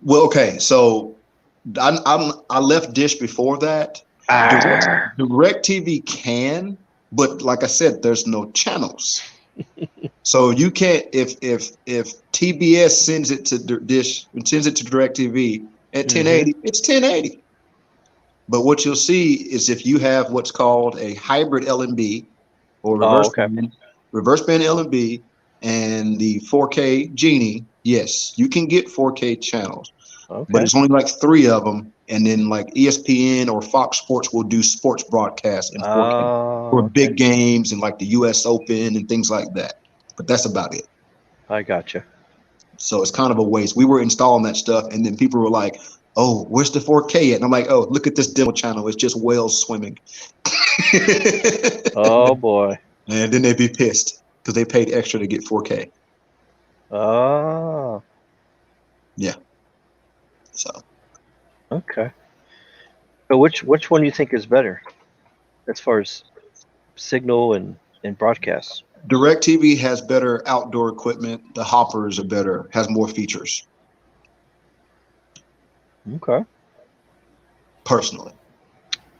Well, okay, so I left Dish before that. DirecTV can, but like I said, there's no channels. So you can't if TBS sends it to Dish and sends it to DirecTV at 1080, it's 1080. But what you'll see is if you have what's called a hybrid LNB or reverse band LNB and the 4K Genie, yes, you can get 4K channels. Okay. But it's only like 3 of them, and then like ESPN or Fox Sports will do sports broadcasts in 4K for big games and like the U.S. Open and things like that. But that's about it. I gotcha. So it's kind of a waste. We were installing that stuff, and then people were like, "Oh, where's the 4K at?" And I'm like, "Oh, look at this demo channel. It's just whales swimming." Oh boy. And then they'd be pissed because they paid extra to get 4K. Oh. Yeah. So. Okay. So which one do you think is better as far as signal and broadcasts? DirecTV has better outdoor equipment. The hoppers are better, has more features. Okay. Personally.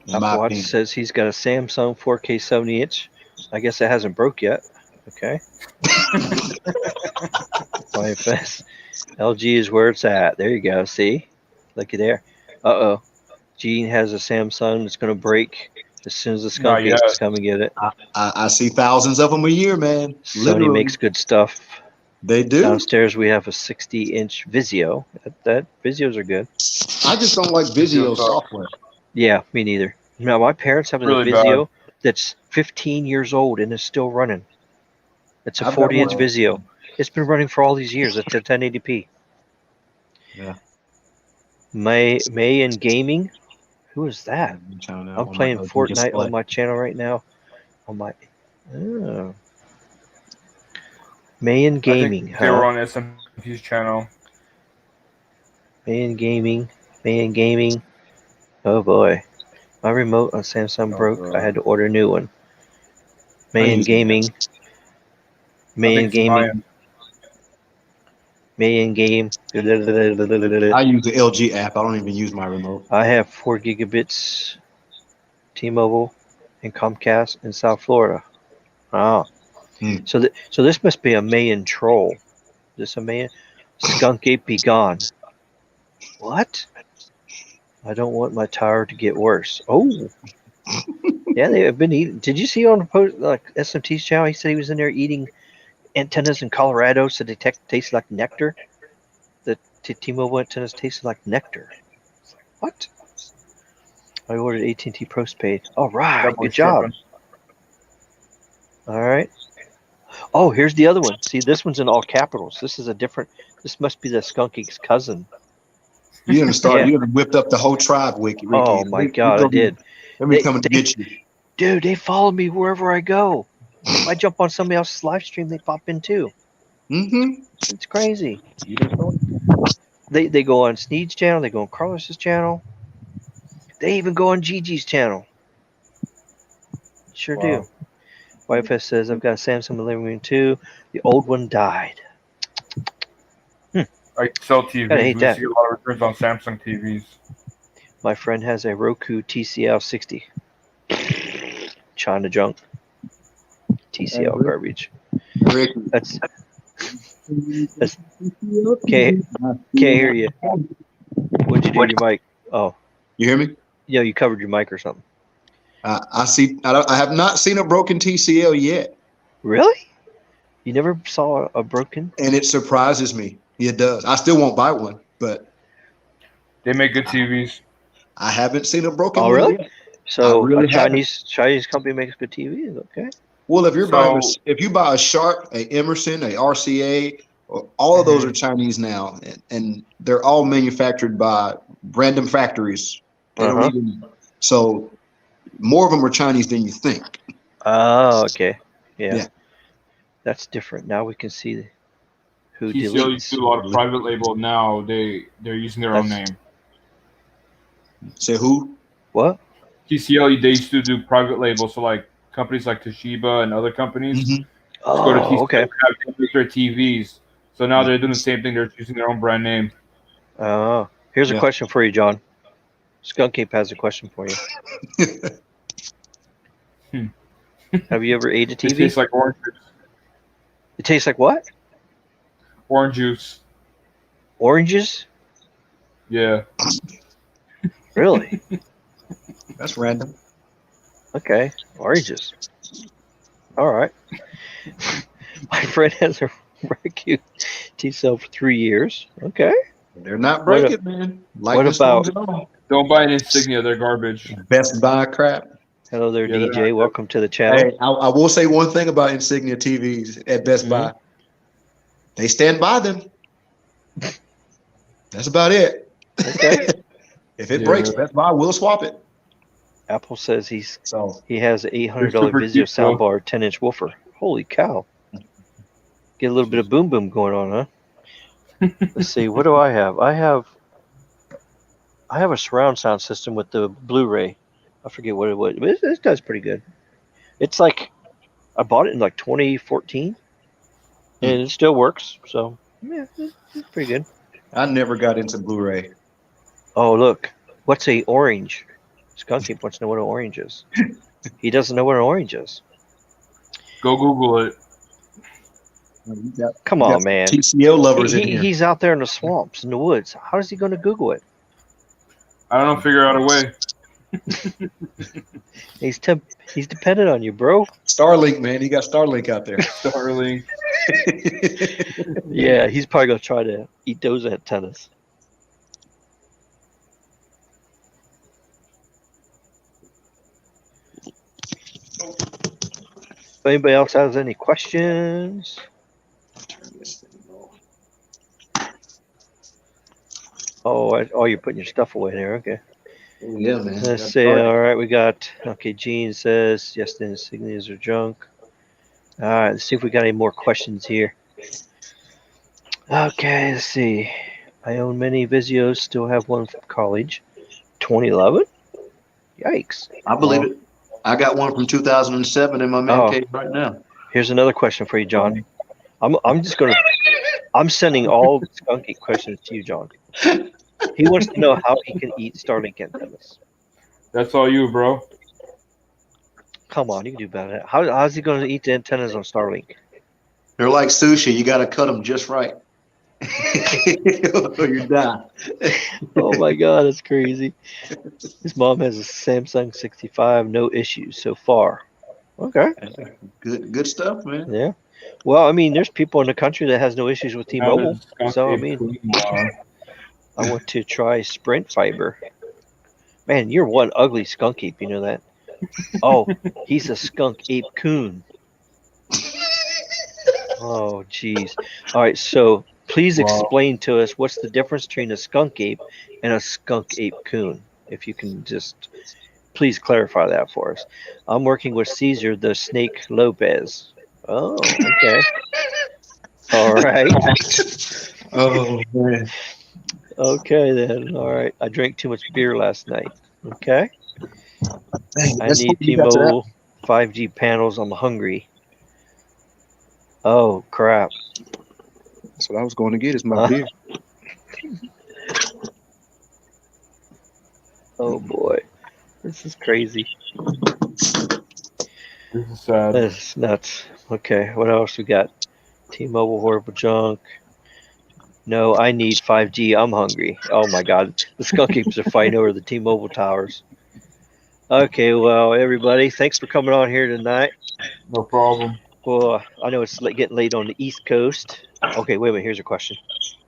Apple Watch says he's got a Samsung 4K 70-inch. I guess it hasn't broke yet. Okay. YFS. LG is where it's at. There you go. See? Looky there. Uh-oh. Gene has a Samsung that's going to break as soon as the skunk apes come and get it. I see thousands of them a year, man. Sony makes good stuff. They do. Downstairs we have a 60-inch Vizio. That Vizios are good. I just don't like Vizio software. Yeah, me neither. Now my parents have a Vizio that's 15 years old and is still running. It's a 40-inch Vizio. It's been running for all these years. It's a 1080p. Yeah. May in Gaming. Who is that? I'm playing Fortnite on my channel right now. On my May in Gaming. They were on SMP's channel. May in Gaming. Oh boy. My remote on Samsung broke. I had to order a new one. May in Gaming. May in Game. I use the LG app. I don't even use my remote. I have 4 gigabits T-Mobile and Comcast in South Florida. Oh. So this must be a Mayan troll. Is this a Mayan? Skunk ape be gone. What? I don't want my tower to get worse. Oh. Yeah, they have been eating. Did you see on the post, like SMT's channel? He said he was in there eating antennas in Colorado, so they taste like nectar. The T-Mobile antennas tasted like nectar. What? I ordered AT&T postpaid. All right, good job. All right. Oh, here's the other one. See, this one's in all capitals. This is a different. This must be the Skunk Ape's cousin. You didn't start. You done whipped up the whole tribe, Ricky. Oh my God, I did. Let me come and get you. Dude, they follow me wherever I go. If I jump on somebody else's live stream, they pop in too. Mm-hmm. It's crazy. They go on Sneed's channel. They go on Carlos's channel. They even go on Gigi's channel. Sure do. YFS says, I've got a Samsung living room too. The old one died. I sell TVs. I hate that. See a lot of returns on Samsung TVs. My friend has a Roku TCL 60. China junk. TCL garbage. That's can't hear you. What'd you do with your mic? Oh. You hear me? Yeah, you covered your mic or something. I have not seen a broken TCL yet. Really? You never saw a broken? And it surprises me. It does. I still won't buy one, but they make good TVs. I haven't seen a broken one. Oh, really? Yet. So a Chinese company makes good TVs, okay? Well, if you buy a Sharp, a Emerson, a RCA, all of those are Chinese now, and they're all manufactured by random factories. So more of them are Chinese than you think. Oh, okay. Yeah. That's different. Now we can see who TCL used to do a lot of private label. Now they're using their own name. Say who? What? TCL, they used to do private label, so like companies like Toshiba and other companies go to TCL and have their TVs. So now they're doing the same thing. They're using their own brand name. Oh, here's a question for you, John. Skunk Ape has a question for you. Have you ever ate a TV? It tastes like orange juice. It tastes like what? Orange juice. Oranges? Yeah. Really? That's random. Okay, oranges. All right. My friend has a Raku T-cell for 3 years. Okay. They're not What breaking, man. Like what this about- one's on. Don't buy an Insignia; they're garbage. Best Buy crap. Hello there, Yeah, they're DJ. not Welcome to the channel. Hey, I will say one thing about Insignia TVs at Best Buy. They stand by them. That's about it. Okay. If it Yeah. breaks, Best Buy will swap it. Apple says So he has an $800 super Vizio cute, though. soundbar, 10-inch woofer. Holy cow! Get a little bit of boom boom going on, huh? Let's see. What do I have? I have a surround sound system with the Blu-ray. I forget what it was, but it does pretty good. It's like I bought it in like 2014, and it still works. So yeah, it's pretty good. I never got into Blu-ray. Oh look, what's a orange? Skunky wants to know what an orange is. He doesn't know what an orange is. Go Google it. Come You got on, man. TCO lovers in here. He's out there in the swamps, in the woods. How is he going to Google it? I don't know. Figure out a way. He's dependent on you, bro. Starlink, man. You got Starlink out there. Starlink. Yeah, he's probably going to try to eat those antennas. If anybody else has any questions? Oh, you're putting your stuff away there. Okay. Oh, yeah, man. Let's see. All right, we got. Okay, Gene says yes. The insignias are junk. All right, let's see if we got any more questions here. Okay, let's see. I own many Vizios. Still have one from college. 2011. Yikes! I believe it. I got one from 2007 in my man cave right now. Here's another question for you, John. I'm just gonna. I'm sending all skunky questions to you, John. He wants to know how he can eat Starlink antennas. That's all you, bro. Come on, you can do better. How's he going to eat the antennas on Starlink? They're like sushi. You got to cut them just right. Or you die. Oh my God, that's crazy. His mom has a Samsung 65, no issues so far. Okay. Good stuff, man. Yeah. Well, I mean, there's people in the country that has no issues with T-Mobile. So I mean, I want to try Sprint fiber. Man, you're one ugly skunk ape. You know that? Oh, he's a skunk ape coon. Oh, geez. All right, so please explain to us what's the difference between a skunk ape and a skunk ape coon. If you can just please clarify that for us. I'm working with Caesar the Snake Lopez. Oh, okay. All right. Oh, man. Okay, then. All right. I drank too much beer last night. Okay. Dang, I let's need hope you got to that. T-Mobile 5G panels. I'm hungry. Oh, crap. That's what I was going to get is my beer. Oh, boy. This is crazy. This is sad. This is nuts. Okay, what else we got? T-Mobile horrible junk. No, I need 5G. I'm hungry. Oh, my God. The skunk apes are fighting over the T-Mobile towers. Okay, well, everybody, thanks for coming on here tonight. No problem. Well, I know it's getting late on the East Coast. Okay, wait. Here's a question.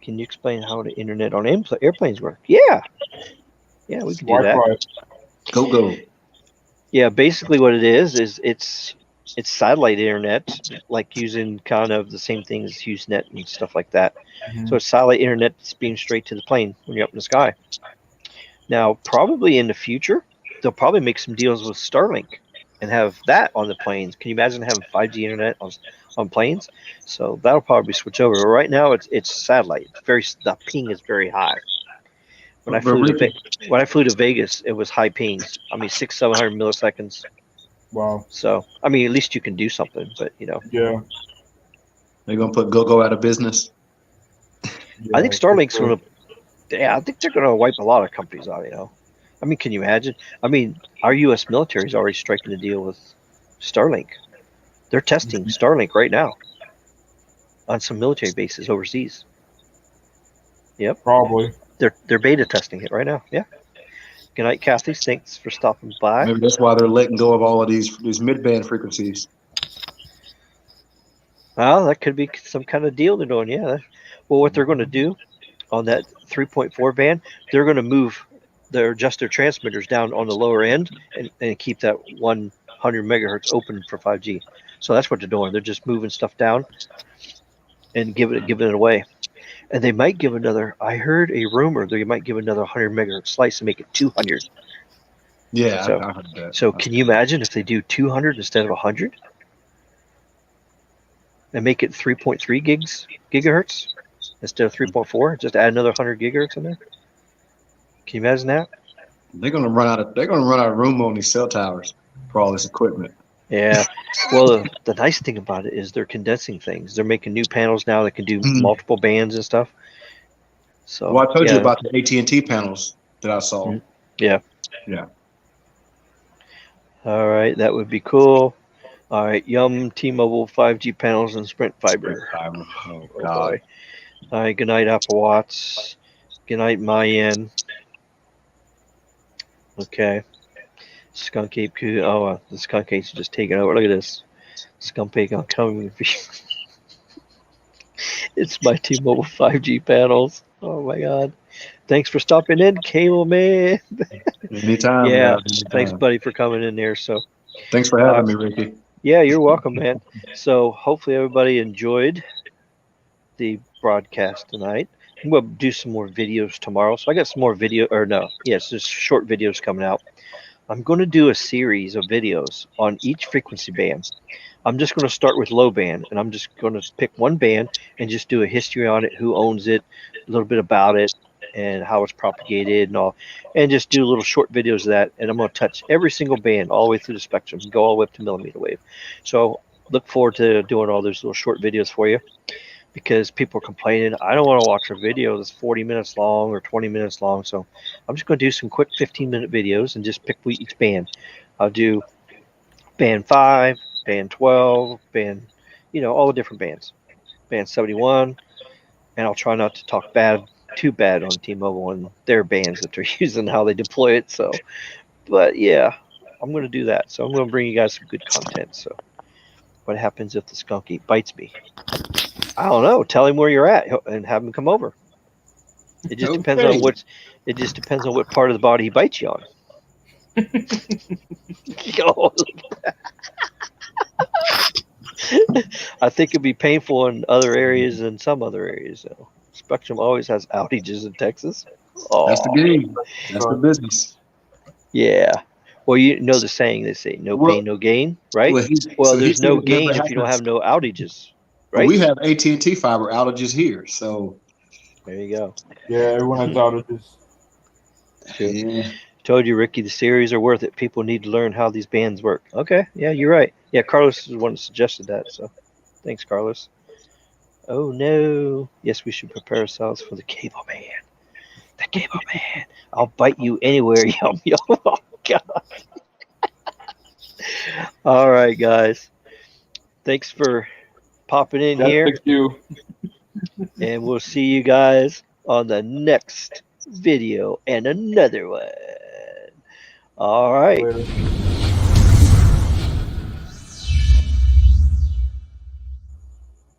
Can you explain how the internet on airplanes work? Yeah. Yeah, we can do that. Wi-Fi. Go. Yeah, basically what it is it's satellite internet, like using kind of the same thing as HughesNet and stuff like that. So it's satellite internet that's beamed straight to the plane when you're up in the sky. Now, probably in the future, they'll probably make some deals with Starlink and have that on the planes. Can you imagine having 5G internet on planes? So that'll probably switch over. But right now, it's satellite. The ping is very high. When I flew to Vegas, it was high pings. I mean, 600-700 milliseconds. Wow. So I mean, at least you can do something. But Yeah. They're gonna put GoGo out of business. I think Starlink's gonna. Yeah, I think they're gonna wipe a lot of companies out. I mean, can you imagine? I mean, our U.S. military is already striking a deal with Starlink. They're testing Starlink right now on some military bases overseas. Yep. Probably. They're beta testing it right now. Yeah. Good night, Kathy. Thanks for stopping by. Maybe that's why they're letting go of all of these mid-band frequencies. Well, that could be some kind of deal they're doing. Yeah. Well, what they're going to do on that 3.4 band, they're going to move adjust their transmitters down on the lower end and keep that 100 megahertz open for 5G. So that's what they're doing. They're just moving stuff down and giving it away. And they might give another. I heard a rumor they might give another 100 megahertz slice and make it 200. Yeah, So, I heard that. So can you imagine if they do 200 instead of 100? And make it 3.3 gigahertz instead of 3.4? Just add another 100 gigahertz in there. Can you imagine that? They're gonna run out of room on these cell towers for all this equipment. Yeah. Well, the nice thing about it is they're condensing things. They're making new panels now that can do multiple bands and stuff. So. Well, I told you about the AT&T panels that I saw. Yeah. Yeah. All right, that would be cool. All right, Yum, T-Mobile 5G panels and Sprint fiber. Oh God. Boy. All right, good night, Apple Watts. Good night, Mayan. Okay. Skunk Ape. Oh, the Skunk Ape's just taking over. Look at this. Skunk Ape on coming. It's my T-Mobile 5G panels. Oh my God. Thanks for stopping in, Cable Man. Anytime. Yeah. Anytime. Thanks, buddy, for coming in there. So. Thanks for having me, Ricky. Yeah, you're welcome, man. So hopefully everybody enjoyed the broadcast tonight. We'll do some more videos tomorrow. So I got some more just short videos coming out. I'm going to do a series of videos on each frequency band. I'm just going to start with low band, and I'm just going to pick one band and just do a history on it, who owns it, a little bit about it, and how it's propagated and all, and just do little short videos of that. And I'm going to touch every single band all the way through the spectrum, go all the way up to millimeter wave. So look forward to doing all those little short videos for you, because people are complaining, I don't want to watch a video that's 40 minutes long or 20 minutes long. So I'm just going to do some quick 15-minute videos and just pick each band. I'll do band 5, band 12, band, all the different bands, band 71, and I'll try not to talk too bad on T-Mobile and their bands that they're using, how they deploy it. So, but yeah, I'm going to do that. So I'm going to bring you guys some good content. So what happens if the skunk ape bites me? I don't know. Tell him where you're at and have him come over. It just depends on what part of the body he bites you on. I think it'd be painful in other areas than some other areas. So Spectrum always has outages in Texas. Oh, that's the game. That's the business. Yeah. Well, you know the saying, they say, no pain, no gain, right? Well, there's no gain if you don't have no outages, right? Well, we have AT&T fiber outages here, so. There you go. Yeah, everyone has outages. Yeah. Told you, Ricky, the series are worth it. People need to learn how these bands work. Okay, yeah, you're right. Yeah, Carlos is the one that suggested that, so thanks, Carlos. Oh, no. Yes, we should prepare ourselves for the Cable Man. The Cable Man. I'll bite you anywhere, Yum Yum. Oh, God. All right, guys. Thanks for popping in here. Thank you. And we'll see you guys on the next video and another one. All right. Later.